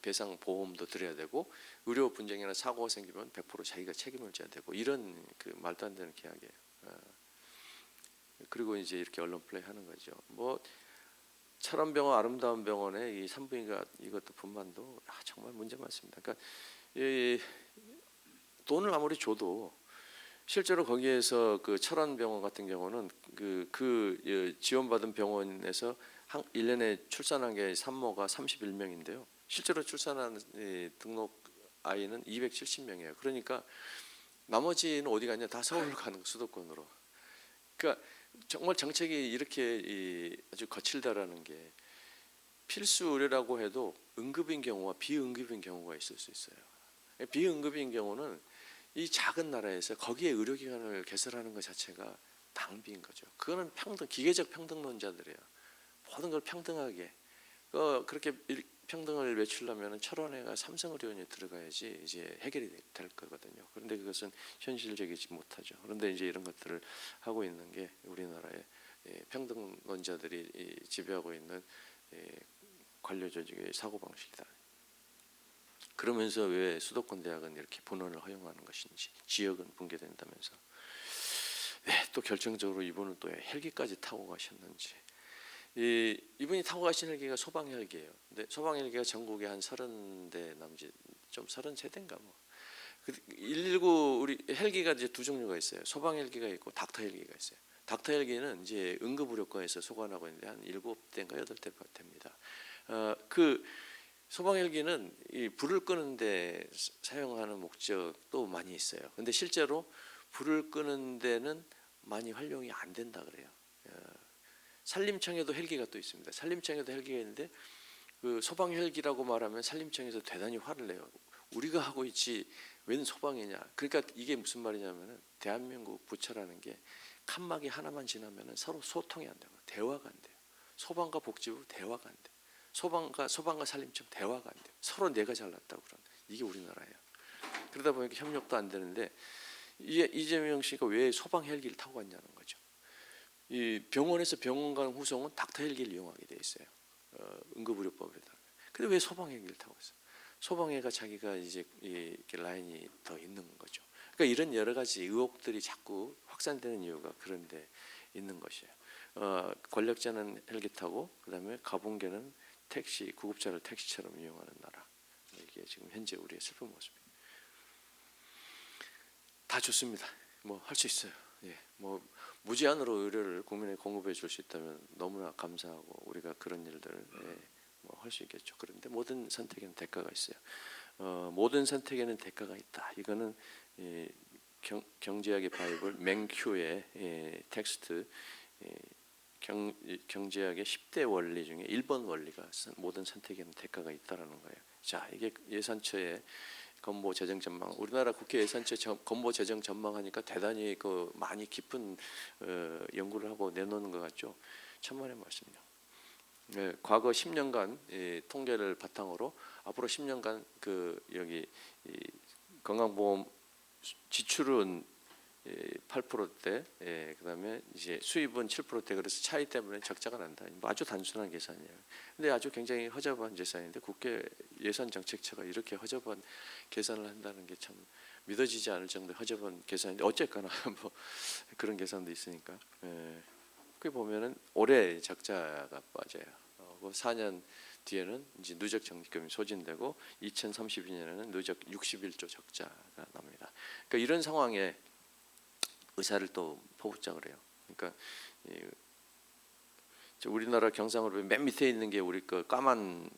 배상 보험도 들어야 되고 의료 분쟁이나 사고가 생기면 100% 자기가 책임을 져야 되고 이런 그 말도 안 되는 계약이에요. 그리고 이제 이렇게 언론 플레이 하는 거죠. 뭐 철원병원 아름다운 병원의 이 산부인과 이것도 분만도 정말 문제 많습니다. 그러니까 이 돈을 아무리 줘도 실제로 거기에서 그 철원병원 같은 경우는 그 지원받은 병원에서 1년에 출산한 게 산모가 31명인데요. 실제로 출산한 등록 아이는 270명이에요. 그러니까 나머지는 어디 갔냐? 다 서울로 가는 거, 수도권으로. 그러니까 정말 정책이 이렇게 아주 거칠다라는 게 필수 의료라고 해도 응급인 경우와 비응급인 경우가 있을 수 있어요. 비응급인 경우는 이 작은 나라에서 거기에 의료기관을 개설하는 것 자체가 낭비인 거죠. 그거는 기계적 평등론자들이에요. 모든 걸 평등하게 그렇게 평등을 외치려면 철원에가 삼성의료원이 들어가야지 이제 해결이 될 거거든요. 그런데 그것은 현실적이지 못하죠. 그런데 이제 이런 것들을 하고 있는 게 우리나라의 평등론자들이 지배하고 있는 관료 조직의 사고 방식이다. 그러면서 왜 수도권 대학은 이렇게 분원을 허용하는 것인지, 지역은 붕괴된다면서 또 결정적으로 이분은 또 헬기까지 타고 가셨는지. 이분이 타고 가신 헬기가 소방 헬기예요. 근데 소방 헬기가 전국에 한 30대 남짓, 좀 33대인가 뭐. 119 우리 헬기가 이제 두 종류가 있어요. 소방 헬기가 있고 닥터 헬기가 있어요. 닥터 헬기는 이제 응급의료과에서 소관하고 있는데 한 7대인가 8대 됩니다. 그 소방 헬기는 이 불을 끄는데 사용하는 목적도 많이 있어요. 근데 실제로 불을 끄는 데는 많이 활용이 안 된다 그래요. 산림청에도 헬기가 또 있습니다. 산림청에도 헬기가 있는데 그 소방 헬기라고 말하면 산림청에서 대단히 화를 내요. 우리가 하고 있지 웬 소방이냐. 그러니까 이게 무슨 말이냐면은 대한민국 부처라는 게 칸막이 하나만 지나면은 서로 소통이 안 되고 대화가 안 돼요. 소방과 복지부 대화가 안 돼. 소방과 산림청 대화가 안 돼. 서로 내가 잘났다고 그런. 이게 우리나라예요. 그러다 보니까 협력도 안 되는데 이재명 씨가 왜 소방 헬기를 타고 갔냐는 거죠. 이 병원에서 병원 간 후송은 닥터 헬기를 이용하게 돼 있어요. 응급의료법에 따라. 근데 왜 소방 헬기를 타고 있어? 소방회가 자기가 이제 이렇게 라인이 더 있는 거죠. 그러니까 이런 여러 가지 의혹들이 자꾸 확산되는 이유가 그런데 있는 것이에요. 권력자는 헬기 타고 그다음에 가분계는 택시, 구급차를 택시처럼 이용하는 나라. 이게 지금 현재 우리의 슬픈 모습입니다. 다 좋습니다. 뭐 할 수 있어요. 예, 뭐 무제한으로 의료를 국민에 공급해 줄 수 있다면 너무나 감사하고 우리가 그런 일들을 뭐 할 수 있겠죠. 그런데 모든 선택에는 대가가 있어요. 모든 선택에는 대가가 있다. 이거는 경제학의 바이블 맹큐의 텍스트 경제학의 10대 원리 중에 1번 원리가 모든 선택에는 대가가 있다라는 거예요. 자, 이게 예산처의 건보 재정 전망. 우리나라 국회 예산처 건보 재정 전망하니까 대단히 그 많이 깊은 연구를 하고 내놓는 것 같죠. 천만의 말씀이요. 네, 과거 10년간 통계를 바탕으로 앞으로 10년간 그 여기 건강보험 지출은 8%대, 그다음에 이제 수입은 7%대. 그래서 차이 때문에 적자가 난다. 뭐 아주 단순한 계산이에요. 근데 아주 굉장히 허접한 계산인데 국회 예산정책처가 이렇게 허접한 계산을 한다는 게 참 믿어지지 않을 정도의 허접한 계산인데 어쨌거나 뭐 그런 계산도 있으니까. 그 보면은 올해 적자가 빠져요. 4년 뒤에는 이제 누적 적립금이 소진되고 2032년에는 누적 61조 적자가 납니다. 그러니까 이런 상황에 의사를 또 포부장을 해요. 그러니까 우리나라 경상으로 맨 밑에 있는 게 우리 그 까만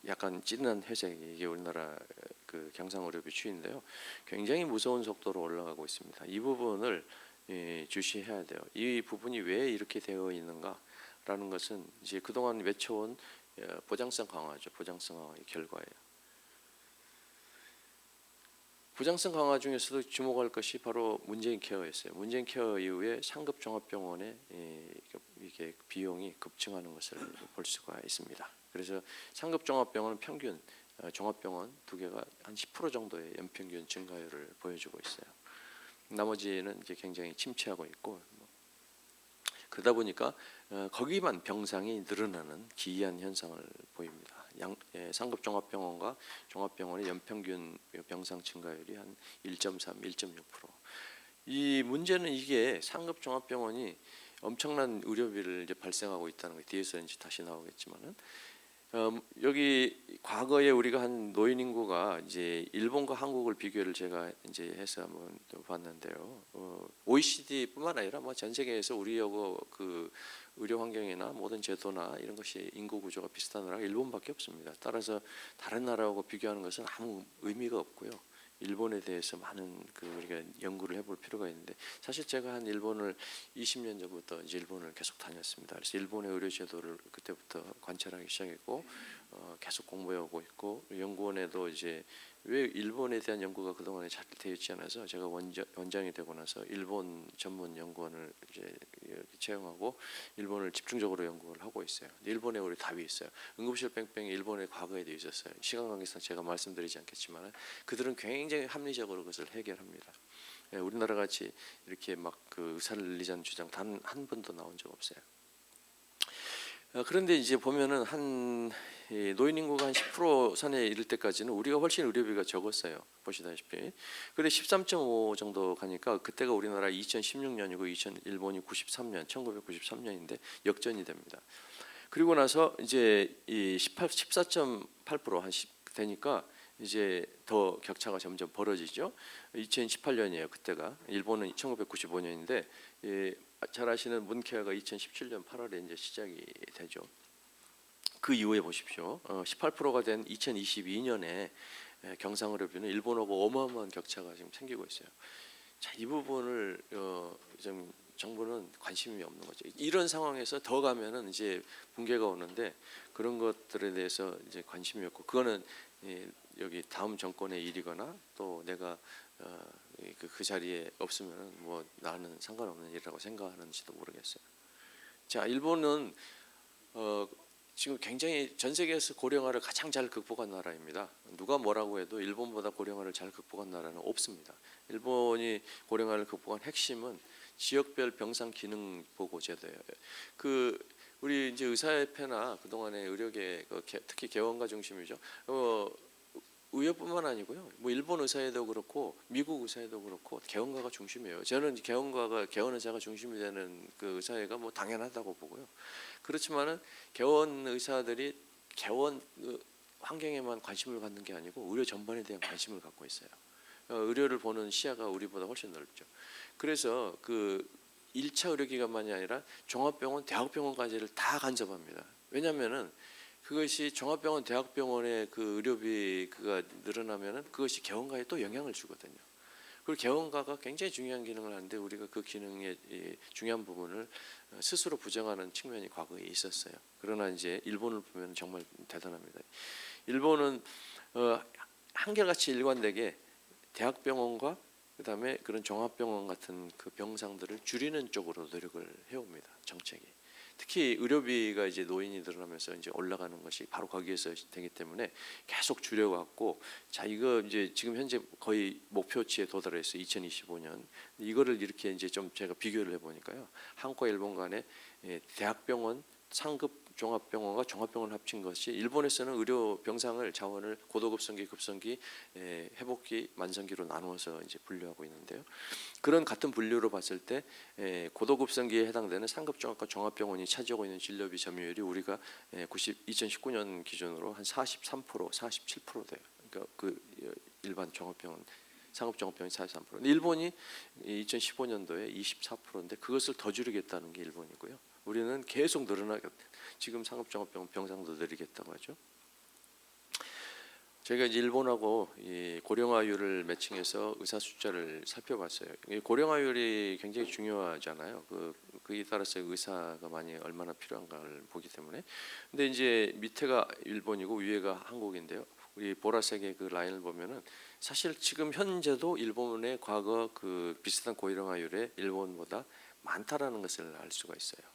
약간 진한 회색, 이게 우리나라 그 경상의료비 추이인데요. 굉장히 무서운 속도로 올라가고 있습니다. 이 부분을 주시해야 돼요. 이 부분이 왜 이렇게 되어 있는가라는 것은 이제 그동안 외쳐온 보장성 강화죠. 보장성 강화의 결과예요. 부장성 강화 중에서도 주목할 것이 바로 문재인 케어였어요. 문재인 케어 이후에 상급 종합병원의 이게 비용이 급증하는 것을 볼 수가 있습니다. 그래서 상급 종합병원은 평균 종합병원 두 개가 한 10% 정도의 연평균 증가율을 보여주고 있어요. 나머지는 이제 굉장히 침체하고 있고 그러다 보니까 거기만 병상이 늘어나는 기이한 현상을 보입니다. 상급 종합병원과 종합병원의 연평균 병상 증가율이 한 1.3, 1.6%. 이 문제는 이게 상급 종합병원이 엄청난 의료비를 이제 발생하고 있다는 게 뒤에서 이제 다시 나오겠지만은 여기 과거에 우리가 한 노인 인구가 이제 일본과 한국을 비교를 제가 이제 해서 한번 봤는데요. OECD뿐만 아니라 뭐 전 세계에서 우리하고 그 의료 환경이나 모든 제도나 이런 것이 인구 구조가 비슷한 나라가 일본밖에 없습니다. 따라서 다른 나라하고 비교하는 것은 아무 의미가 없고요. 일본에 대해서 많은 그 우리가 연구를 해볼 필요가 있는데 사실 제가 한 일본을 20년 전부터 이제 일본을 계속 다녔습니다. 그래서 일본의 의료 제도를 그때부터 관찰하기 시작했고 계속 공부해오고 있고 연구원에도 이제 왜 일본에 대한 연구가 그동안에 잘 되어 있지 않아서 제가 원장이 되고 나서 일본 전문 연구원을 이제 채용하고 일본을 집중적으로 연구를 하고 있어요. 일본에 우리 답이 있어요. 응급실 뺑뺑이 일본의 과거에도 있었어요. 시간 관계상 제가 말씀드리지 않겠지만 그들은 굉장히 합리적으로 그것을 해결합니다. 우리나라 같이 이렇게 막 그 의사를 늘리자는 주장 단 한 번도 나온 적 없어요. 그런데 이제 보면은 한 노인 인구가 한 10% 선에 이를 때까지는 우리가 훨씬 의료비가 적었어요. 보시다시피. 근데 13.5 정도 가니까 그때가 우리나라 2016년이고 일본이 93년, 1993년인데 역전이 됩니다. 그리고 나서 이제 이 14.8% 한 10 되니까 이제 더 격차가 점점 벌어지죠. 2018년이에요. 그때가 일본은 1995년인데 잘 아시는 문케어가 2017년 8월에 이제 시작이 되죠. 그 이후에 보십시오. 18%가 된 2022년에 경상의료비는 일본하고 어마어마한 격차가 지금 생기고 있어요. 자, 이 부분을 좀 정부는 관심이 없는 거죠. 이런 상황에서 더 가면은 이제 붕괴가 오는데 그런 것들에 대해서 이제 관심이 없고 그거는 여기 다음 정권의 일이거나 또 내가 그 자리에 없으면 뭐 나는 상관없는 일이라고 생각하는지도 모르겠어요. 자, 일본은 지금 굉장히 전 세계에서 고령화를 가장 잘 극복한 나라입니다. 누가 뭐라고 해도 일본보다 고령화를 잘 극복한 나라는 없습니다. 일본이 고령화를 극복한 핵심은 지역별 병상 기능 보고 제도예요. 우리 이제 의사협회나 그동안의 의료계 특히 개원가 중심이죠. 의협뿐만 아니고요. 뭐 일본 의사회도 그렇고 미국 의사회도 그렇고 개원가가 중심이에요. 저는 개원 의사가 중심이 되는 그 의사회가 뭐 당연하다고 보고요. 그렇지만은 개원 의사들이 개원 환경에만 관심을 갖는 게 아니고 의료 전반에 대한 관심을 갖고 있어요. 의료를 보는 시야가 우리보다 훨씬 넓죠. 그래서 그 1차 의료기관만이 아니라 종합병원, 대학병원까지를 다 간접합니다. 왜냐하면은 그것이 종합병원, 대학병원의 그 의료비가 늘어나면은 그것이 개원가에 또 영향을 주거든요. 그리고 개원가가 굉장히 중요한 기능을 하는데 우리가 그 기능의 중요한 부분을 스스로 부정하는 측면이 과거에 있었어요. 그러나 이제 일본을 보면 정말 대단합니다. 일본은 한결같이 일관되게 대학병원과 그다음에 그런 종합병원 같은 그 병상들을 줄이는 쪽으로 노력을 해옵니다. 정책이. 특히 의료비가 이제 노인이 늘어나면서 이제 올라가는 것이 바로 거기에서 되기 때문에 계속 줄여갖고 자 이거 이제 지금 현재 거의 목표치에 도달했어요. 2025년 이거를 이렇게 이제 좀 제가 비교를 해보니까요. 한국과 일본 간에 대학병원 상급 종합병원과 종합병원 합친 것이 일본에서는 의료 병상을 자원을 고도급성기, 급성기, 회복기, 만성기로 나누어서 이제 분류하고 있는데요. 그런 같은 분류로 봤을 때 고도급성기에 해당되는 상급 종합과 종합병원이 차지하고 있는 진료비 점유율이 우리가 2019년 기준으로 한 43%, 47% 돼요. 그러니까 그 일반 종합병원 상급 종합병원이 43%. 근데 일본이 2015년도에 24%인데 그것을 더 줄이겠다는 게 일본이고요. 우리는 계속 지금 상급종합병원 병상도 늘리겠다고 하죠. 저희가 이제 일본하고 이 고령화율을 매칭해서 의사 숫자를 살펴봤어요. 이 고령화율이 굉장히 중요하잖아요. 그에 따라서 의사가 많이 얼마나 필요한가를 보기 때문에. 근데 이제 밑에가 일본이고 위에가 한국인데요. 우리 보라색의 그 라인을 보면은 사실 지금 현재도 일본의 과거 그 비슷한 고령화율에 일본보다 많다라는 것을 알 수가 있어요.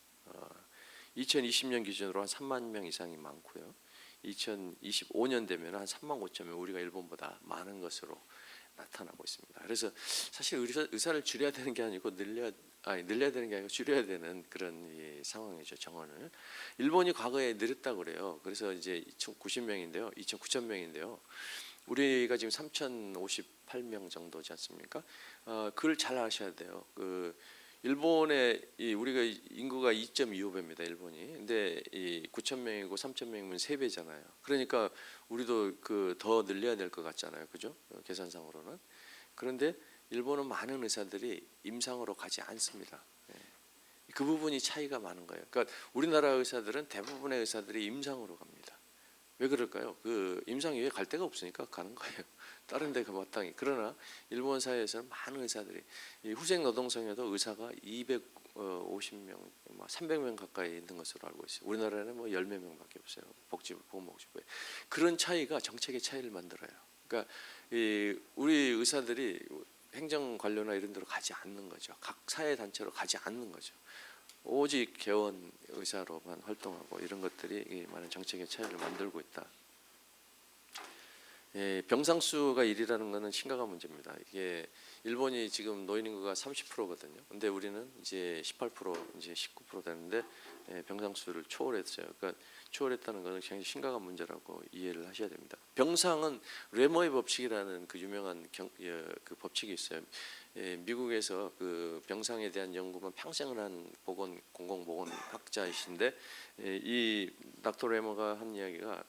2020년 기준으로 한 3만 명 이상이 많고요. 2025년 되면 한 3만 5천 명, 우리가 일본보다 많은 것으로 나타나고 있습니다. 그래서 사실 의사를 줄여야 되는 게 아니고 늘려야 되는 게 아니고 줄여야 되는 그런 이 상황이죠. 정원을 일본이 과거에 늘렸다고 그래요. 그래서 이제 2,090명인데요, 2,900명인데요. 우리가 지금 3,058명 정도지 않습니까? 그걸 잘 아셔야 돼요. 그 일본의 우리가 인구가 2.25배입니다. 일본이. 근데 이 9,000명이고 3,000명이면 3배잖아요. 그러니까 우리도 그 더 늘려야 될 것 같잖아요. 그죠? 계산상으로는. 그런데 일본은 많은 의사들이 임상으로 가지 않습니다. 그 부분이 차이가 많은 거예요. 그러니까 우리나라 의사들은 대부분의 의사들이 임상으로 갑니다. 왜 그럴까요? 그 임상 이외에 갈 데가 없으니까 가는 거예요. 다른 데 마땅히. 그러나 일본 사회에서는 많은 의사들이 이 후생 노동성에도 의사가 250명, 300명 가까이 있는 것으로 알고 있어요. 우리나라에는 뭐 10몇 명밖에 없어요. 보건복지부에. 그런 차이가 정책의 차이를 만들어요. 그러니까 우리 의사들이 행정 관료나 이런 데로 가지 않는 거죠. 각 사회 단체로 가지 않는 거죠. 오직 개원 의사로만 활동하고 이런 것들이 많은 정책의 차이를 만들고 있다. 병상수가 1이라는 것은 심각한 문제입니다. 이게 일본이 지금 노인 인구가 30%거든요. 근데 우리는 이제 18%, 이제 19% 되는데 병상수를 초월했어요. 그러니까 초월했다는 것은 굉장히 심각한 문제라고 이해를 하셔야 됩니다. 병상은 레머의 법칙이라는 그 유명한 그 법칙이 있어요. 미국에서 그 병상에 대한 연구만 평생을 한 공공보건학자이신데 이 닥터 레머가 한 이야기가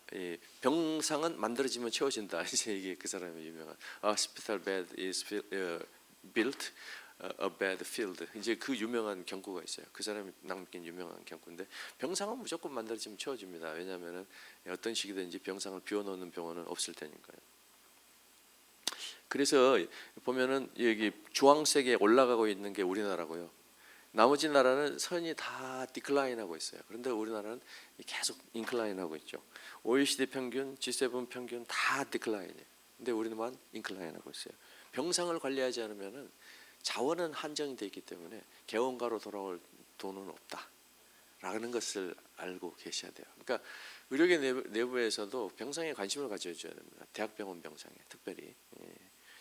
병상은 만들어지면 채워진다. 이제 이게 그 사람의 유명한 hospital bed is built a bad field. 이제 그 유명한 경구가 있어요. 그 사람이 남긴 유명한 경구인데 병상은 무조건 만들어지면 채워집니다. 왜냐하면은 어떤 시기든지 병상을 비워놓는 병원은 없을 테니까요. 그래서 보면은 여기 주황색에 올라가고 있는 게 우리나라고요. 나머지 나라는 선이 다 디클라인하고 있어요. 그런데 우리나라는 계속 인클라인하고 있죠. OECD 평균, G7 평균 다 디클라인이에요. 근데 우리만 인클라인하고 있어요. 병상을 관리하지 않으면은 자원은 한정이 되어 있기 때문에 개원가로 돌아올 돈은 없다라는 것을 알고 계셔야 돼요. 그러니까 의료계 내부에서도 병상에 관심을 가져줘야 됩니다. 대학병원 병상에 특별히.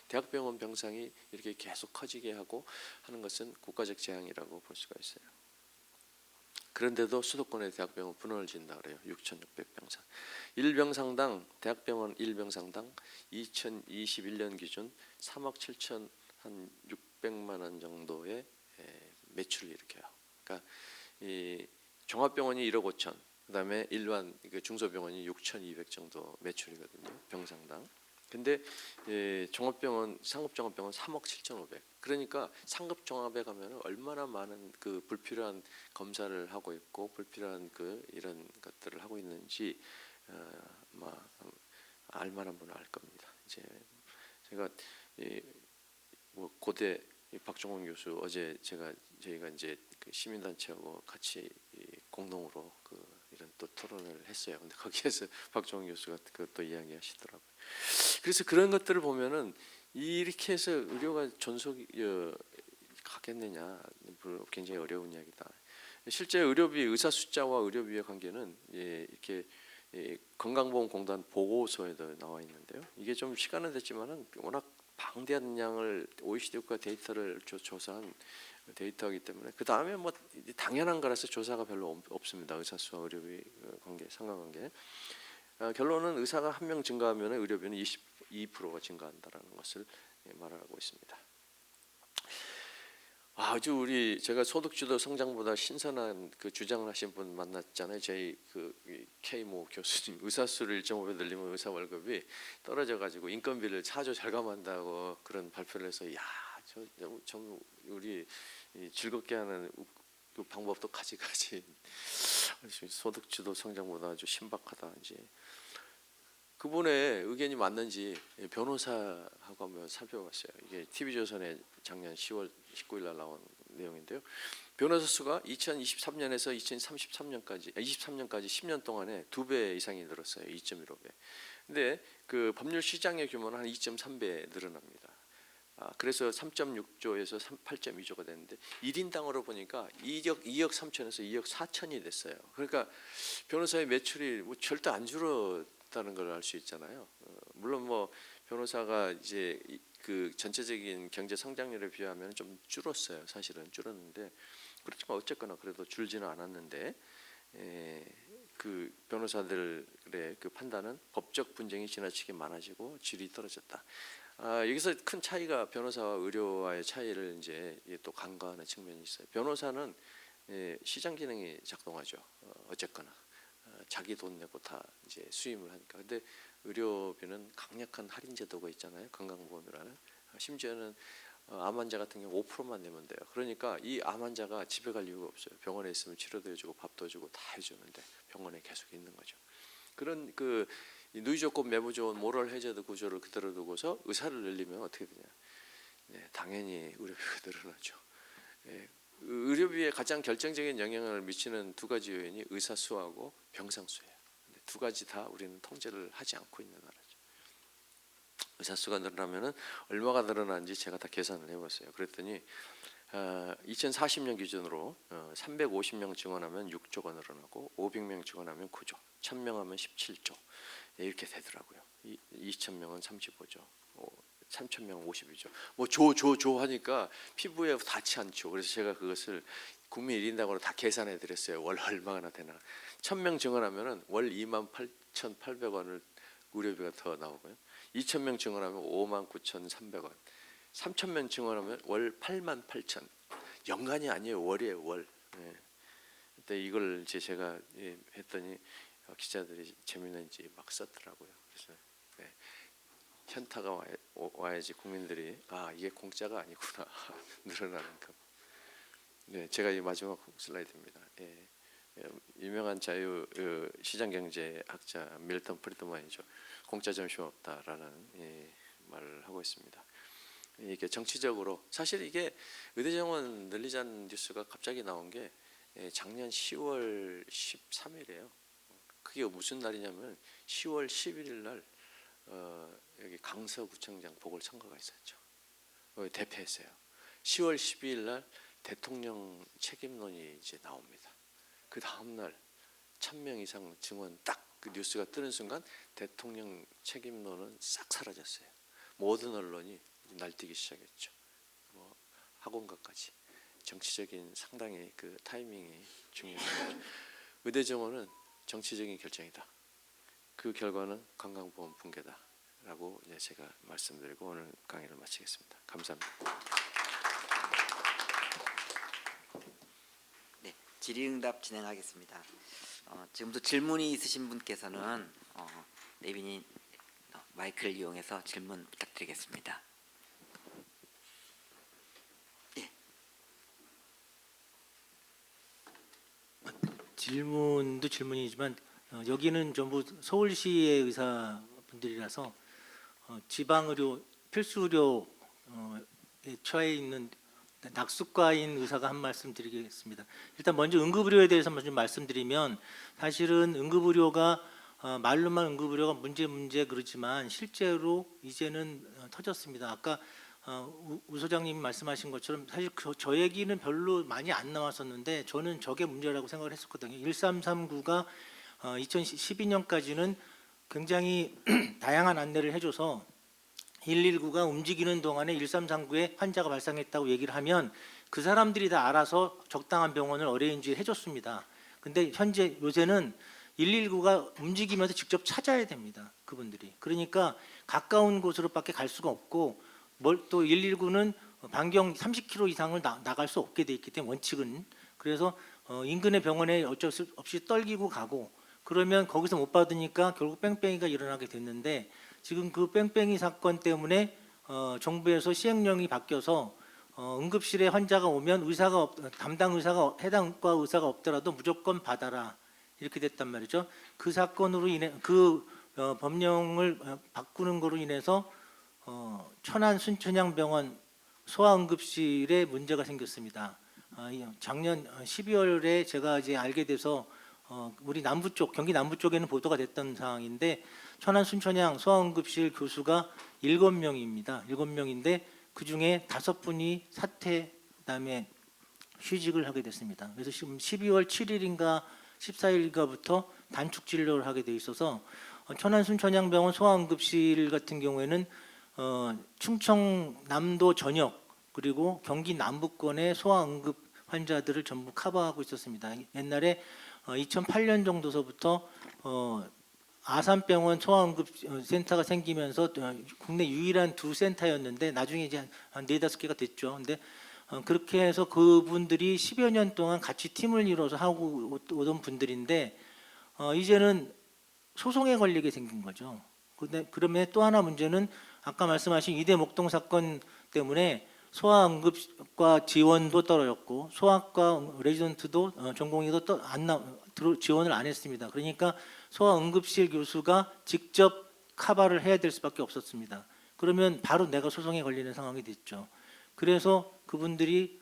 대학병원 병상이 이렇게 계속 커지게 하고 하는 것은 국가적 재앙이라고 볼 수가 있어요. 그런데도 수도권의 대학병원 분원을 진다 그래요. 6,600병상. 1병상당 대학병원 1병상당 2021년 기준 3억 7천 한 600만 원 정도의 매출을 일으켜요. 그러니까 이 종합병원이 1억 5천, 그다음에 일반 중소병원이 6,200 정도 매출이거든요. 병상당. 근데 종합병원, 상급종합병원 3억 7,500. 그러니까 상급종합에 가면 얼마나 많은 그 불필요한 검사를 하고 있고 불필요한 그 이런 것들을 하고 있는지 알만한 분은 알 겁니다. 이제 제가 뭐 고대 박종원 교수 어제 저희가 이제 그 시민단체하고 같이 공동으로 이런 또 토론을 했어요. 근데 거기에서 박종원 교수가 그것도 이야기하시더라고요. 그래서 그런 것들을 보면은 이렇게 해서 의료가 존속이 가겠느냐, 굉장히 어려운 이야기다. 실제 의료비 의사 숫자와 의료비의 관계는 이렇게 건강보험공단 보고서에도 나와 있는데요. 이게 좀 시간은 됐지만은 워낙 방대한 양을 OECD 국가 데이터를 조사한 데이터이기 때문에 그 다음에 뭐 당연한 거라서 조사가 별로 없습니다. 의사 수와 의료비 관계, 상관관계. 결론은 의사가 한 명 증가하면 의료비는 22%가 증가한다라는 것을 말하고 있습니다. 아주 제가 소득주도 성장보다 신선한 그 주장을 하신 분 만났잖아요. 저희 그 K모 교수님 의사 수를 1.5배 늘리면 의사 월급이 떨어져 가지고 인건비를 4조 절감한다고 그런 발표를 해서 좀 우리 즐겁게 하는 그 방법도 가지가지 소득주도 성장보다 아주 신박하다. 이제 그분의 의견이 맞는지 변호사하고 한번 살펴봤어요. 이게 TV조선에 작년 10월 19일 날 나온 내용인데요. 변호사 수가 2023년에서 2033년까지 10년 동안에 2배 이상이 늘었어요. 2.15배. 근데 그 법률 시장의 규모는 한 2.3배 늘어납니다. 그래서 3.6조에서 8.2조가 됐는데 1인당으로 보니까 2억 3천에서 2억 4천이 됐어요. 그러니까 변호사의 매출이 뭐 절대 안 줄었다는 걸 알 수 있잖아요. 물론 뭐 변호사가 이제 그 전체적인 경제 성장률에 비하면 좀 줄었어요. 사실은 줄었는데 그렇지만 어쨌거나 그래도 줄지는 않았는데 그 변호사들의 그 판단은 법적 분쟁이 지나치게 많아지고 질이 떨어졌다. 여기서 큰 차이가 변호사와 의료와의 차이를 이제 또 간과하는 측면이 있어요. 변호사는 시장 기능이 작동하죠. 어쨌거나 자기 돈 내고 다 이제 수임을 하니까. 근데 의료비는 강력한 할인 제도가 있잖아요. 건강보험이라는. 심지어는 암 환자 같은 경우 5%만 내면 돼요. 그러니까 이 암 환자가 집에 갈 이유가 없어요. 병원에 있으면 치료도 해주고 밥도 해주고 다 해주는데 병원에 계속 있는 거죠. 그런 그 누이 조건 매부 좋은 모럴 해저드 구조를 그대로 두고서 의사를 늘리면 어떻게 되냐? 당연히 의료비가 늘어나죠. 의료비에 가장 결정적인 영향을 미치는 두 가지 요인이 의사 수하고 병상 수예요. 두 가지 다 우리는 통제를 하지 않고 있는 나라죠. 의사 수가 늘어나면은 얼마가 늘어나는지 제가 다 계산을 해봤어요. 그랬더니 2040년 기준으로 350명 증원하면 6조가 늘어나고 500명 증원하면 9조, 1000명 하면 17조 이렇게 되더라고요. 2000명은 35조, 3000명은 52조. 뭐 조 하니까 피부에 닿지 않죠. 그래서 제가 그것을 국민 1인당으로 다 계산해 드렸어요. 월 얼마나 되나. 1000명 증원하면은 월 28,800원을 의료비가 더 나오고요. 2000명 증원하면 59,300원. 3000명 증원하면 월 88,000. 연간이 아니에요. 월이에요. 월. 근데 이걸 이제 제가 했더니 기자들이 재밌는지 막 썼더라고요. 그래서 현타가 와야지 국민들이 이게 공짜가 아니구나 늘어나는 거. 제가 이 마지막 슬라이드입니다. 유명한 자유 시장 경제학자 밀턴 프리드만이죠. 공짜 점심 없다라는 말을 하고 있습니다. 이게 정치적으로 사실 이게 의대 정원 늘리자는 뉴스가 갑자기 나온 게 작년 10월 13일이에요. 그게 무슨 날이냐면 10월 11일 날 여기 강서구청장 보궐선거가 있었죠. 대패했어요. 10월 12일 날 대통령 책임론이 이제 나옵니다. 그 다음 날 1000명 이상 증원 딱 그 뉴스가 뜨는 순간 대통령 책임론은 싹 사라졌어요. 모든 언론이 날뛰기 시작했죠. 뭐 학원가까지 정치적인 상당히 그 타이밍이 중요해요. 의대 정원은 정치적인 결정이다. 그 결과는 건강보험 붕괴다라고 이제 제가 말씀드리고 오늘 강의를 마치겠습니다. 감사합니다. 네, 질의응답 진행하겠습니다. 지금도 질문이 있으신 분께서는 내빈이 마이크를 이용해서 질문 부탁드리겠습니다. 질문도 질문이지만 여기는 전부 서울시의 의사분들이라서 지방의료 필수의료에 처해 있는 낙숙과인 의사가 한 말씀 드리겠습니다. 일단 먼저 응급의료에 대해서 먼저 말씀드리면 사실은 응급의료가 말로만 응급의료가 문제 그러지만 실제로 이제는 터졌습니다. 아까 우 소장님 말씀하신 것처럼 사실 저 얘기는 별로 많이 안 나왔었는데 저는 저게 문제라고 생각을 했었거든요. 1339가 2012년까지는 굉장히 다양한 안내를 해줘서 119가 움직이는 동안에 1339에 환자가 발생했다고 얘기를 하면 그 사람들이 다 알아서 적당한 병원을 어레인지 해줬습니다. 근데 현재 요새는 119가 움직이면서 직접 찾아야 됩니다. 그분들이. 그러니까 가까운 곳으로밖에 갈 수가 없고 또 119는 반경 30km 이상을 나갈 수 없게 돼 있기 때문에 원칙은 그래서 인근의 병원에 어쩔 수 없이 떨기고 가고 그러면 거기서 못 받으니까 결국 뺑뺑이가 일어나게 됐는데 지금 그 뺑뺑이 사건 때문에 정부에서 시행령이 바뀌어서 응급실에 환자가 오면 담당 의사가 해당과 의사가 없더라도 무조건 받아라 이렇게 됐단 말이죠. 그 사건으로 인해 그 법령을 바꾸는 거로 인해서 천안 순천향병원 소아응급실에 문제가 생겼습니다. 작년 12월에 제가 이제 알게 돼서 우리 남부 쪽 경기 남부 쪽에는 보도가 됐던 상황인데 천안 순천향 소아응급실 교수가 7명입니다. 7명인데 그 중에 5분이 사퇴 그다음에 휴직을 하게 됐습니다. 그래서 지금 12월 7일인가 14일인가부터 단축 진료를 하게 돼 있어서 천안 순천향병원 소아응급실 같은 경우에는 충청남도 전역 그리고 경기 남부권의 소아응급 환자들을 전부 커버하고 있었습니다. 옛날에 2008년 정도서부터 아산병원 소아응급센터가 생기면서 국내 유일한 두 센터였는데 나중에 이제 한 4-5개가 됐죠. 근데 그렇게 해서 그분들이 10여 년 동안 같이 팀을 이뤄서 하고 오던 분들인데 이제는 소송에 걸리게 생긴 거죠. 그러면 또 하나 문제는 아까 말씀하신 이대 목동 사건 때문에 소아응급과 지원도 떨어졌고 소아과 레지던트도 전공의도 지원을 안 했습니다. 그러니까 소아응급실 교수가 직접 커버를 해야 될 수밖에 없었습니다. 그러면 바로 내가 소송에 걸리는 상황이 됐죠. 그래서 그분들이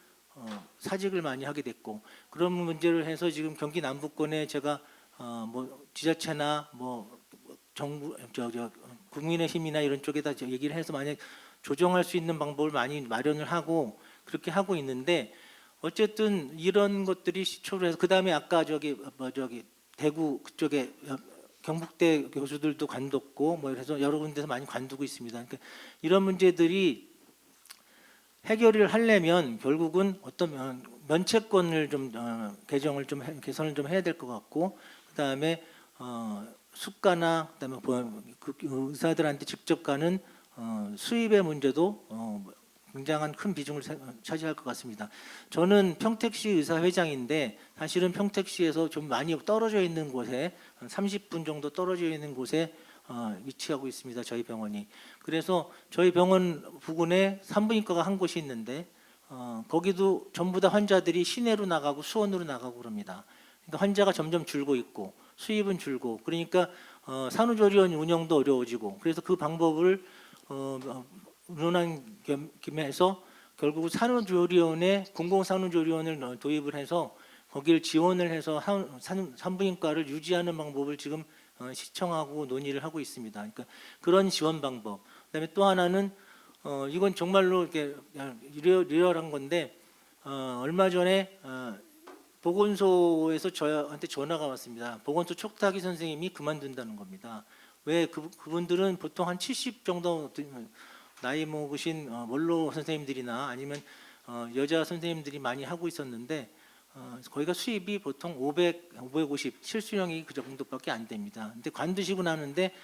사직을 많이 하게 됐고 그런 문제를 해서 지금 경기 남부권에 제가 뭐 지자체나 뭐 정부 국민의 힘이나 이런 쪽에다 얘기를 해서 만약 조정할 수 있는 방법을 많이 마련을 하고 그렇게 하고 있는데 어쨌든 이런 것들이 시초를 해서 그다음에 아까 대구 그쪽에 경북대 교수들도 관뒀고 뭐 그래서 여러 군데서 많이 관두고 있습니다. 그러니까 이런 문제들이 해결을 하려면 결국은 어떤 면책권을 좀 개정을 좀 개선을 좀 해야 될 것 같고 그다음에 수가나 그다음에 그 의사들한테 직접 가는 수입의 문제도 굉장한 큰 비중을 차지할 것 같습니다. 저는 평택시 의사회장인데 사실은 평택시에서 좀 많이 떨어져 있는 곳에 한 30분 정도 떨어져 있는 곳에 위치하고 있습니다. 저희 병원이. 그래서 저희 병원 부근에 산부인과가 한 곳이 있는데 거기도 전부 다 환자들이 시내로 나가고 수원으로 나가고 그럽니다. 그러니까 환자가 점점 줄고 있고 수입은 줄고 그러니까 산후조리원 운영도 어려워지고 그래서 그 방법을 논한 김에 해서 결국 산후조리원에 공공산후조리원을 도입을 해서 거기를 지원을 해서 산부인과를 유지하는 방법을 지금 시청하고 논의를 하고 있습니다. 그러니까 그런 지원 방법. 그다음에 또 하나는 이건 정말로 이렇게 리얼한 건데 얼마 전에 보건소에서 저한테 전화가 왔습니다. 보건소 촉탁이 선생님이 그만둔다는 겁니다. 왜 그분들은 보통 한 70 정도 나이 먹으신 원로 선생님들이나 아니면 여자 선생님들이 많이 하고 있었는데 거기가 수입이 보통 500, 550 실수령이 그 정도밖에 안 됩니다. 근데 관두시고 나는데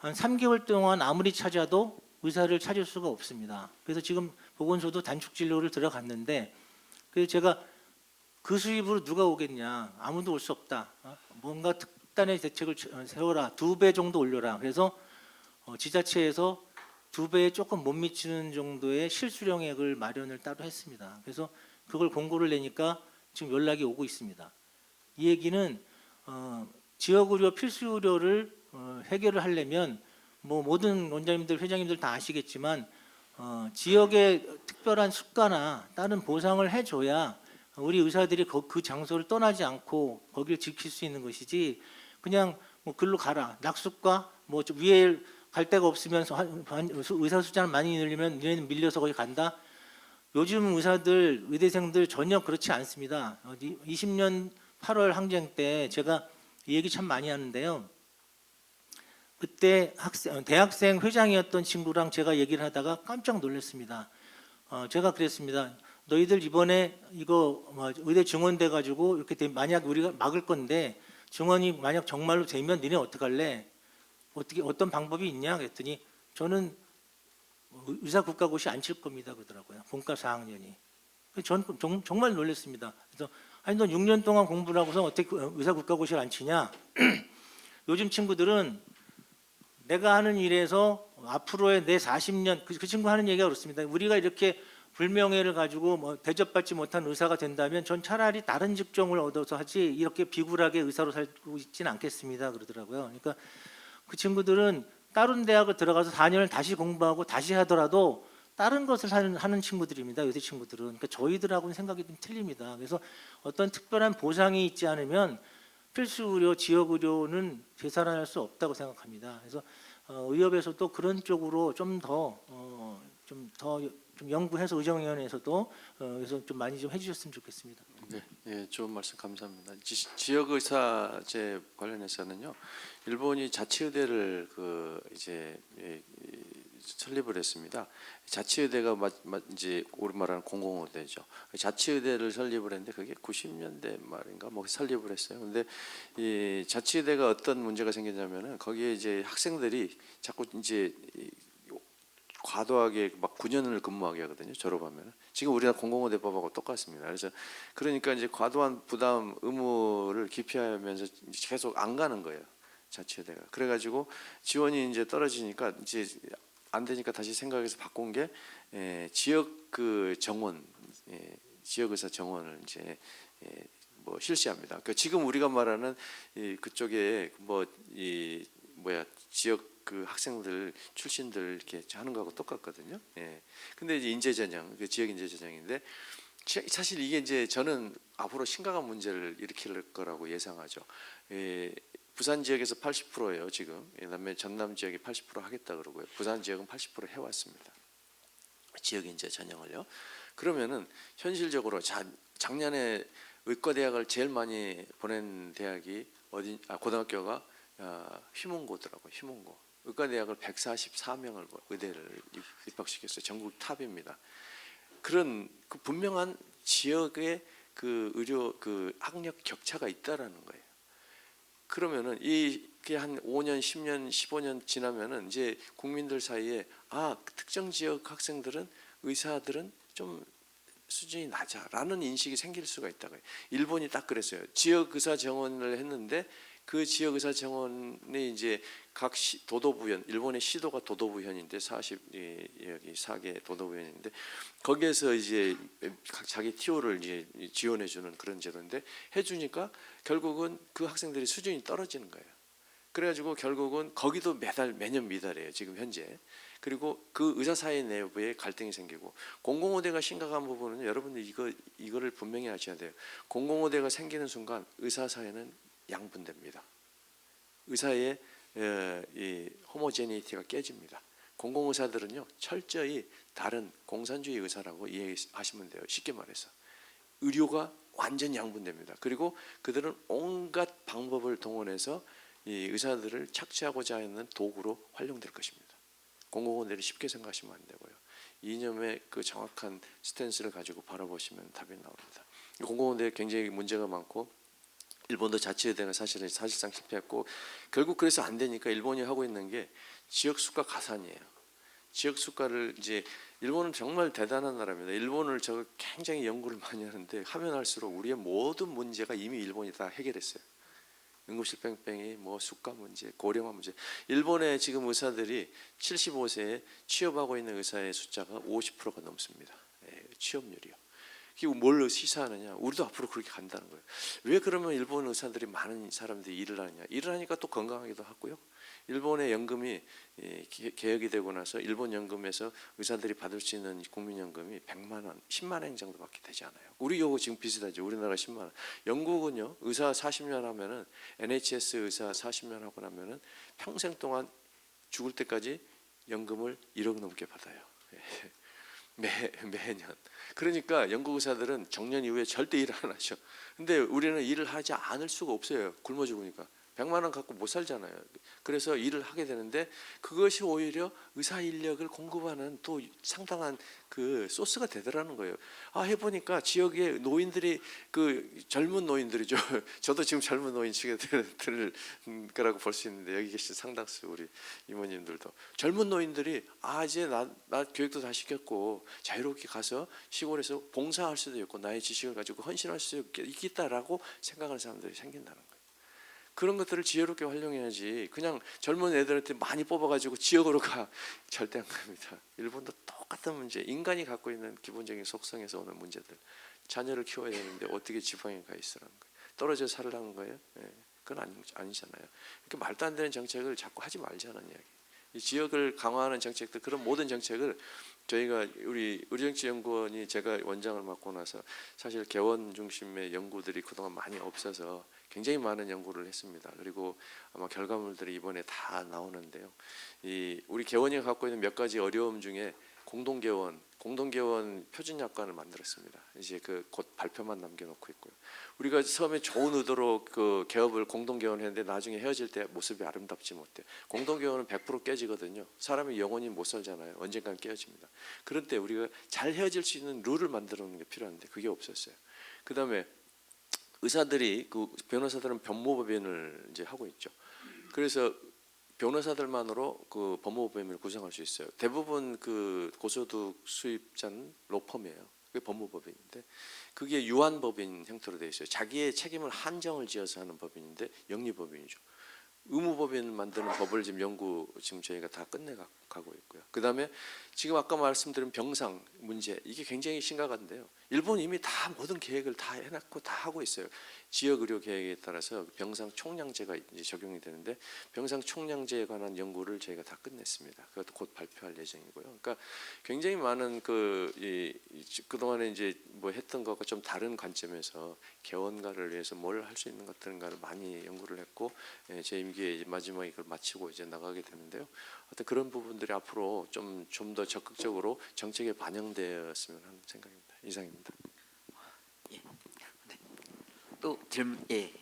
한 3개월 동안 아무리 찾아도 의사를 찾을 수가 없습니다. 그래서 지금 보건소도 단축 진료를 들어갔는데 그래서 제가 그 수입으로 누가 오겠냐? 아무도 올 수 없다. 뭔가 특단의 대책을 세워라. 2배 정도 올려라. 그래서 지자체에서 2배에 조금 못 미치는 정도의 실수령액을 마련을 따로 했습니다. 그래서 그걸 공고를 내니까 지금 연락이 오고 있습니다. 이 얘기는 지역의료 필수의료를 해결을 하려면 뭐 모든 원장님들, 회장님들 다 아시겠지만 지역의 특별한 수가나 다른 보상을 해줘야 우리 의사들이 그 장소를 떠나지 않고 거기를 지킬 수 있는 것이지 그냥 뭐 글로 가라 낙수가 뭐 위에 갈 데가 없으면 의사 숫자를 많이 늘리면 얘는 밀려서 거기 간다. 요즘 의사들 의대생들 전혀 그렇지 않습니다. 20년 8월 항쟁 때 제가 이 얘기 참 많이 하는데요. 그때 대학생 회장이었던 친구랑 제가 얘기를 하다가 깜짝 놀랐습니다. 제가 그랬습니다. 너희들 이번에 이거 의대 증원돼 가지고 이렇게 만약 우리가 막을 건데 증원이 만약 정말로 되면 니네 어떡할래? 어떤 방법이 있냐? 그랬더니 저는 의사 국가고시 안 칠 겁니다 그러더라고요. 본과 4학년이. 전 정말 놀랐습니다. 그래서 아니 너 6년 동안 공부를 하고서 어떻게 의사 국가고시를 안 치냐? 요즘 친구들은 내가 하는 일에서 앞으로의 내 40년 그 친구 하는 얘기가 그렇습니다. 우리가 이렇게 불명예를 가지고 뭐 대접받지 못한 의사가 된다면 전 차라리 다른 직종을 얻어서 하지 이렇게 비굴하게 의사로 살고 있지는 않겠습니다 그러더라고요. 그러니까 그 친구들은 다른 대학을 들어가서 4년을 다시 공부하고 다시 하더라도 다른 것을 하는 친구들입니다. 요새 친구들은. 그러니까 저희들하고는 생각이 좀 틀립니다. 그래서 어떤 특별한 보상이 있지 않으면 필수 의료, 지역 의료는 재산화할 수 없다고 생각합니다. 그래서 의협에서도 그런 쪽으로 좀 연구해서 의정위원회에서도 그래서 좀 많이 좀 해주셨으면 좋겠습니다. 네, 예, 좋은 말씀 감사합니다. 지역 의사제 관련해서는요, 일본이 자치의대를 설립을 했습니다. 자치의대가 이제 우리 말하는 공공의대죠. 자치의대를 설립을 했는데 그게 90년대 말인가 뭐 설립을 했어요. 근데 이 자치의대가 어떤 문제가 생겼냐면은 거기에 이제 학생들이 자꾸 이제 과도하게 막 9년을 근무하게 하거든요. 졸업하면. 지금 우리나라 공공의대법하고 똑같습니다. 그래서 그러니까 이제 과도한 부담 의무를 기피하면서 계속 안 가는 거예요. 자치의대가. 그래가지고 지원이 이제 떨어지니까 이제 안 되니까 다시 생각해서 바꾼 게 지역 그 정원, 지역 의사 정원을 이제 뭐 실시합니다. 그러니까 지금 우리가 말하는 그쪽에 지역 그 학생들 출신들 이렇게 하는 거하고 똑같거든요. 예. 근데 이제 인재 전형, 그 지역 인재 전형인데 사실 이게 이제 저는 앞으로 심각한 문제를 일으킬 거라고 예상하죠. 부산 지역에서 80%예요 지금. 그다음에 전남 지역이 80% 하겠다 그러고요. 부산 지역은 80% 해왔습니다. 지역 인재 전형을요. 그러면은 현실적으로 작년에 의과대학을 제일 많이 보낸 대학이 고등학교가 휘문고더라고요. 휘문고. 의과대학을 144명을 의대를 입학시켰어요. 전국 탑입니다. 그런 그 분명한 지역의 그 의료 그 학력 격차가 있다라는 거예요. 그러면은 이게 한 5년, 10년, 15년 지나면은 이제 국민들 사이에 특정 지역 학생들은 의사들은 좀 수준이 낮아라는 인식이 생길 수가 있다고요. 일본이 딱 그랬어요. 지역 의사 정원을 했는데 그 지역 의사 정원이 이제 각 도도부현, 일본의 시도가 도도부현인데 44개 도도부현인데 거기에서 이제 각 자기 TO를 이제 지원해 주는 그런 제도인데 해주니까 결국은 그 학생들이 수준이 떨어지는 거예요. 그래가지고 결국은 거기도 매년 미달해요 지금 현재. 그리고 그 의사 사회 내부에 갈등이 생기고 공공의대가 심각한 부분은 여러분들 이거를 분명히 아셔야 돼요. 공공의대가 생기는 순간 의사 사회는 양분됩니다. 의사의 이 호모제니티가 깨집니다. 공공의사들은요 철저히 다른 공산주의 의사라고 이해하시면 돼요. 쉽게 말해서 의료가 완전 양분됩니다. 그리고 그들은 온갖 방법을 동원해서 이 의사들을 착취하고자 하는 도구로 활용될 것입니다. 공공의대를 쉽게 생각하시면 안 되고요. 이념의 그 정확한 스탠스를 가지고 바라보시면 답이 나옵니다. 공공의대 굉장히 문제가 많고 일본도 자치의대가 사실상 실패했고 결국 그래서 안 되니까 일본이 하고 있는 게 지역 수가 가산이에요. 지역 수가를 이제 일본은 정말 대단한 나라입니다. 일본을 제가 굉장히 연구를 많이 하는데 하면 할수록 우리의 모든 문제가 이미 일본이 다 해결했어요. 응급실 뺑뺑이, 뭐 수가 문제, 고령화 문제. 일본의 지금 의사들이 75세에 취업하고 있는 의사의 숫자가 50%가 넘습니다. 취업률이요. 이게 뭘 시사하느냐? 우리도 앞으로 그렇게 간다는 거예요. 왜 그러면 일본 의사들이 많은 사람들이 일을 하느냐? 일을 하니까 또 건강하기도 하고요. 일본의 연금이 개혁이 되고 나서 일본 연금에서 의사들이 받을 수 있는 국민연금이 100만 원, 10만 원 정도밖에 되지 않아요. 우리 요거 지금 비슷하죠. 우리나라 10만 원. 영국은요. 의사 40년 하면은 NHS 의사 40년 하고 나면은 평생 동안 죽을 때까지 연금을 1억 넘게 받아요. 매년. 그러니까 영국 의사들은 정년 이후에 절대 일을 안 하죠. 근데 우리는 일을 하지 않을 수가 없어요. 굶어 죽으니까. 100만 원 갖고 못 살잖아요. 그래서 일을 하게 되는데 그것이 오히려 의사 인력을 공급하는 또 상당한 그 소스가 되더라는 거예요. 해보니까 지역의 노인들이 그 젊은 노인들이죠. 저도 지금 젊은 노인 치게 들을 거라고 볼 수 있는데 여기 계신 상당수 우리 이모님들도 젊은 노인들이 이제 나 교육도 다 시켰고 자유롭게 가서 시골에서 봉사할 수도 있고 나의 지식을 가지고 헌신할 수 있겠다라고 생각하는 사람들이 생긴다는 거예요. 그런 것들을 지혜롭게 활용해야지 그냥 젊은 애들한테 많이 뽑아가지고 지역으로 가 절대 안 갑니다. 일본도 똑같은 문제, 인간이 갖고 있는 기본적인 속성에서 오는 문제들. 자녀를 키워야 되는데 어떻게 지방에 가 있으라는 거예요. 떨어져 살라는 거예요. 그건 아니잖아요. 이렇게 말도 안 되는 정책을 자꾸 하지 말자는 이야기. 이 지역을 강화하는 정책들 그런 모든 정책을 저희가 우리 의료정치연구원이 제가 원장을 맡고 나서 사실 개원 중심의 연구들이 그동안 많이 없어서 굉장히 많은 연구를 했습니다. 그리고 아마 결과물들이 이번에 다 나오는데요. 이 우리 개원이 갖고 있는 몇 가지 어려움 중에 공동개원 표준약관을 만들었습니다. 이제 그 곧 발표만 남겨놓고 있고요. 우리가 처음에 좋은 의도로 그 개업을 공동개원했는데 나중에 헤어질 때 모습이 아름답지 못해. 공동개원은 100% 깨지거든요. 사람이 영원히 못 살잖아요. 언젠간 깨어집니다. 그럴 때 우리가 잘 헤어질 수 있는 룰을 만들어 놓는 게 필요한데 그게 없었어요. 그다음에 의사들이 그 변호사들은 변모법인을 이제 하고 있죠. 그래서 변호사들만으로 그 법무법인을 구성할 수 있어요. 대부분 그 고소득 수입자는 로펌이에요. 그게 법무법인인데 그게 유한법인 형태로 되어 있어요. 자기의 책임을 한정을 지어서 하는 법인인데 영리법인이죠. 의무법인을 만드는 법을 지금 연구 지금 저희가 다 끝내가고 있고요. 그다음에 지금 아까 말씀드린 병상 문제 이게 굉장히 심각한데요. 일본 이미 다 모든 계획을 다 해놨고 다 하고 있어요. 지역 의료 계획에 따라서 병상 총량제가 이제 적용이 되는데 병상 총량제에 관한 연구를 저희가 다 끝냈습니다. 그것도 곧 발표할 예정이고요. 그러니까 굉장히 많은 그동안에 이제 뭐 했던 것과 좀 다른 관점에서 개원가를 위해서 뭘 할 수 있는 것들인가를 많이 연구를 했고 제 임기에 마지막에 그걸 마치고 이제 나가게 되는데요. 어떤 그런 부분들이 앞으로 좀 더 적극적으로 정책에 반영되었으면 하는 생각입니다. 이상입니다. 예. 네. 또 질문 예.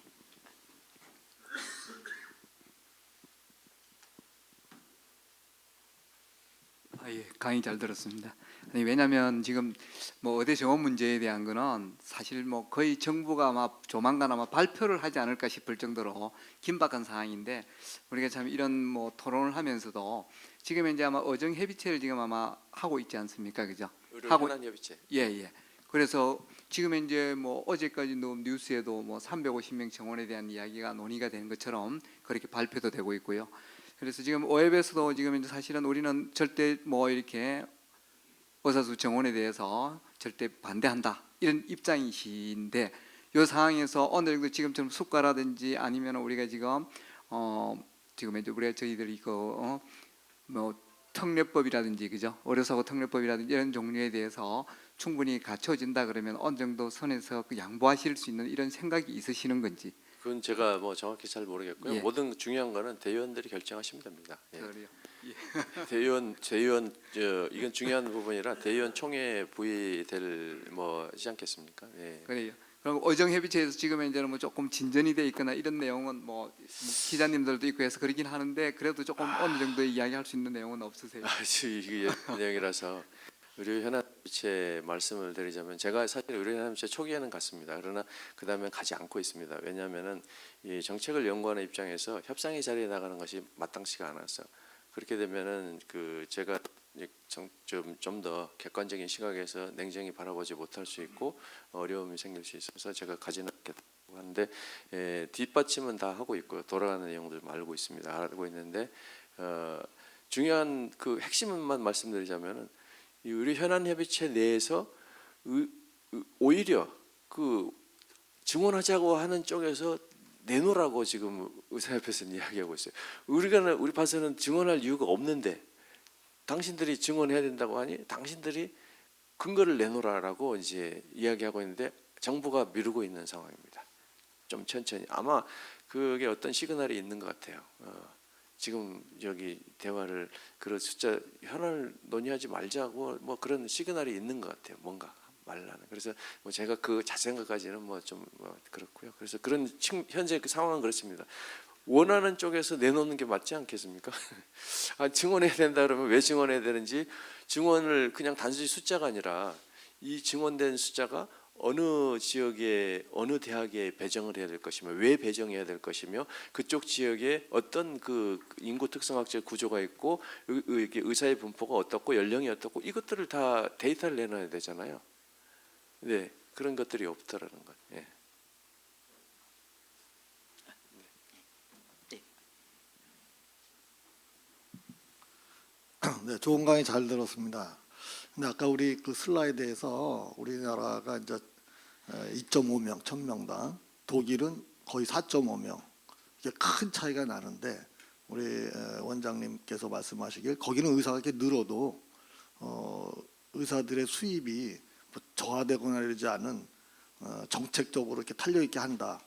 예, 강의 잘 들었습니다. 아니, 왜냐하면 지금 뭐 의대 정원 문제에 대한 거는 사실 뭐 거의 정부가 아마 조만간 아마 발표를 하지 않을까 싶을 정도로 긴박한 상황인데 우리가 참 이런 뭐 토론을 하면서도 지금 이제 아마 어정 협의체를 지금 아마 하고 있지 않습니까, 그죠? 하고 의료현안협의체. 예. 그래서 지금 이제 뭐 어제까지도 뉴스에도 뭐 350명 정원에 대한 이야기가 논의가 되는 것처럼 그렇게 발표도 되고 있고요. 그래서 지금 오앱에서도 지금 이제 사실은 우리는 절대 뭐 이렇게 의사수 정원에 대해서 절대 반대한다 이런 입장이신데 이 상황에서 어느 정도 지금처럼 수가라든지 아니면 우리가 지금 이제 우리가 저희들이 뭐 특례법이라든지 그죠 의료사고 특례법이라든지 이런 종류에 대해서 충분히 갖춰진다 그러면 어느 정도 선에서 그 양보하실 수 있는 이런 생각이 있으시는 건지. 그건 제가 뭐 정확히 잘 모르겠고요. 예. 모든 중요한 거는 대의원들이 결정하시면 됩니다. 예. 그래요. 대의원 이건 중요한 부분이라 대의원 총회에 부의될 뭐지 않겠습니까? 예. 그래요. 그럼 의정협의체에서 지금 이제는 뭐 조금 진전이 돼 있거나 이런 내용은 뭐 기자님들도 있고 해서 그러긴 하는데 그래도 조금 어느 정도의 이야기할 수 있는 내용은 없으세요? 이게 내용이라서 의료현안협의체 말씀을 드리자면 제가 사실 의료현안협의체 초기에는 갔습니다. 그러나 그 다음에 가지 않고 있습니다. 왜냐하면은 이 정책을 연구하는 입장에서 협상의 자리에 나가는 것이 마땅치가 않아서 그렇게 되면은 그 제가 좀 더 객관적인 시각에서 냉정히 바라보지 못할 수 있고 어려움이 생길 수 있어서 제가 가지는 않겠다고 하는데 뒷받침은 다 하고 있고요. 돌아가는 내용들 알고 있습니다. 알고 있는데 중요한 그 핵심만 말씀드리자면은 이 의료현안협의체 내에서 오히려 그 증언하자고 하는 쪽에서 내놓으라고 지금 의사협회에서는 이야기하고 있어요. 우리 봐서는 증언할 이유가 없는데 당신들이 증언해야 된다고 하니 당신들이 근거를 내놓으라고 이제 이야기하고 있는데 정부가 미루고 있는 상황입니다. 좀 천천히 아마 그게 어떤 시그널이 있는 것 같아요. 지금 여기 대화를 그런 숫자 현안을 논의하지 말자고 뭐 그런 시그널이 있는 것 같아요. 뭔가 말라는. 그래서 뭐 제가 그 자세한 것까지는 뭐 좀 그렇고요. 그래서 그런 현재 그 상황은 그렇습니다. 원하는 쪽에서 내놓는 게 맞지 않겠습니까? 증언해야 된다 그러면 왜 증언해야 되는지 증언을 그냥 단순히 숫자가 아니라 이 증언된 숫자가 어느 지역에 어느 대학에 배정을 해야 될 것이며 왜 배정해야 될 것이며 그쪽 지역에 어떤 그 인구 특성학적 구조가 있고 의사의 분포가 어떻고 연령이 어떻고 이것들을 다 데이터를 내놔야 되잖아요. 네, 그런 것들이 없다라는 것. 예. 네, 좋은 강의 잘 들었습니다. 근데 아까 우리 그 슬라이드에서 우리나라가 이제 2.5명 1000명당 독일은 거의 4.5명 이게 큰 차이가 나는데 우리 원장님께서 말씀하시길 거기는 의사가 이렇게 늘어도 의사들의 수입이 저하되거나 이러지 않은 정책적으로 이렇게 탄력 있게 한다.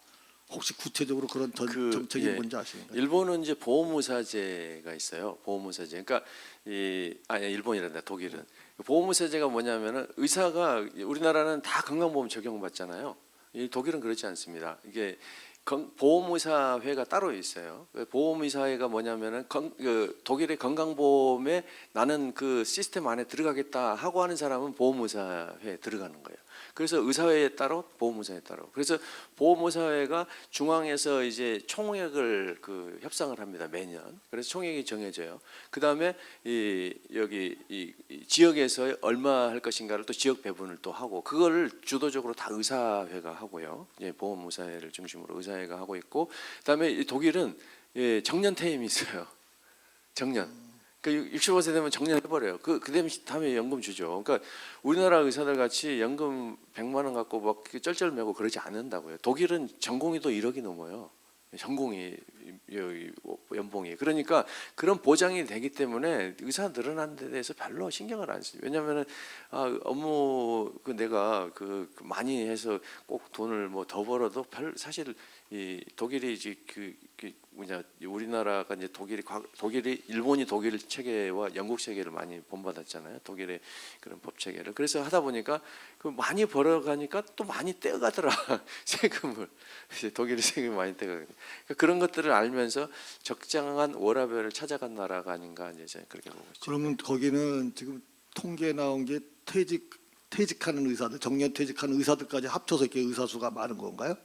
혹시 구체적으로 그런 정책이 예. 뭔지 아시는가요? 일본은 이제 보험의사제가 있어요. 보험의사제. 그러니까 아니 일본이란다. 독일은 보험의사제가 뭐냐면은 의사가 우리나라는 다 건강보험 적용받잖아요. 이 독일은 그렇지 않습니다. 이게 보험의사회가 따로 있어요. 보험의사회가 뭐냐면은 독일의 건강보험에 나는 그 시스템 안에 들어가겠다 하고 하는 사람은 보험의사회에 들어가는 거예요. 그래서 의사회에 따로 보험의사회에 따로. 그래서 보험의사회가 중앙에서 이제 총액을 협상을 합니다. 매년. 그래서 총액이 정해져요. 그 다음에 여기 지역에서 얼마 할 것인가를 또 지역 배분을 또 하고 그거를 주도적으로 다 의사회가 하고요. 예, 보험의사회를 중심으로 의사회가 하고 있고 그다음에 독일은 정년 퇴임이 있어요. 정년. 그러니까 65세 되면 정년해버려요. 그 다음에 연금 주죠. 그러니까 우리나라 의사들 같이 연금 100만 원 갖고 막 쩔쩔매고 그러지 않는다고요. 독일은 전공의도 1억이 넘어요. 전공의 연봉이. 그러니까 그런 보장이 되기 때문에 의사 늘어나는 데 대해서 별로 신경을 안 써요. 왜냐하면은 업무 내가 많이 해서 꼭 돈을 뭐 더 벌어도 사실 이 독일이 이제 우리나라가 이제 독일이 일본이 독일 체계와 영국 체계를 많이 본받았잖아요. 독일의 그런 법 체계를. 그래서 하다 보니까 많이 벌어가니까 또 많이 떼어가더라. 세금을. 이제 독일이 세금이 많이 떼어가거든요. 그러니까 그런 것들을 알면서 적정한 워라밸을 찾아간 나라가 아닌가 이제 저는 그렇게 보고 있죠. 그러면 거기는 지금 통계에 나온 게 퇴직하는 의사들, 정년 퇴직하는 의사들까지 합쳐서 이렇게 의사 수가 많은 건가요?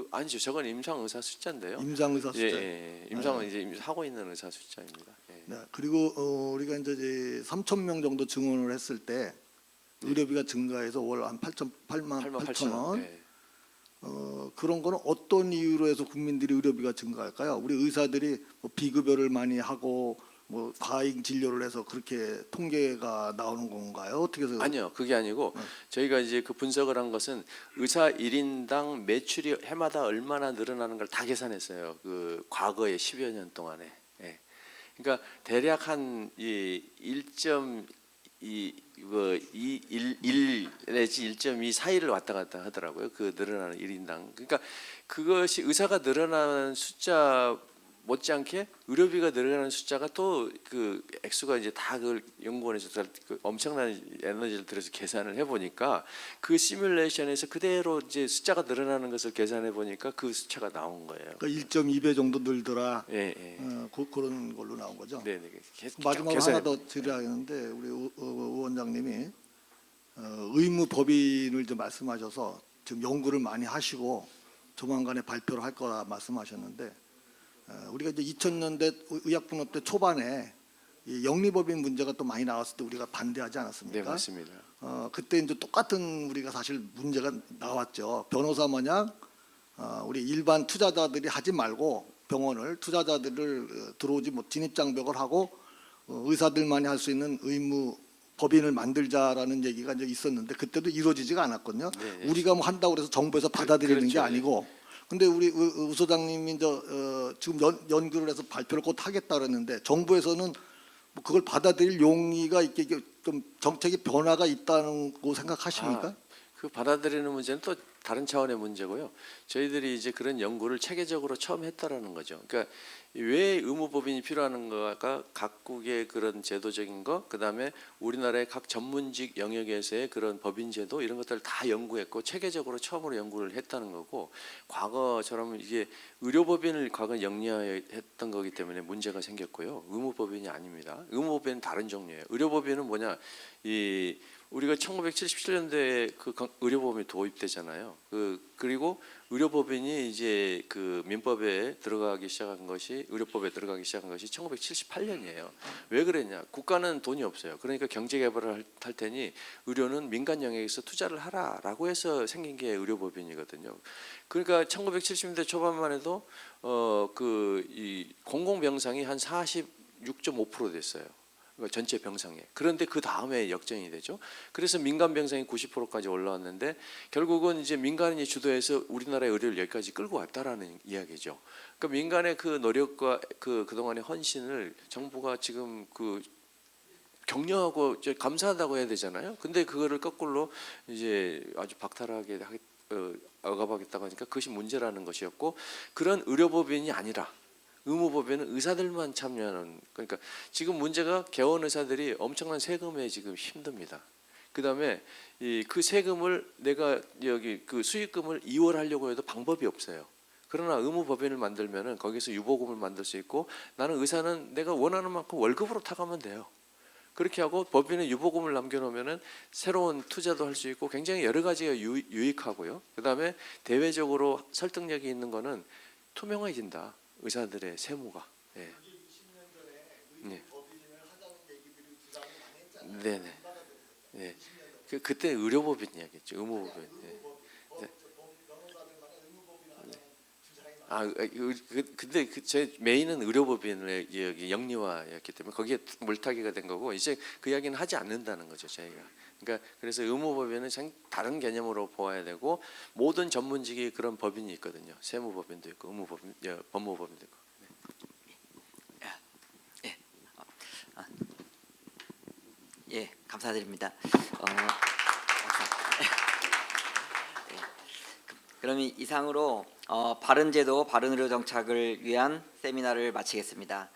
아니죠. 저건 임상 의사 숫자인데요. 임상 의사 숫자. 예. 임상은 이제 하고 있는 의사 숫자입니다. 예. 네. 그리고 우리가 이제 3천 명 정도 증원을 했을 때 의료비가 증가해서 월 한 8만 8천 원. 예. 그런 거는 어떤 이유로 해서 국민들이 의료비가 증가할까요? 우리 의사들이 뭐 비급여를 많이 하고 뭐 과잉 진료를 해서 그렇게 통계가 나오는 건가요? 어떻게 해서? 아니요, 그게 아니고 저희가 이제 그 분석을 한 것은 의사 1인당 매출이 해마다 얼마나 늘어나는 걸 다 계산했어요. 그 과거의 10여 년 동안에. 예. 그러니까 대략 한 1.2 1 내지 1.2 사이를 왔다 갔다 하더라고요. 그 늘어나는 1인당. 그러니까 그것이 의사가 늘어나는 숫자 못지않게 의료비가 늘어나는 숫자가 또 그 액수가 이제 다 그걸 연구원에서 엄청난 에너지를 들여서 계산을 해보니까 그 시뮬레이션에서 그대로 이제 숫자가 늘어나는 것을 계산해 보니까 그 숫자가 나온 거예요. 그러니까 1.2배 정도 늘더라. 예. 그런 걸로 나온 거죠. 네. 마지막으로 하나 더 드려야겠는데 우리 의원장님이 의무 법인을 좀 말씀하셔서 지금 연구를 많이 하시고 조만간에 발표를 할 거라 말씀하셨는데 우리가 이제 2000년대 의약분업 때 초반에 이 영리법인 문제가 또 많이 나왔을 때 우리가 반대하지 않았습니까? 네, 맞습니다. 그때 이제 똑같은 우리가 사실 문제가 나왔죠. 변호사 마냥 우리 일반 투자자들이 하지 말고 병원을 투자자들을 들어오지 못 진입 장벽을 하고 의사들만이 할 수 있는 의무 법인을 만들자라는 얘기가 이제 있었는데 그때도 이루어지지가 않았거든요. 네. 우리가 뭐 한다고 해서 정부에서 받아들이는 그렇죠. 게 아니고. 근데 우리 우 소장님이 지금 연구를 해서 발표를 곧 하겠다 그랬는데 정부에서는 뭐 그걸 받아들일 용의가 이게 좀 정책의 변화가 있다는 거 생각하십니까? 그 받아들이는 문제는 또 다른 차원의 문제고요. 저희들이 이제 그런 연구를 체계적으로 처음 했다라는 거죠. 그러니까 왜 의무법인이 필요한가가 각국의 그런 제도적인 것, 그다음에 우리나라의 각 전문직 영역에서의 그런 법인 제도 이런 것들을 다 연구했고 체계적으로 처음으로 연구를 했다는 거고 과거처럼 이게 의료법인을 과거 영리화했던 거기 때문에 문제가 생겼고요. 의무법인이 아닙니다. 의무법인은 다른 종류예요. 의료법인은 뭐냐 우리가 1977년도에 그 의료보험이 도입되잖아요. 그리고 의료법인이 이제 그 민법에 들어가기 시작한 것이 의료법에 들어가기 시작한 것이 1978년이에요. 왜 그랬냐? 국가는 돈이 없어요. 그러니까 경제 개발을 할 테니 의료는 민간 영역에서 투자를 하라라고 해서 생긴 게 의료법인이거든요. 그러니까 1970년대 초반만 해도 이 공공병상이 한 46.5% 됐어요. 전체 병상에. 그런데 그 다음에 역전이 되죠. 그래서 민간 병상이 90%까지 올라왔는데 결국은 이제 민간이 주도해서 우리나라의 의료를 여기까지 끌고 왔다라는 이야기죠. 그러니까 민간의 그 노력과 그동안의 헌신을 정부가 지금 격려하고 감사하다고 해야 되잖아요. 근데 그거를 거꾸로 이제 아주 박탈하게 억압하겠다고 하니까 그것이 문제라는 것이었고, 그런 의료법인이 아니라 의무법인은 의사들만 참여하는, 그러니까 지금 문제가 개원 의사들이 엄청난 세금에 지금 힘듭니다. 그다음에 그 세금을 내가 여기 그 수익금을 이월하려고 해도 방법이 없어요. 그러나 의무법인을 만들면은 거기서 유보금을 만들 수 있고, 나는 의사는 내가 원하는 만큼 월급으로 타가면 돼요. 그렇게 하고 법인에 유보금을 남겨놓으면은 새로운 투자도 할 수 있고 굉장히 여러 가지가 유익하고요. 그다음에 대외적으로 설득력이 있는 거는 투명해진다. 의사들의 세무가. 예. 네. 네네. 네. 그때 의료법인 이야기했죠. 의무법인. 네. 네. 근데 제 메인은 의료법인의 여기 영리화였기 때문에 거기에 물타기가 된 거고, 이제 그 이야기는 하지 않는다는 거죠, 저희가. 그러니까 그래서 의무법인은 다른 개념으로 보아야 되고, 모든 전문직이 그런 법인이 있거든요. 세무법인도 있고, 의무법인, 법무법인도 있고. 예, 감사드립니다. 그럼 이상으로 바른제도 바른의료 정착을 위한 세미나를 마치겠습니다.